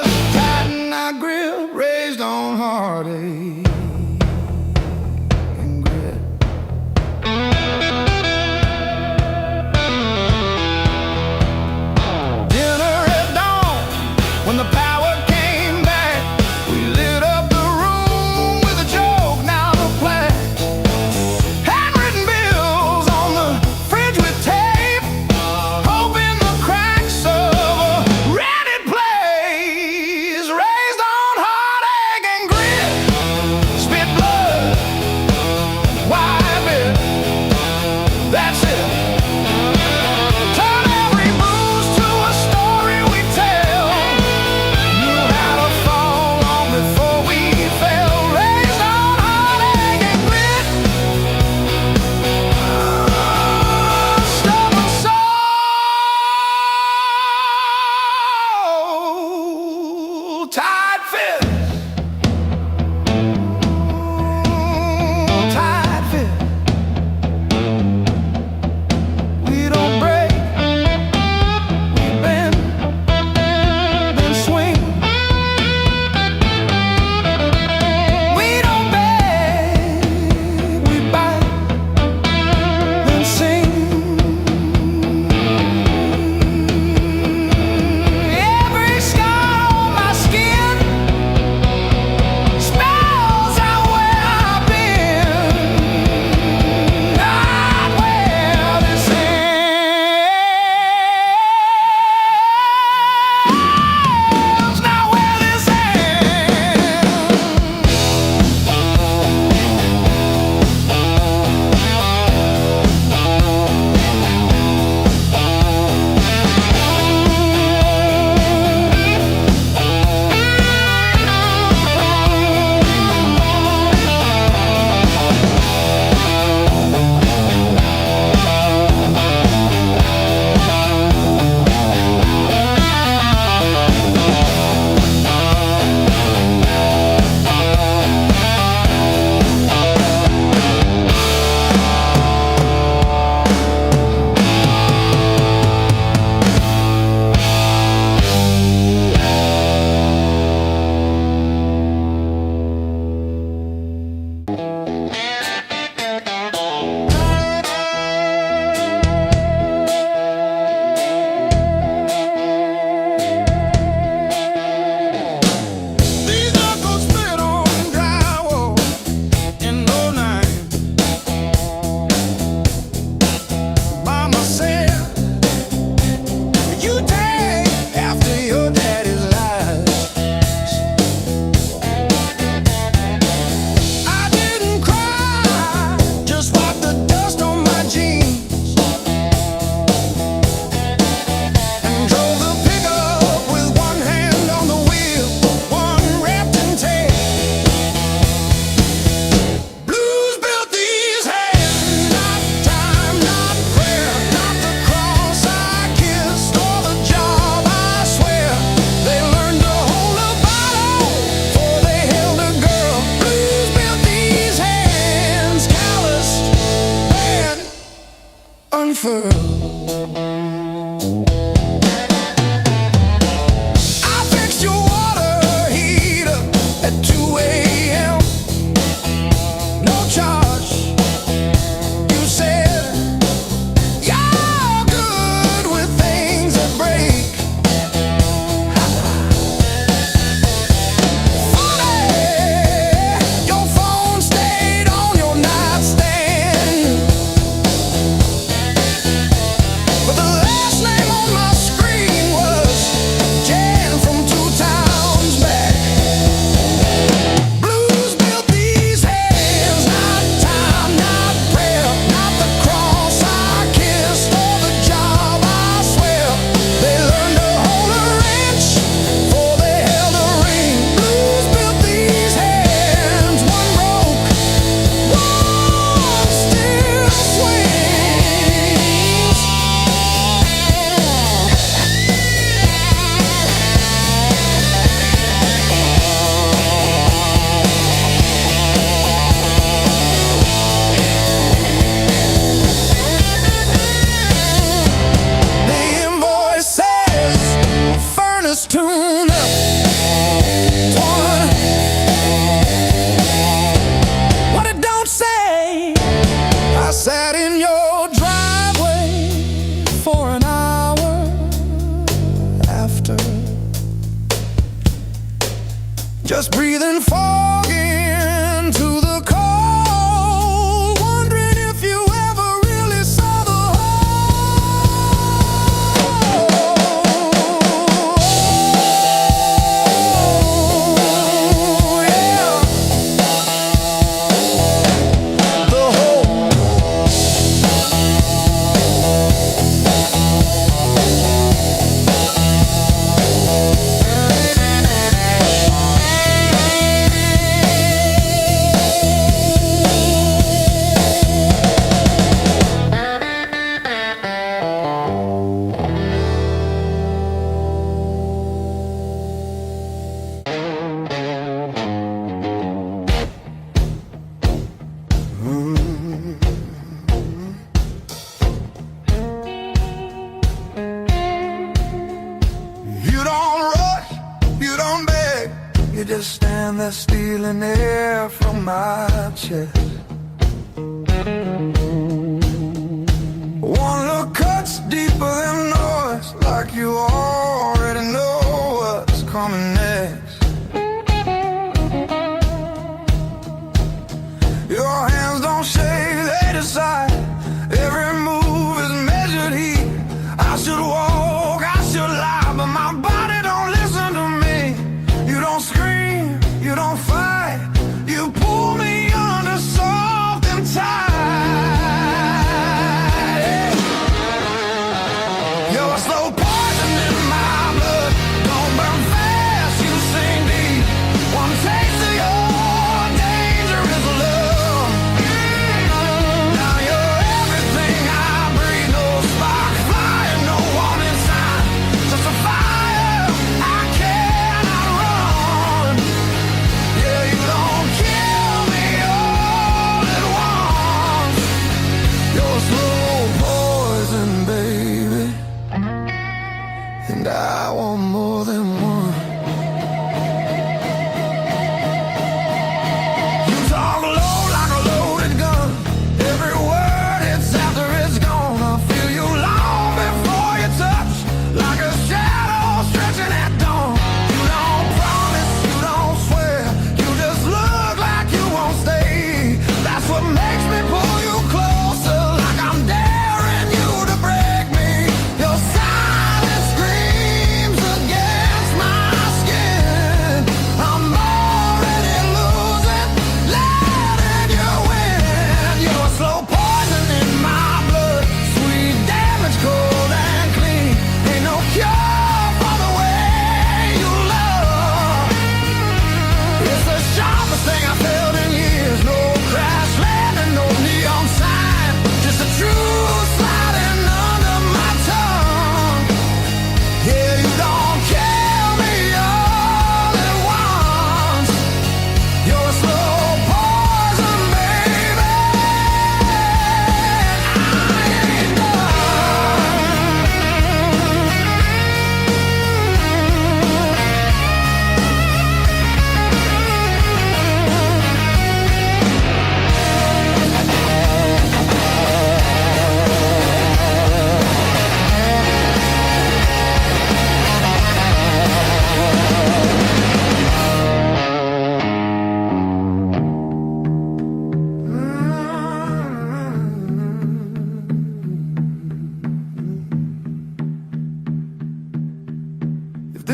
B: unfurl. I fixed your water heater at 2 a.m. No charge. You said you're good with things that break. Funny, your phone stayed on your nightstand, but the last name on my screen was Jan from 2 towns back. Blues built these hands, not time, not prayer, not the cross I kissed or the job I swear. They learned to hold a wrench before they held a ring. Blues built these hands, one broke, one still swings. The invoice says furnace tune up. What it don't say. I sat in your driveway for an hour after, just breathing fog into the cold, wondering if you ever really saw the whole. Yeah, the whole. You don't rush, you don't beg, you just stand there stealing air from my chest. One look cuts deeper than noise, like you already know what's coming next. Your hands don't shake, they decide. Every move is measured heat. I should walk, I should lie, but my body don't listen to me. You don't scream, you don't fight, you pull me under soft and tight. You're a slow poison in my blood, don't burn fast, you sing deep. One taste of your dangerous love. Now you're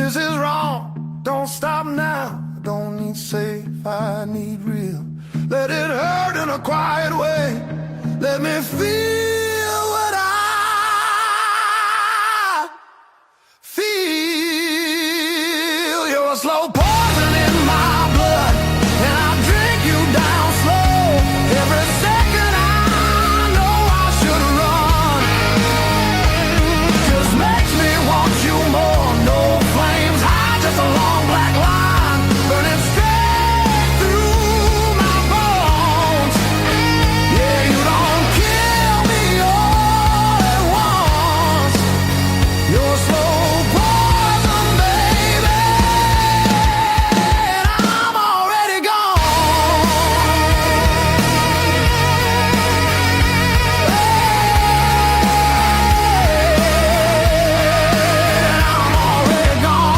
A: this is wrong. Don't stop now. I don't need safe, I need real. Let it hurt in a quiet way. Let me feel what I feel. You're a slow poison in my blood, and I drink you down slow. Every second I know I should run. Just makes me want you more. No flames high, just a long black line burning straight through my bones. Yeah, you don't kill me all at once. You're slow poison, baby, and I'm already gone. I'm already gone.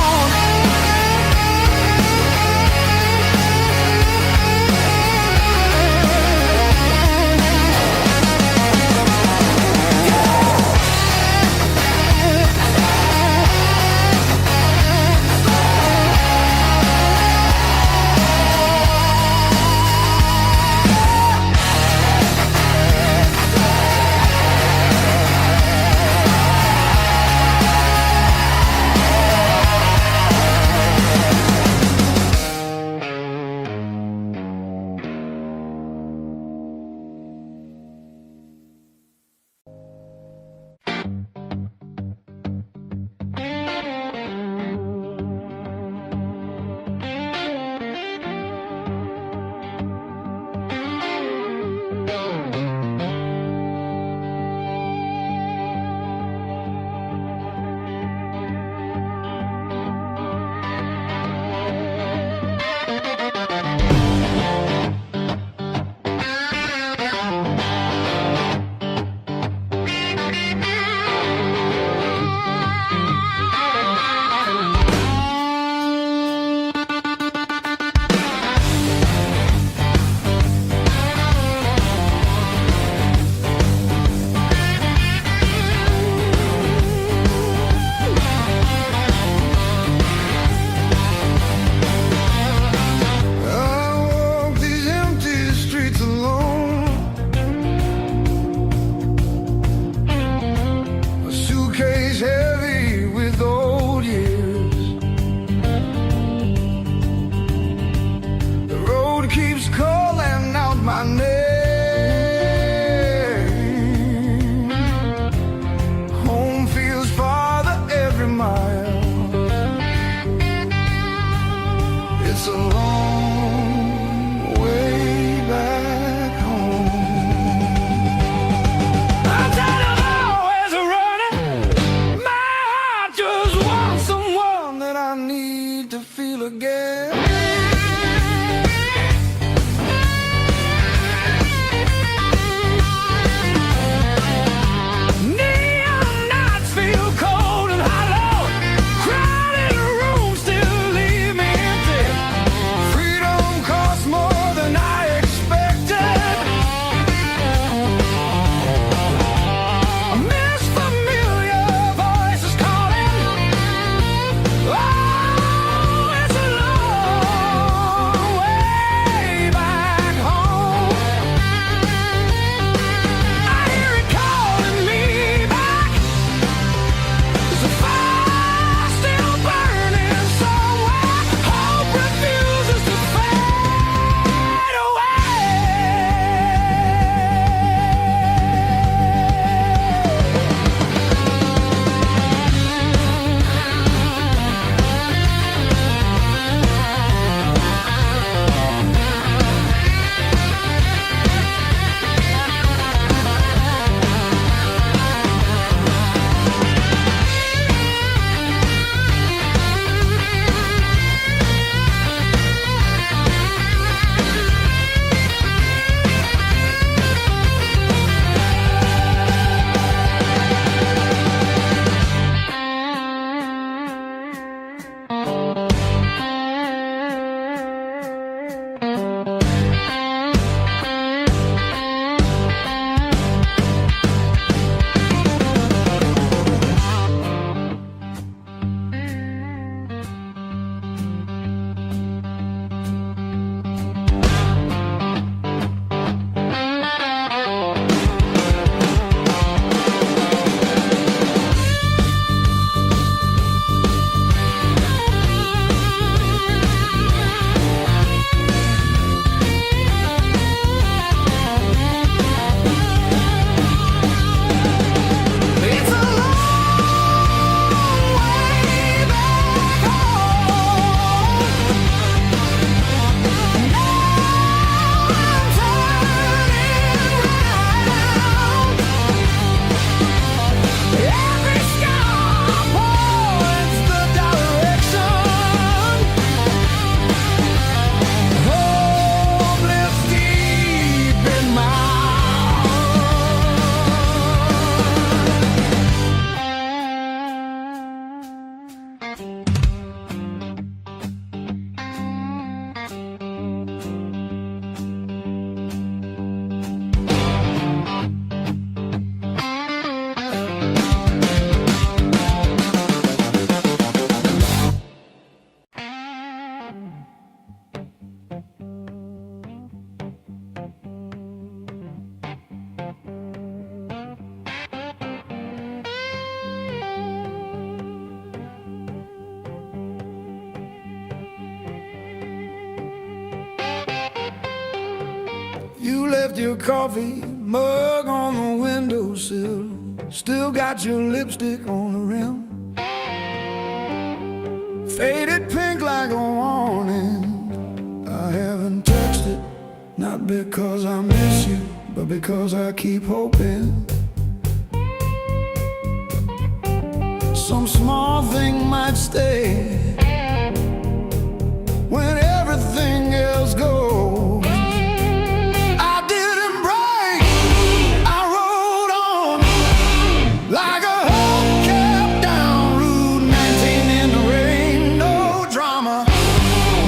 A: your coffee mug on the windowsill. Still got your lipstick on the rim. Faded pink like a warning. I haven't touched it, not because I miss you, but because I keep hoping some small thing might stay when everything else goes. I didn't break, I rode on like a hubcap down Route 19 in the rain. No drama,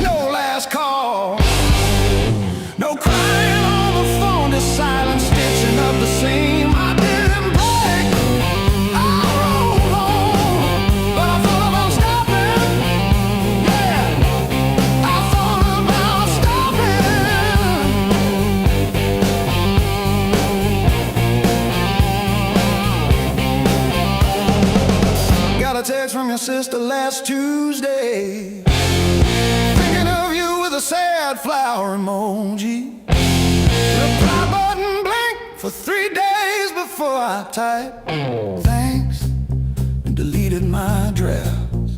A: no last call, no crying on the phone, just silent stitching up the seam. I didn't break, I rode on, but I thought about stopping. Yeah, I thought about stopping. Got a text from your sister last Tuesday, thinking of you with a sad flower emoji. Reply button blinked for 3 days before I typed thanks and deleted my drafts.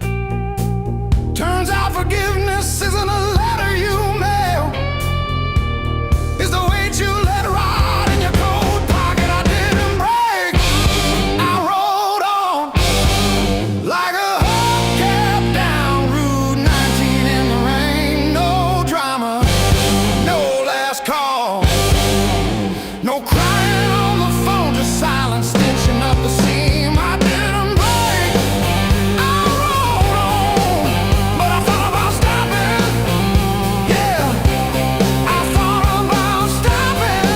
A: Turns out forgiveness isn't a letter you mail, it's the weight you let ride in your coat pocket. I didn't break, I rode on like a hubcap down Route 19 in the rain. No drama, no last call, no crying on the phone, just silent stitching up the seam. I didn't break, I rode on, but I thought about stopping. Yeah, I thought about stopping.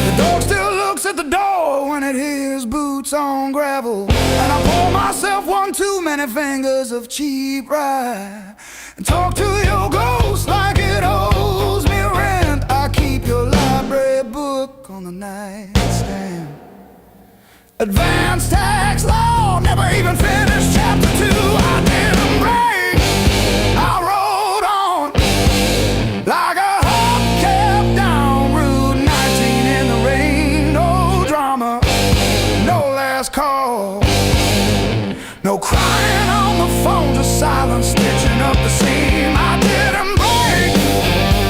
A: The dog still looks at the door when it hears boots on gravel, and I pour myself one too many fingers of cheap rye and talk to your ghost like it owes me rent. I keep your library book on the nightstand. Advanced tax law, never even finished chapter 2. I didn't break, I rode on like a hubcap down Route 19 in the rain. No drama, no last call, no crying on the phone, just silent stitching up the seam. I didn't break,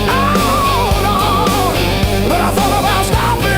A: I rode on, but I thought about stopping.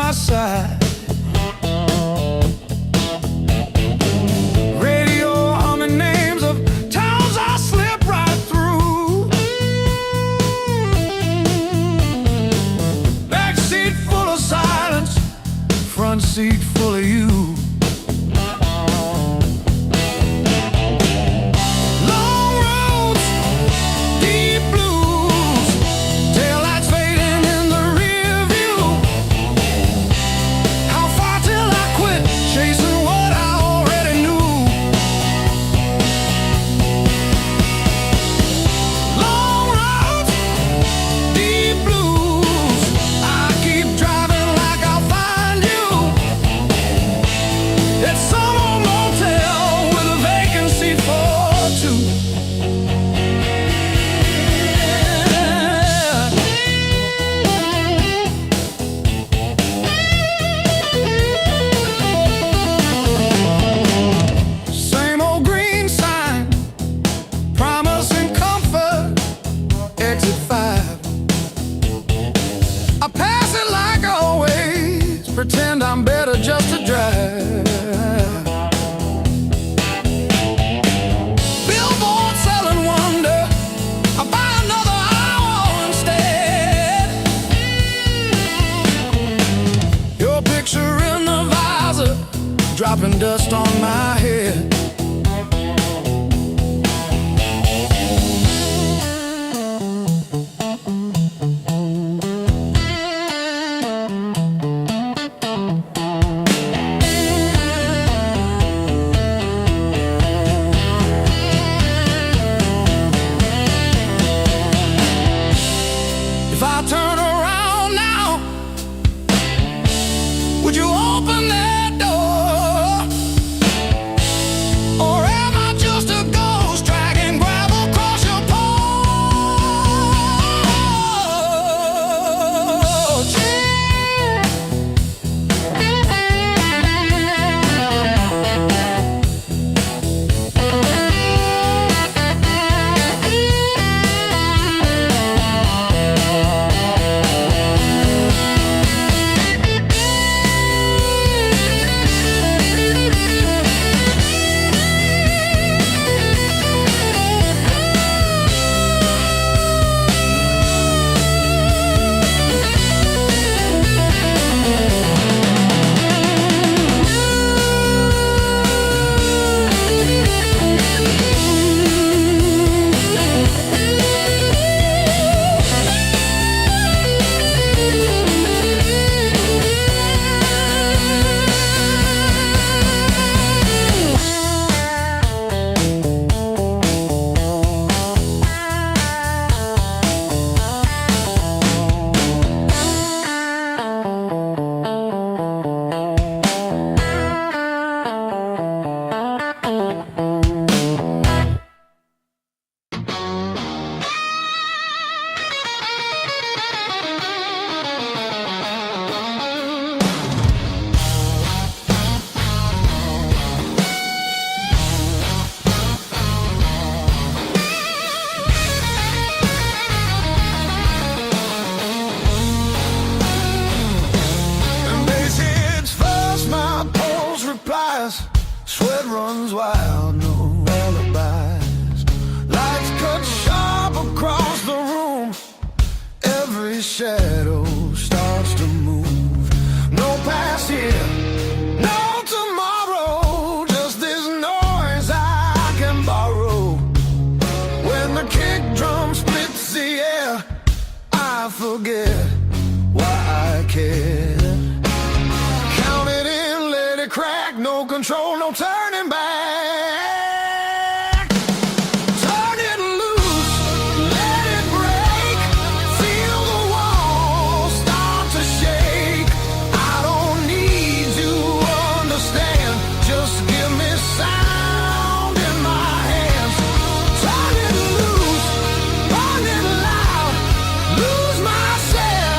A: my side. Radio humming names of towns I slip right through. Backseat full of silence, front seat full of you. Pretend I'm better just to drive. Billboard selling wonder, I buy another hour instead. Your picture in the visor, dropping dust on my head. If I turn around now, would you open that door? Or am I just a ghost dragging gravel across your porch? Sweat runs wild, no alibis. Lights cut sharp across the room. Every shadow starts to move. No past here, no tomorrow. Just this noise I can borrow. When the kick drum splits the air, I forget why I care. Count it in, let it crack. No control, no turning back. Turn it loose, let it break. Feel the walls start to shake. I don't need to understand. Just give me sound in my hands. Turn it loose, burn it loud. Lose myself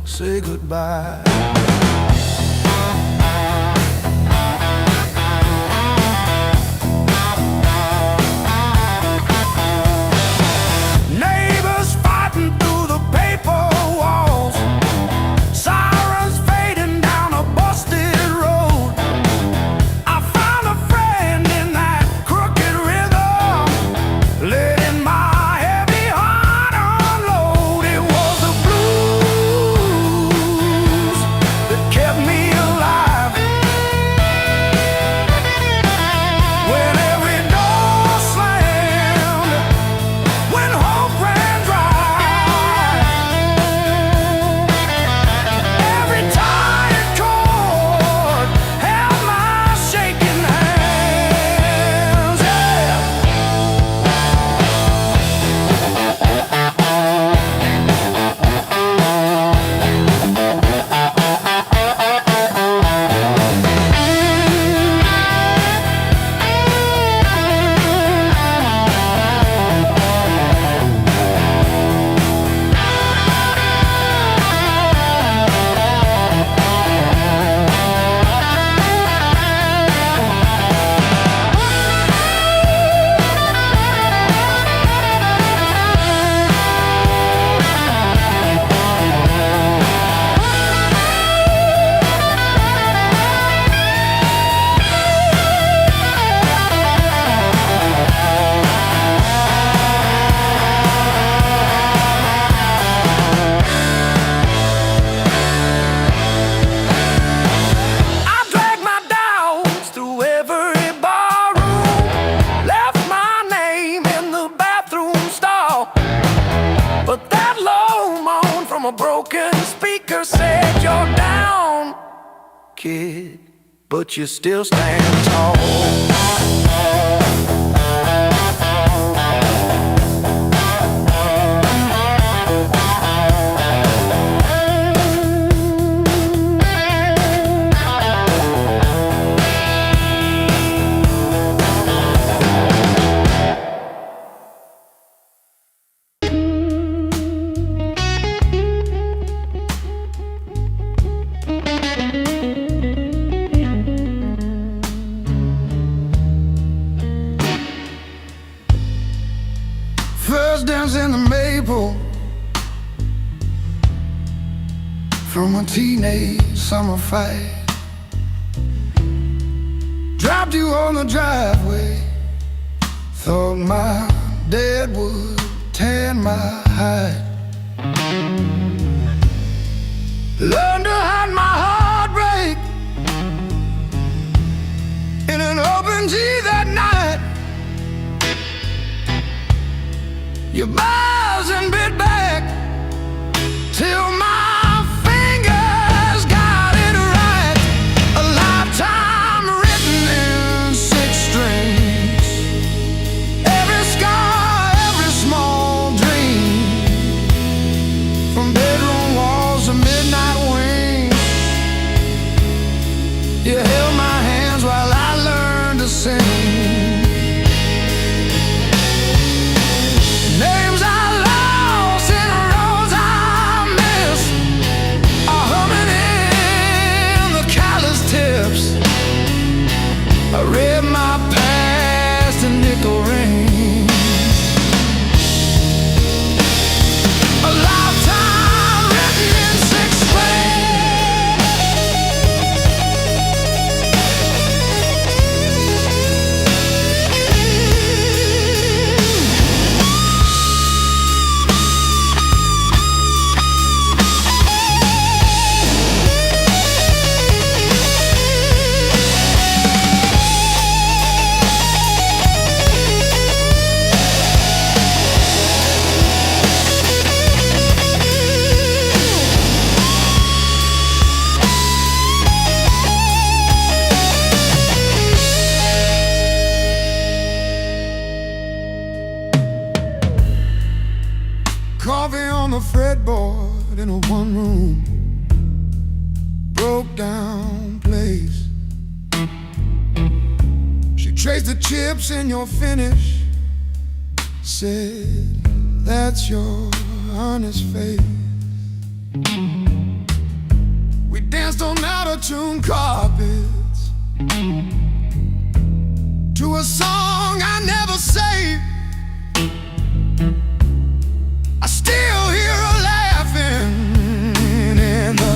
B: say goodbye.
A: Neighbors fighting through the paper walls, sirens fading down a busted road. I found a friend in that crooked rhythm, letting my heavy heart unload. It was the blues that kept me alive. When every door slammed, when hope ran dry, every tired chord held my shaking hands. Yeah. I dragged my dogs through every barroom, left my name in the bathroom stall. But that low moan from a broken speaker said, "You're down, kid, but you still stand tall."
B: First dance in the maple from a teenage summer fight. Dropped you on the driveway, thought my dad would tan my hide. Learned to hide my heartbreak in an open G that night. Your bars and bit back till my fingers got it right. A lifetime written in 6 strings. Every scar, every small dream, from bedroom walls to midnight wings. You held my hands while I learned to sing. Names I lost and roads I missed are humming in the callous tips. I read my past in nickel rings. A lifetime written in 6 Coffee on the fretboard in a one-room broke down place. She traced the chips in your finish, said, "That's your honest face." danced on out-of-tune carpets to a song I never saved. I still hear her laughing in the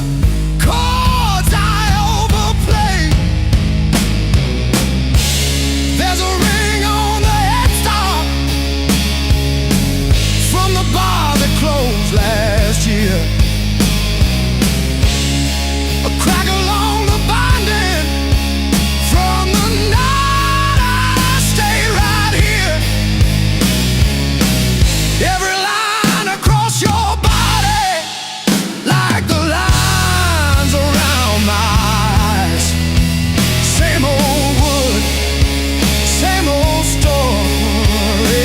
B: chords I overplay. There's a ring on the headstock from the bar that closed last year. A crack along the binding from the night I stayed right here. Every line across your body, like the lines around my eyes. Same old wood, same old story.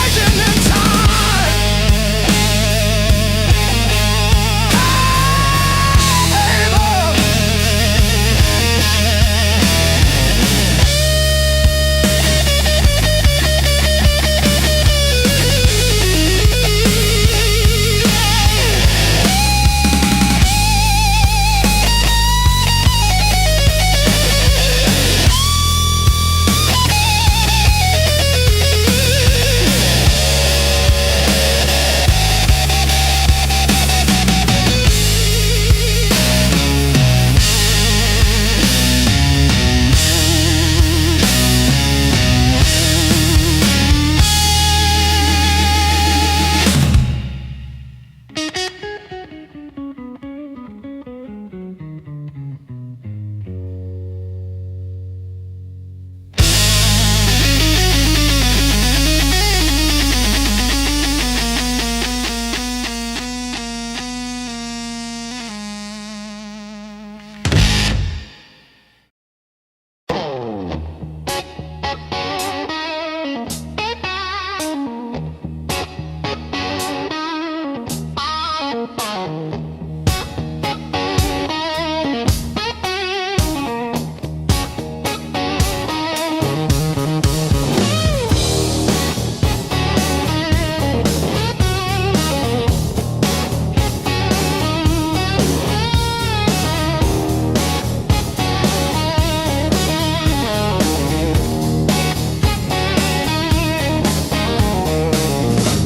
B: Aging in time. Hey, love.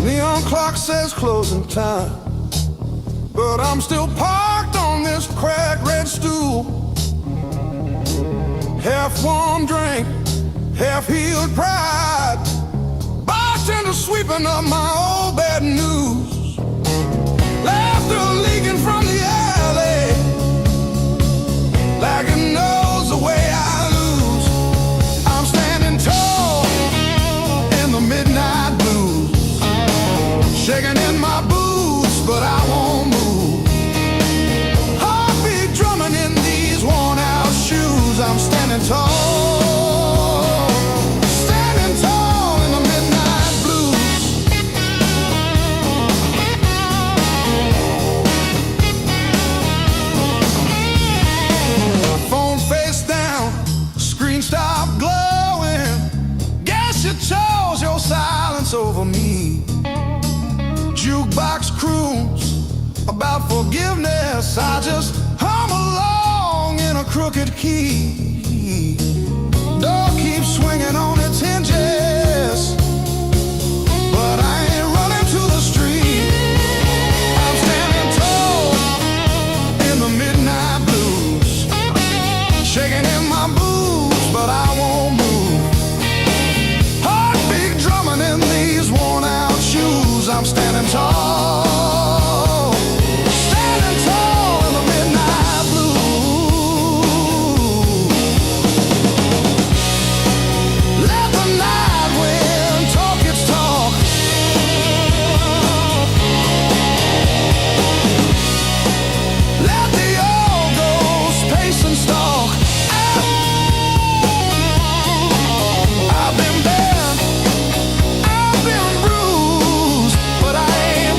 B: Neon clock says closing time, but I'm still parked on this cracked red stool. Half warm drink, half healed pride. Bartender sweeping up my old bad news. Laughter leaking from the alley, like it knows the way I lose. I'm standing tall in the midnight blues, shaking in my boots, but I won't move. Heartbeat drumming in these worn out shoes. I'm standing tall, standing tall in the midnight blues. Phone face down, screen stopped glowing. Guess you chose your silence over me. Jukebox croons about forgiveness. I just hum along in a crooked key. Door keeps swinging on its hinges, but I ain't running to the street. I'm standing tall in the midnight blues, shaking in my boots, but I won't move. Heartbeat drumming in these worn out shoes. I'm standing tall, standing tall in the midnight blue. Let the night wind talk its talk. Let the old ghost pace and stalk. I've been bent, I've been bruised, but I ain't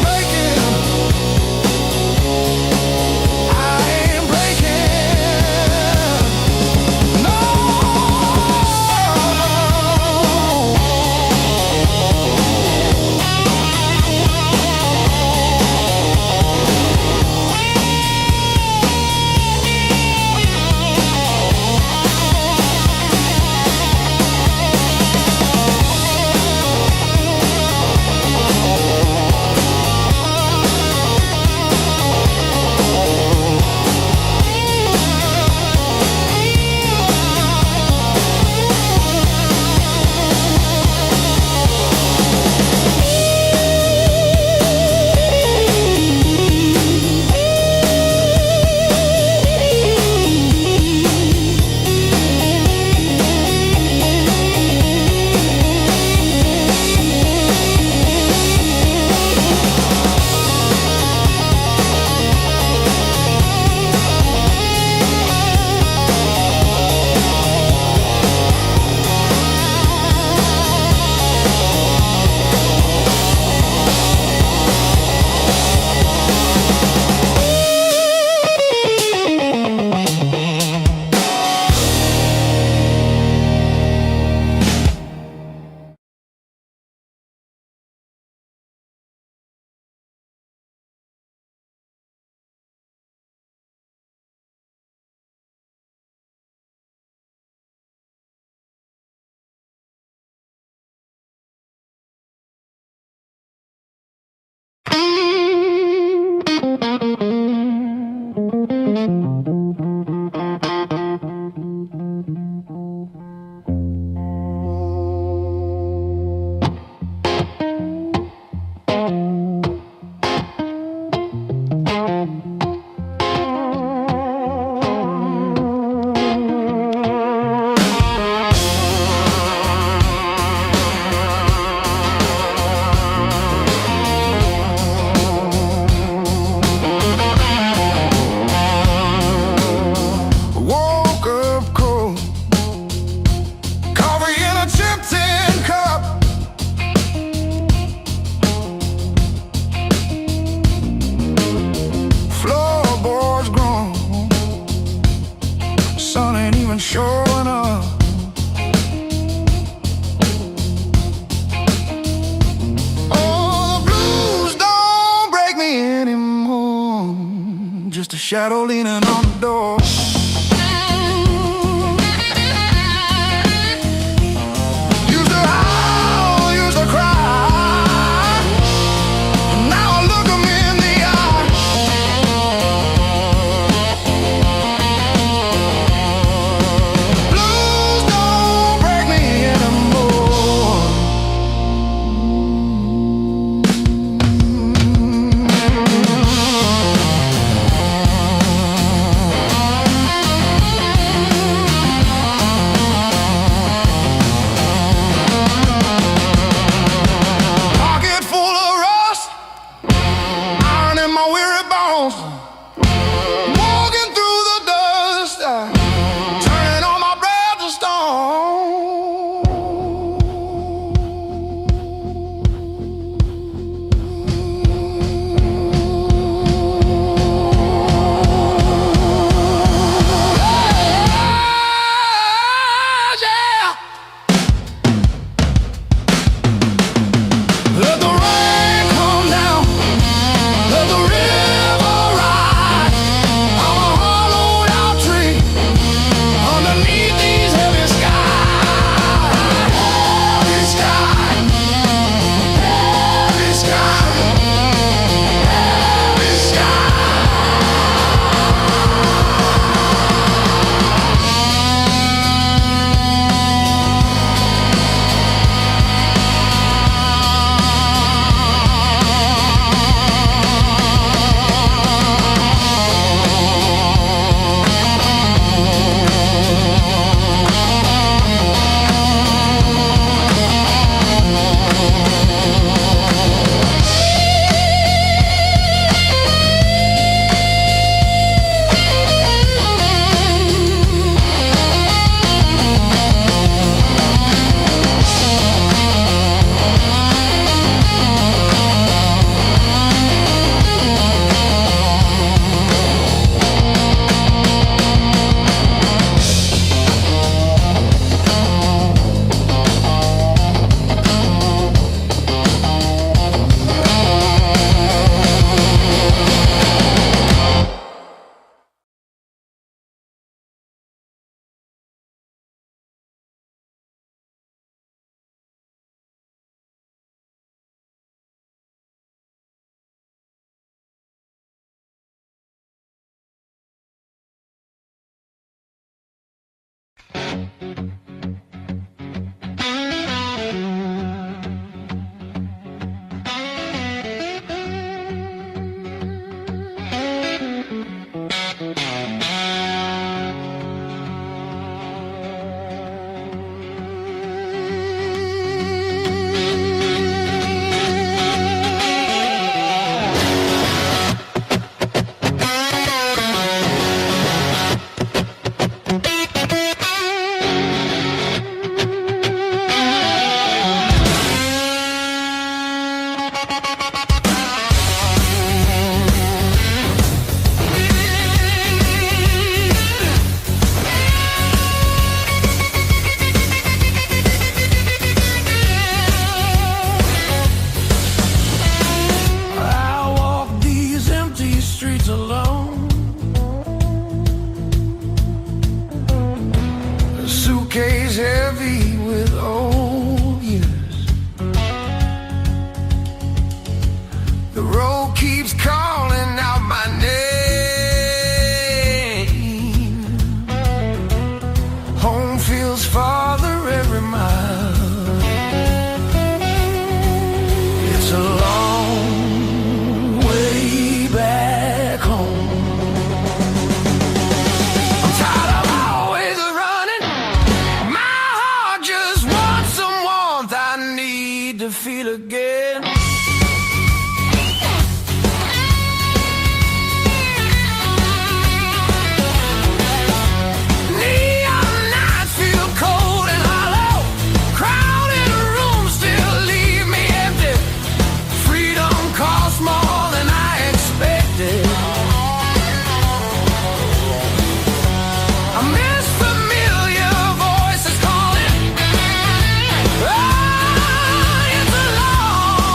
A: shadow leaning on the door. Used to howl, used to cry. Now I look 'em in the eye. Blues don't break me anymore. Pocket full of rust, iron in my weary bones. Walking through the dust, turning all my breath to yeah. Let the rain come down, let the river rise. I'm a hollowed out tree underneath these heavy skies. Heavy sky, heavy sky, heavy sky. I walk these empty streets alone. A suitcase heavy with old years. The road keeps calling out my name. Home feels farther every mile. It's a long way back home. I'm tired of always running. My heart just wants some warmth. I need to feel again. Neon nights feel cold and hollow. Crowded rooms still leave me empty. Freedom costs more than I expected. I miss familiar voices calling. Ah, it's a long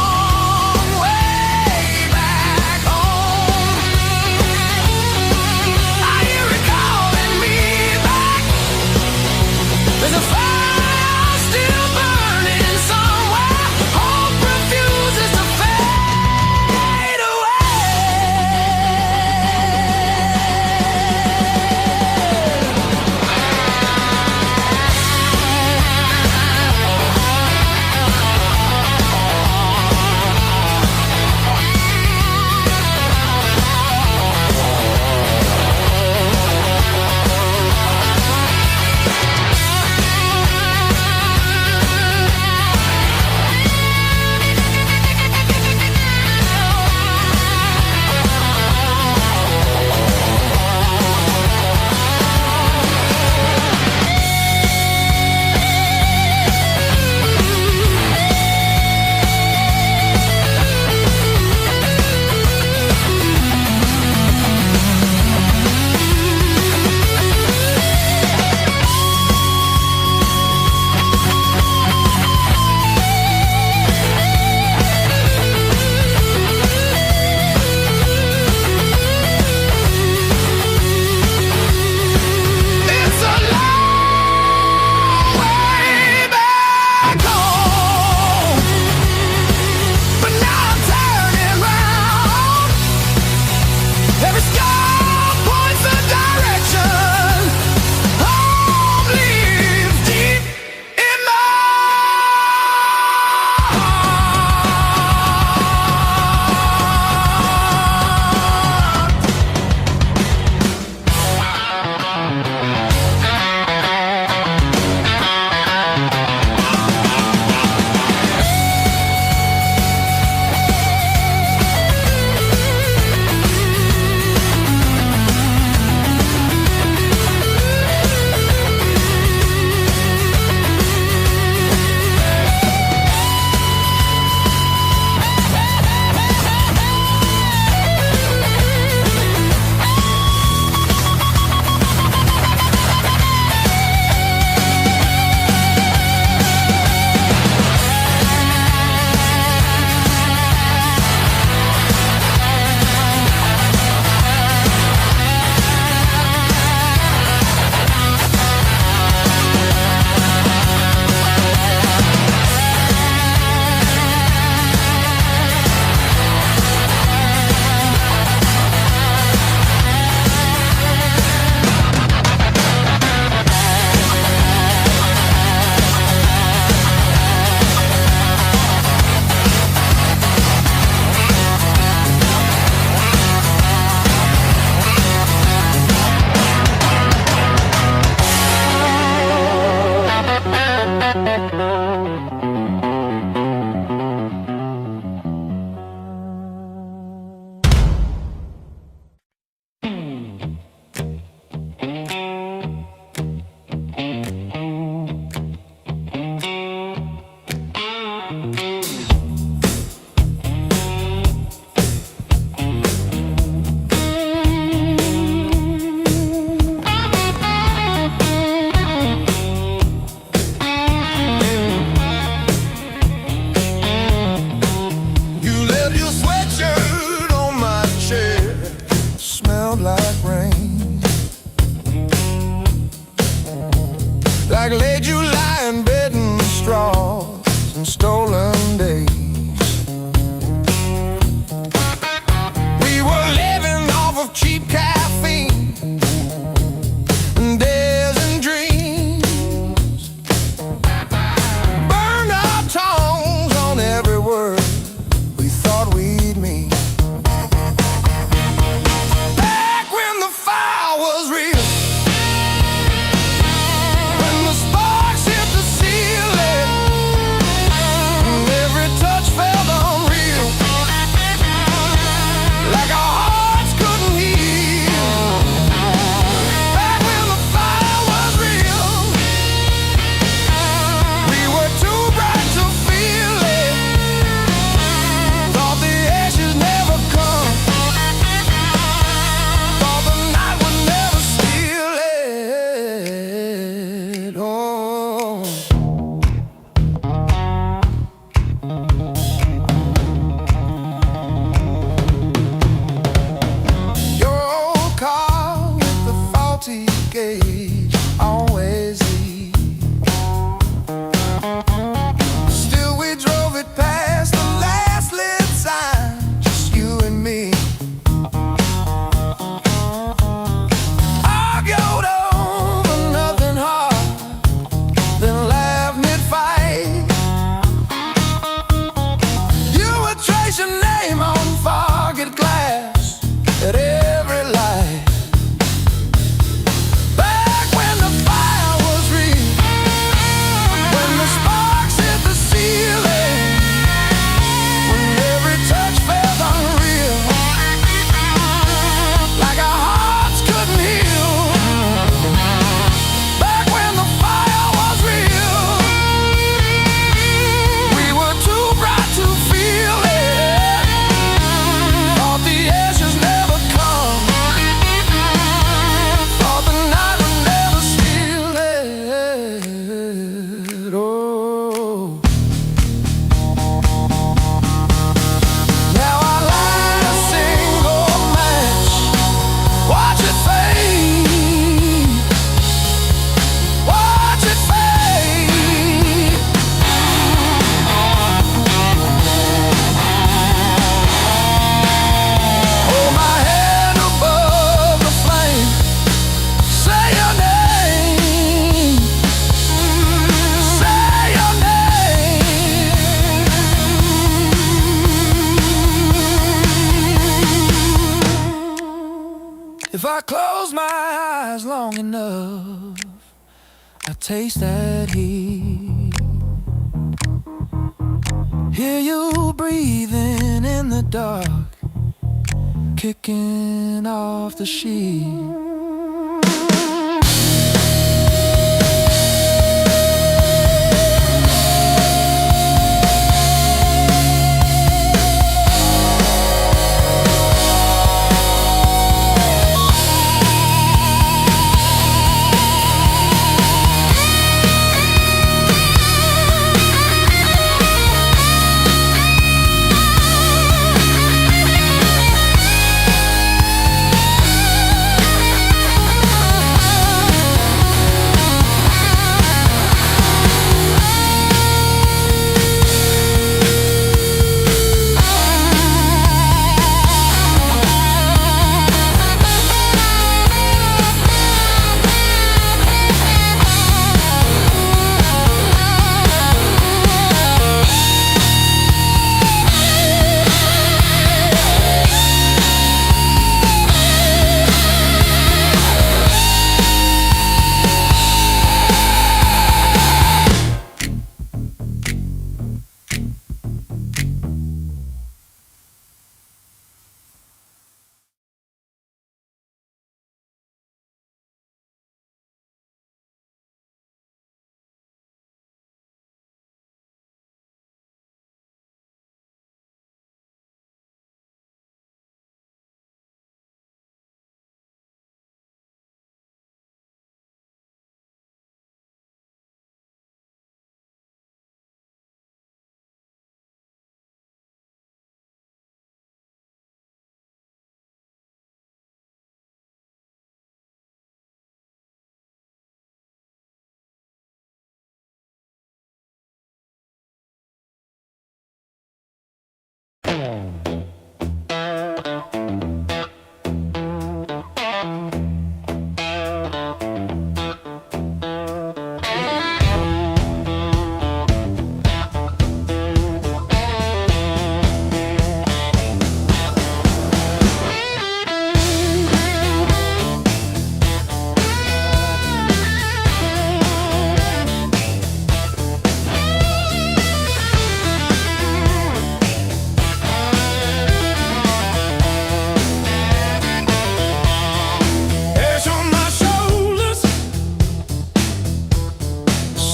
B: Like late July and bed and straws and stolen days. We were living off of cheap caffeine and dares and dreams. Burned our tongues on every word we thought we'd mean. Back when the fire was real, gauge always lead. Still we drove it past the last lit sign, just you and me. Argued over nothing hard, then laughed mid-fight. You would trace your name on forget glass at every light. If I close my eyes long enough, I taste that heat. Hear you breathing in the dark, kicking off the sheet.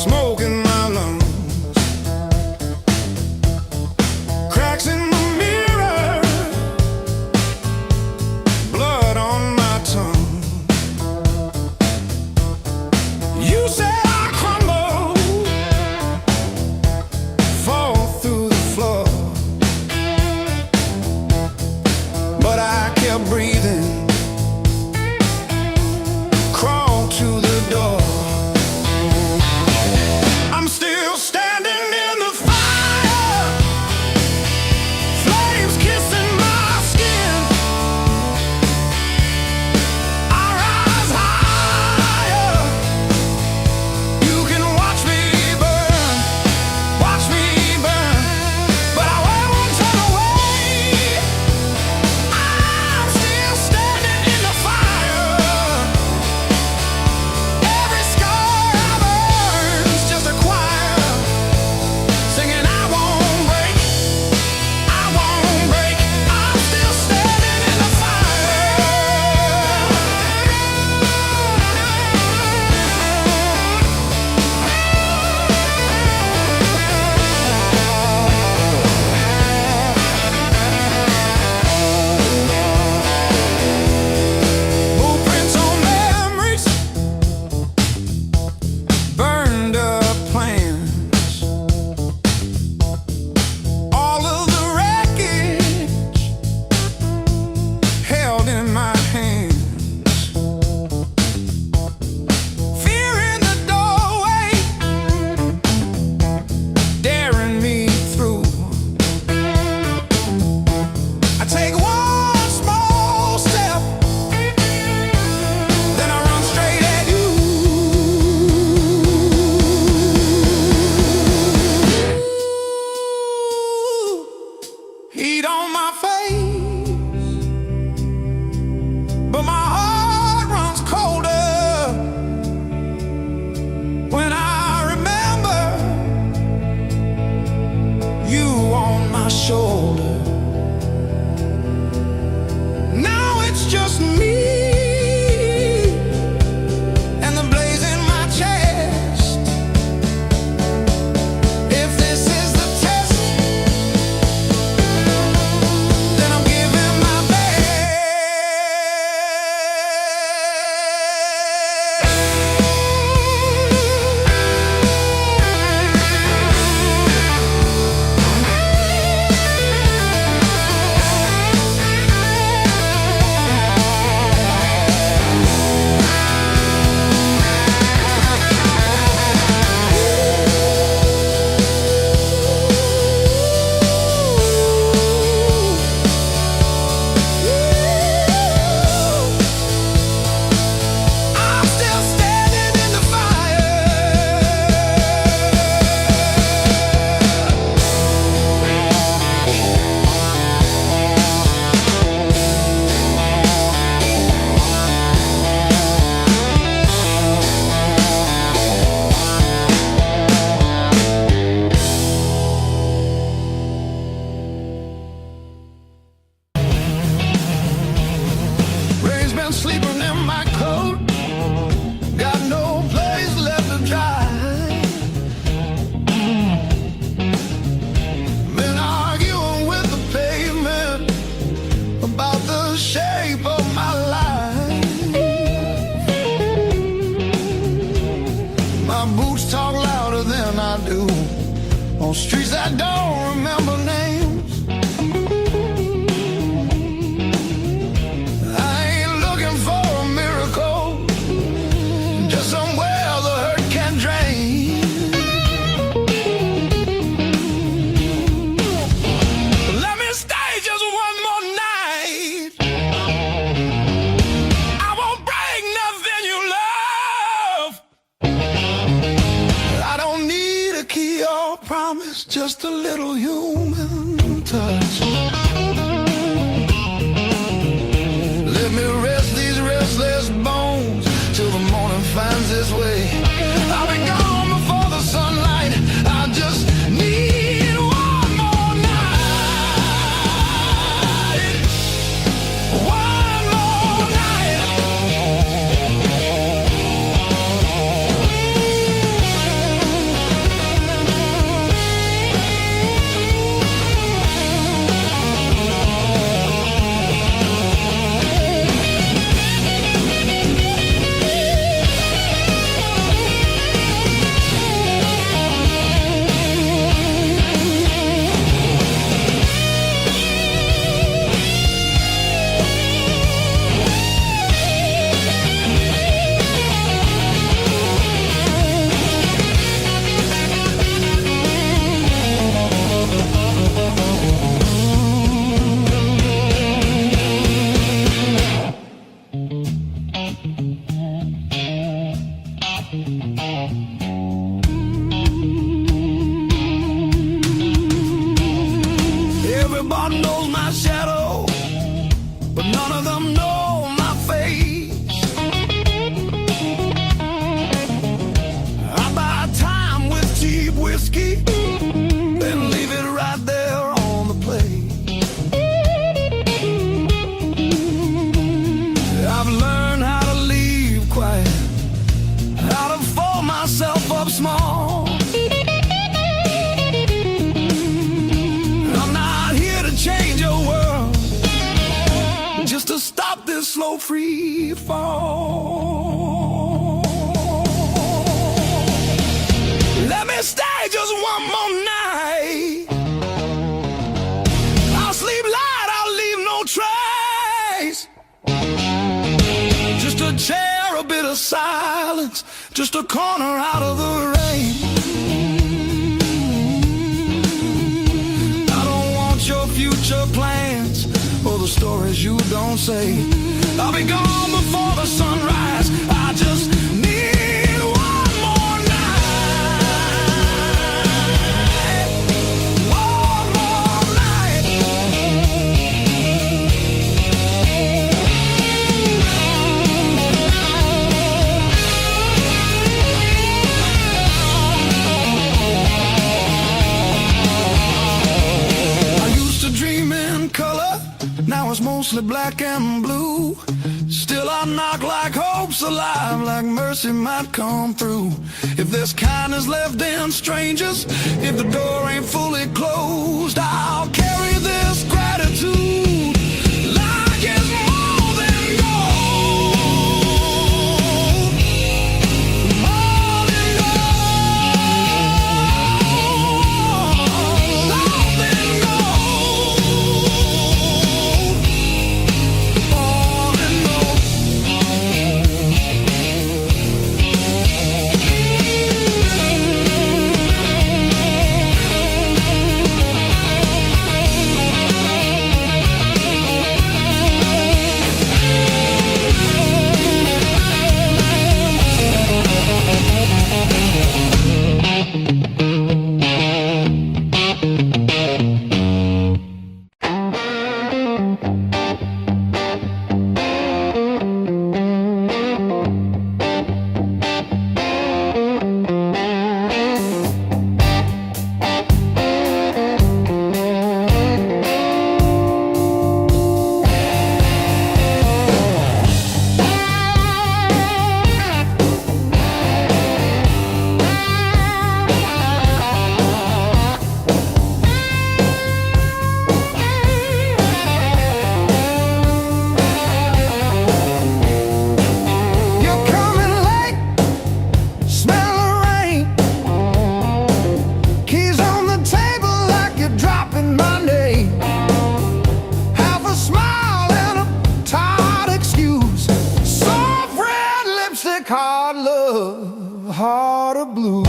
B: smoke in my lungs, cracks in the mirror, blood on my tongue. You say I crumble, fall through the floor, but I kept breathing, crawled to the door. I'm still standing in the fire, flames kissing my skin. I rise higher, you can watch me burn, but I won't turn away. I'm still standing in the fire. Every scar I burn's just a choir singing I won't break, I won't break. I'm still standing in the fire. Blueprints on memories, burned up plans, all of the wreckage held in my hands. Fear in the doorway, daring me through. I take one small step, then I run straight at you. Heat on my face, but my heart runs colder when I remember you on my shoulder. Now it's just me and the blaze in my chest. If this is the test, then I'm giving my best. I'm still standing in the fire. Rain's been sleeping in my coat, got no place left to dry. Been arguing with the pavement about the shape of my life. My boots talk louder than I do on streets I don't remember names. I ain't looking for a miracle, just somewhere the hurt can drain. Let me stay just one more night. I won't break nothing you love. I don't need a key or promise, just a little human touch. Let me rest these restless bones till the morning finds its way. I'll be gone before the sunlight. I just need one more night. One more night. but none of them know my face. I buy time with cheap whiskey, then leave it right there on the plate. I've learned how to leave quiet, how to fold myself up small. I'm not here to change your world, just to stop this slow free fall. Let me stay just one more night. I'll sleep light, I'll leave no trace. Just a chair, a bit of silence, just a corner out of the rain. I don't want your future plans or the stories you don't say. I'll be gone before the sunrise. I just need one more night. One more night. I used to dream in color, now it's mostly black and blue. Still I knock like hope's alive, like mercy might come through. If there's kindness left in strangers, if the door ain't fully closed, I'll carry this gratitude like it's more than gold. More than gold. More than gold. More than gold. You're coming late, smell the rain. Keys on the table like you're dropping my name. Half a smile and a tired excuse. Soft red lipstick, hard love, heart of blue.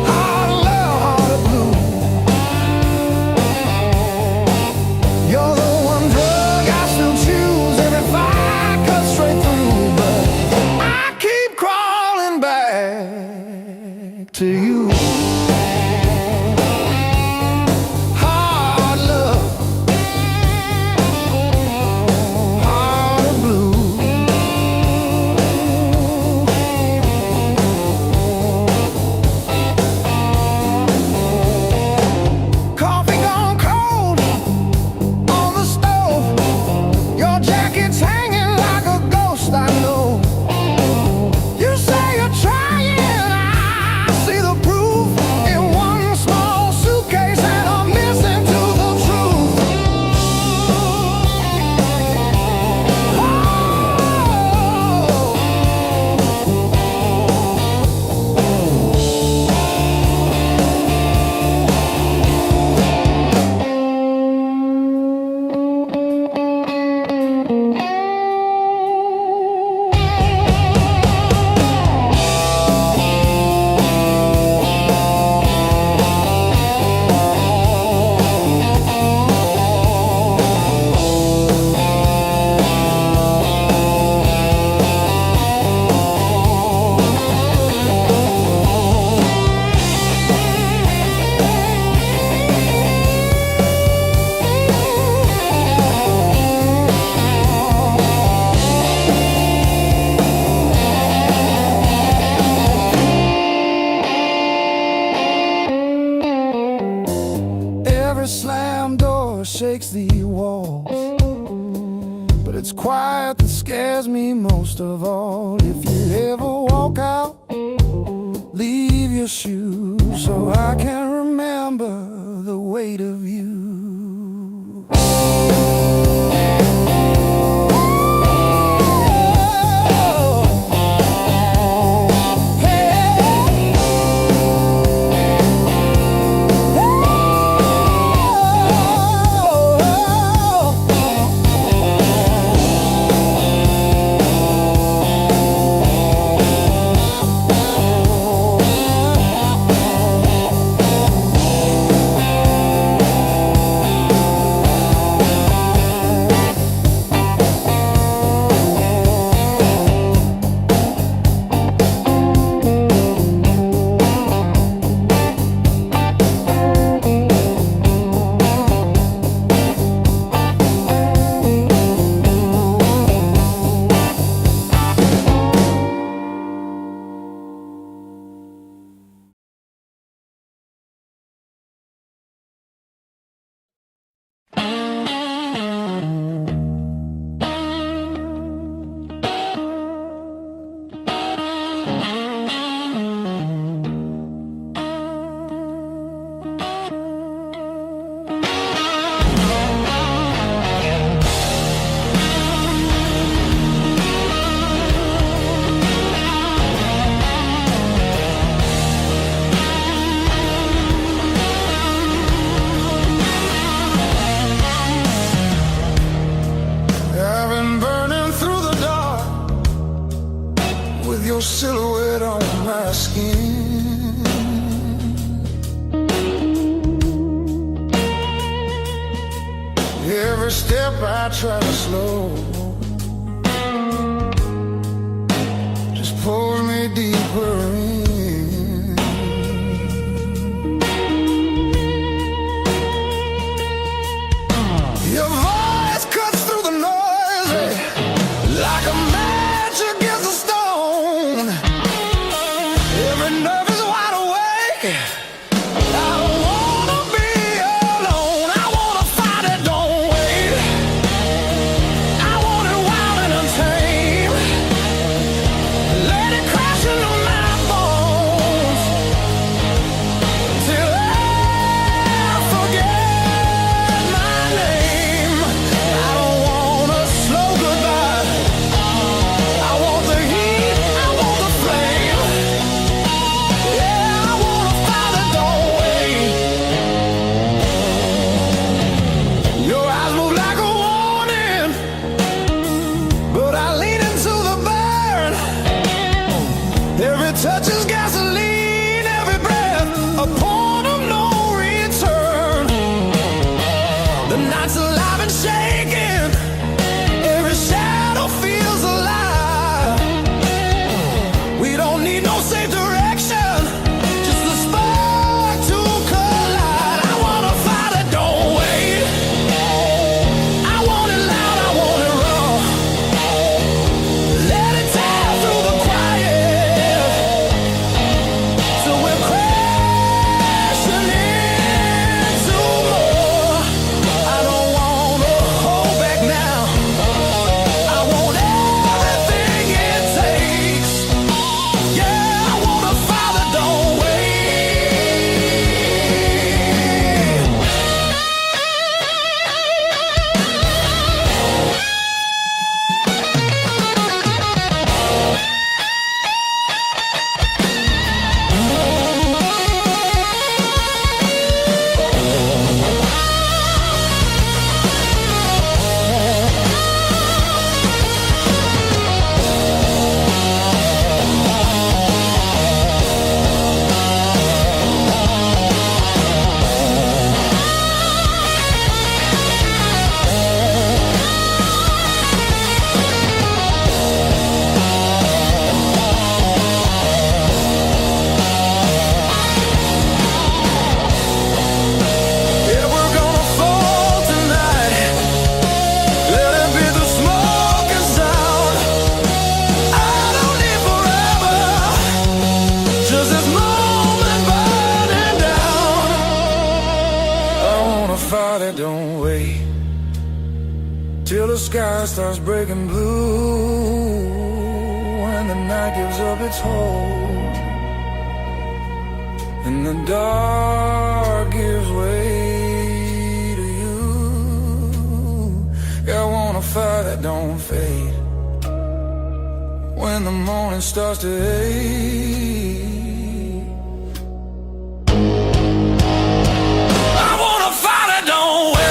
B: Hard love, heart of blue. You're the one drug I still choose every fight cuts straight through, but I keep crawling back to you. Hard love, heart of blue. Coffee gone cold on the stove. Your jacket's hanging like a ghost, I know. You say you're trying, I see the proof.
A: it's quiet that scares me most of all. If you ever walk out, leave your shoes so I can remember the weight of you. Your silhouette on my skin. Every step I try to slow just pulls me deeper in. Your voice cuts through the noise like a match against a stone. Every nerve is wide awake. I don't wanna be alone. I wanna fight it, don't wait. I want it wild and untamed. Let it crash into my bones. sky starts breaking blue, when the night gives up its hold, and the dark gives way to you. Yeah, I want a fire that don't fade when the morning starts to ache. I want a fire that don't wait.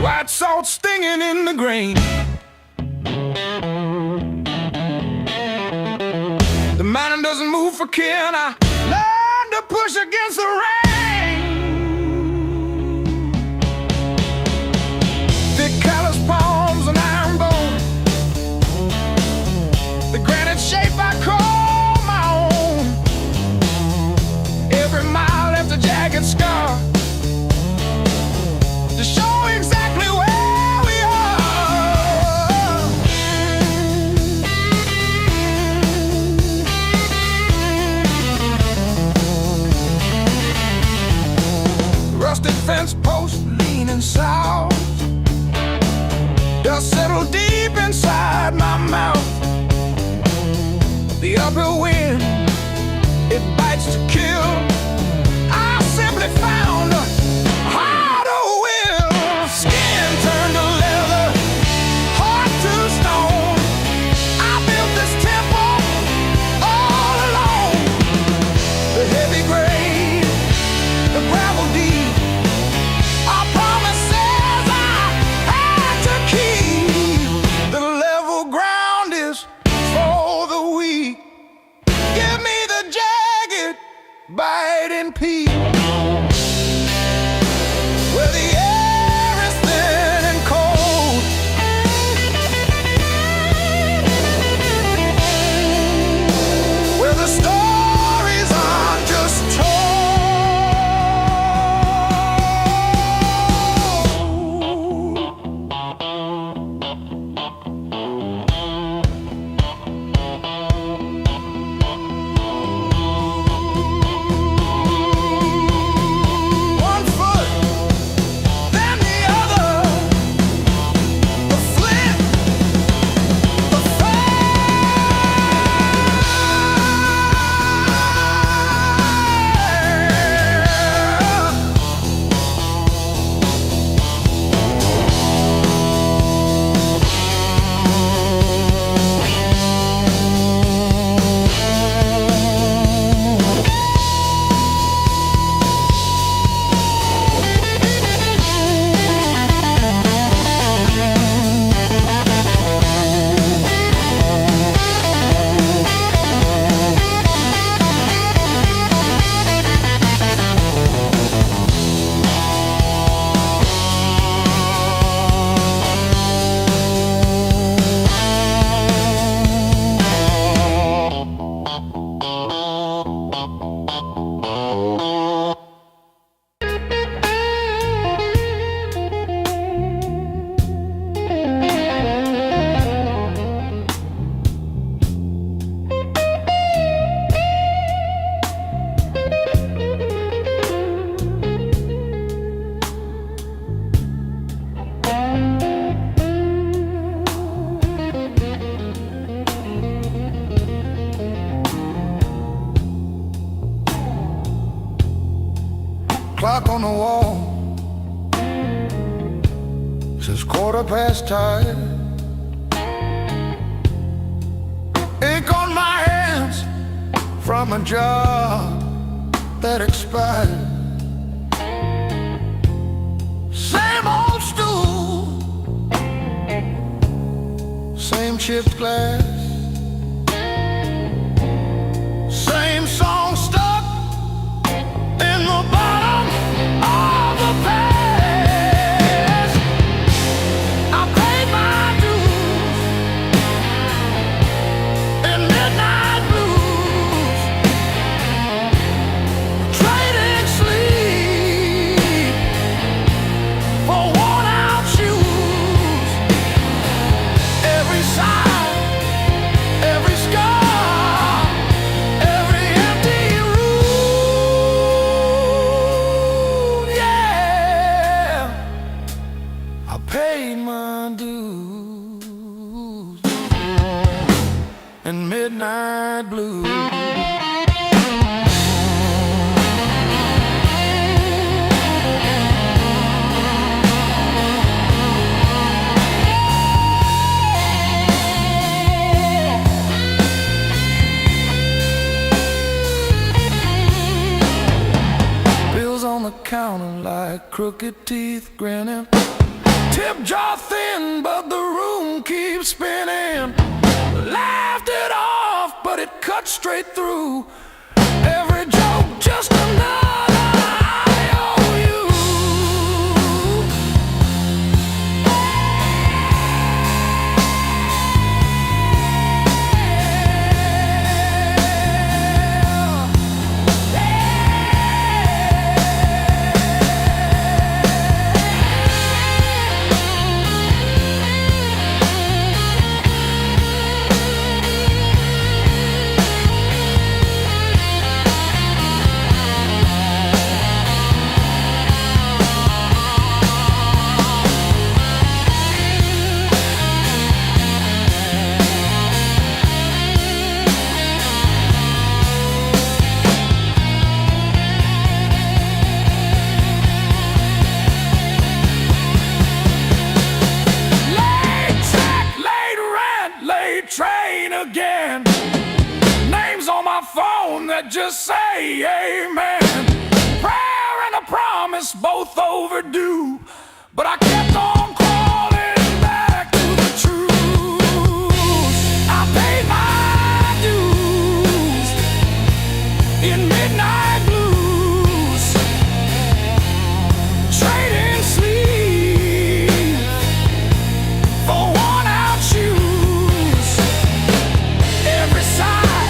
A: White salt stinging in the grain. The mountain doesn't move for kin. I learned to push against the rain. Thick callous palms and iron bone, the granite shape I call my own. Every mile left a jagged scar to show exactly where we are. Rusted fence post leaning south, dust settled deep inside my mouth. The uphill wind, it bites to kill. I simply found a harder will. Skin turned to leather, heart to stone. I built this temple all alone. The heavy grade, the gravel deep, our promises I had to keep. The level ground is for the weak. 10:15. Ink on my hands from a job that expired. Same old stool, same chipped glass, same song stuck in the bottom of the past. I paid my dues in midnight blues, trading sleep for worn out shoes. Every sigh, every scar, every empty room, yeah, I paid my dues in midnight blues. Bills on the counter like crooked teeth grinning. Tip jar thin, but the room keeps spinning. Laughed it off, but it cut straight through. Every joke just another IOU. Train again. Names on my phone that just say amen. Prayer and a promise both overdue, but I kept on crawling back to the truth. I paid my dues in midnight blues, trading sleep for worn out shoes. Every sigh,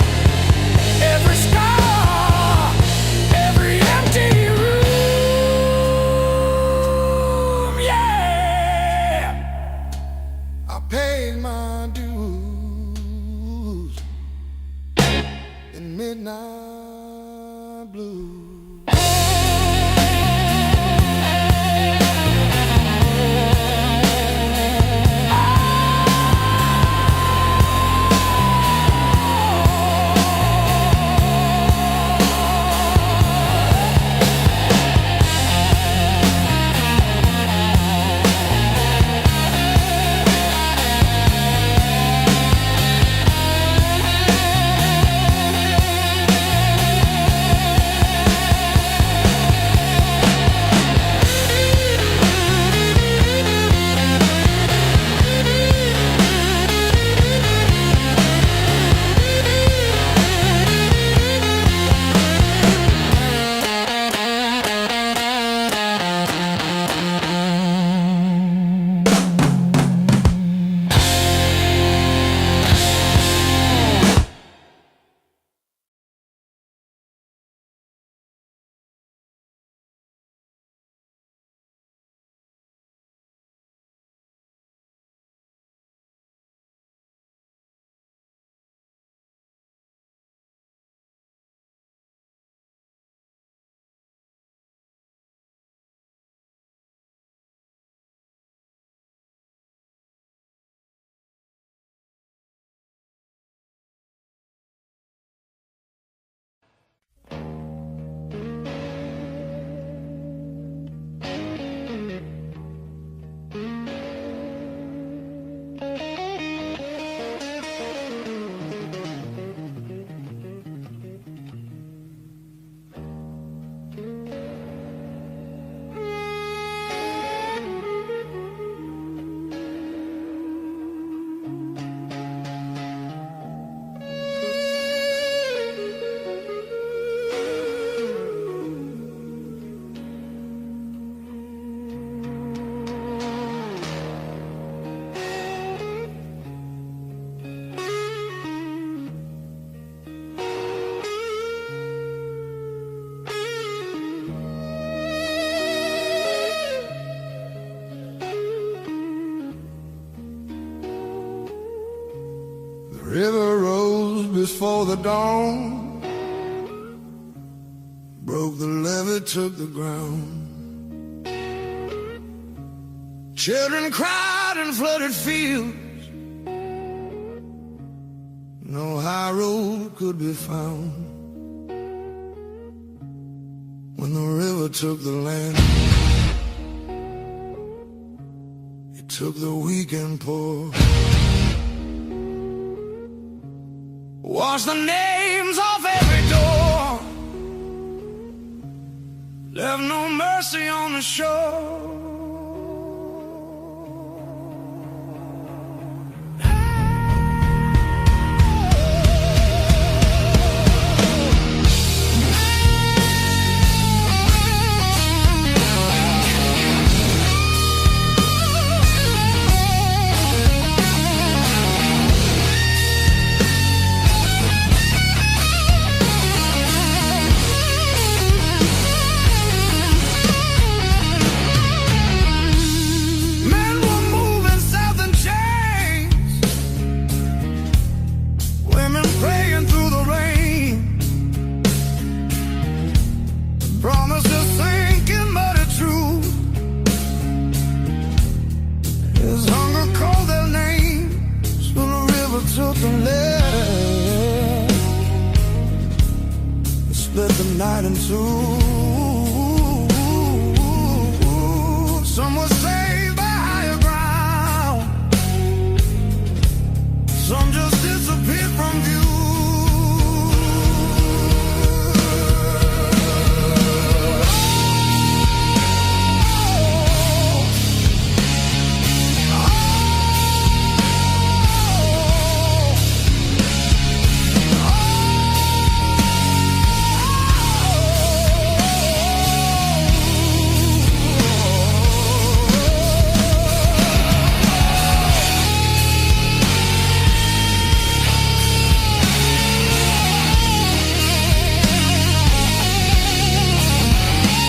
A: every scar, every empty room, yeah.
B: River rose before the dawn, broke the levee, took the ground. Children cried in flooded fields, no high road could be found. When the river took the land, it took the weak and poor. Washed the names off every door, left no mercy on the shore. Split the night in two.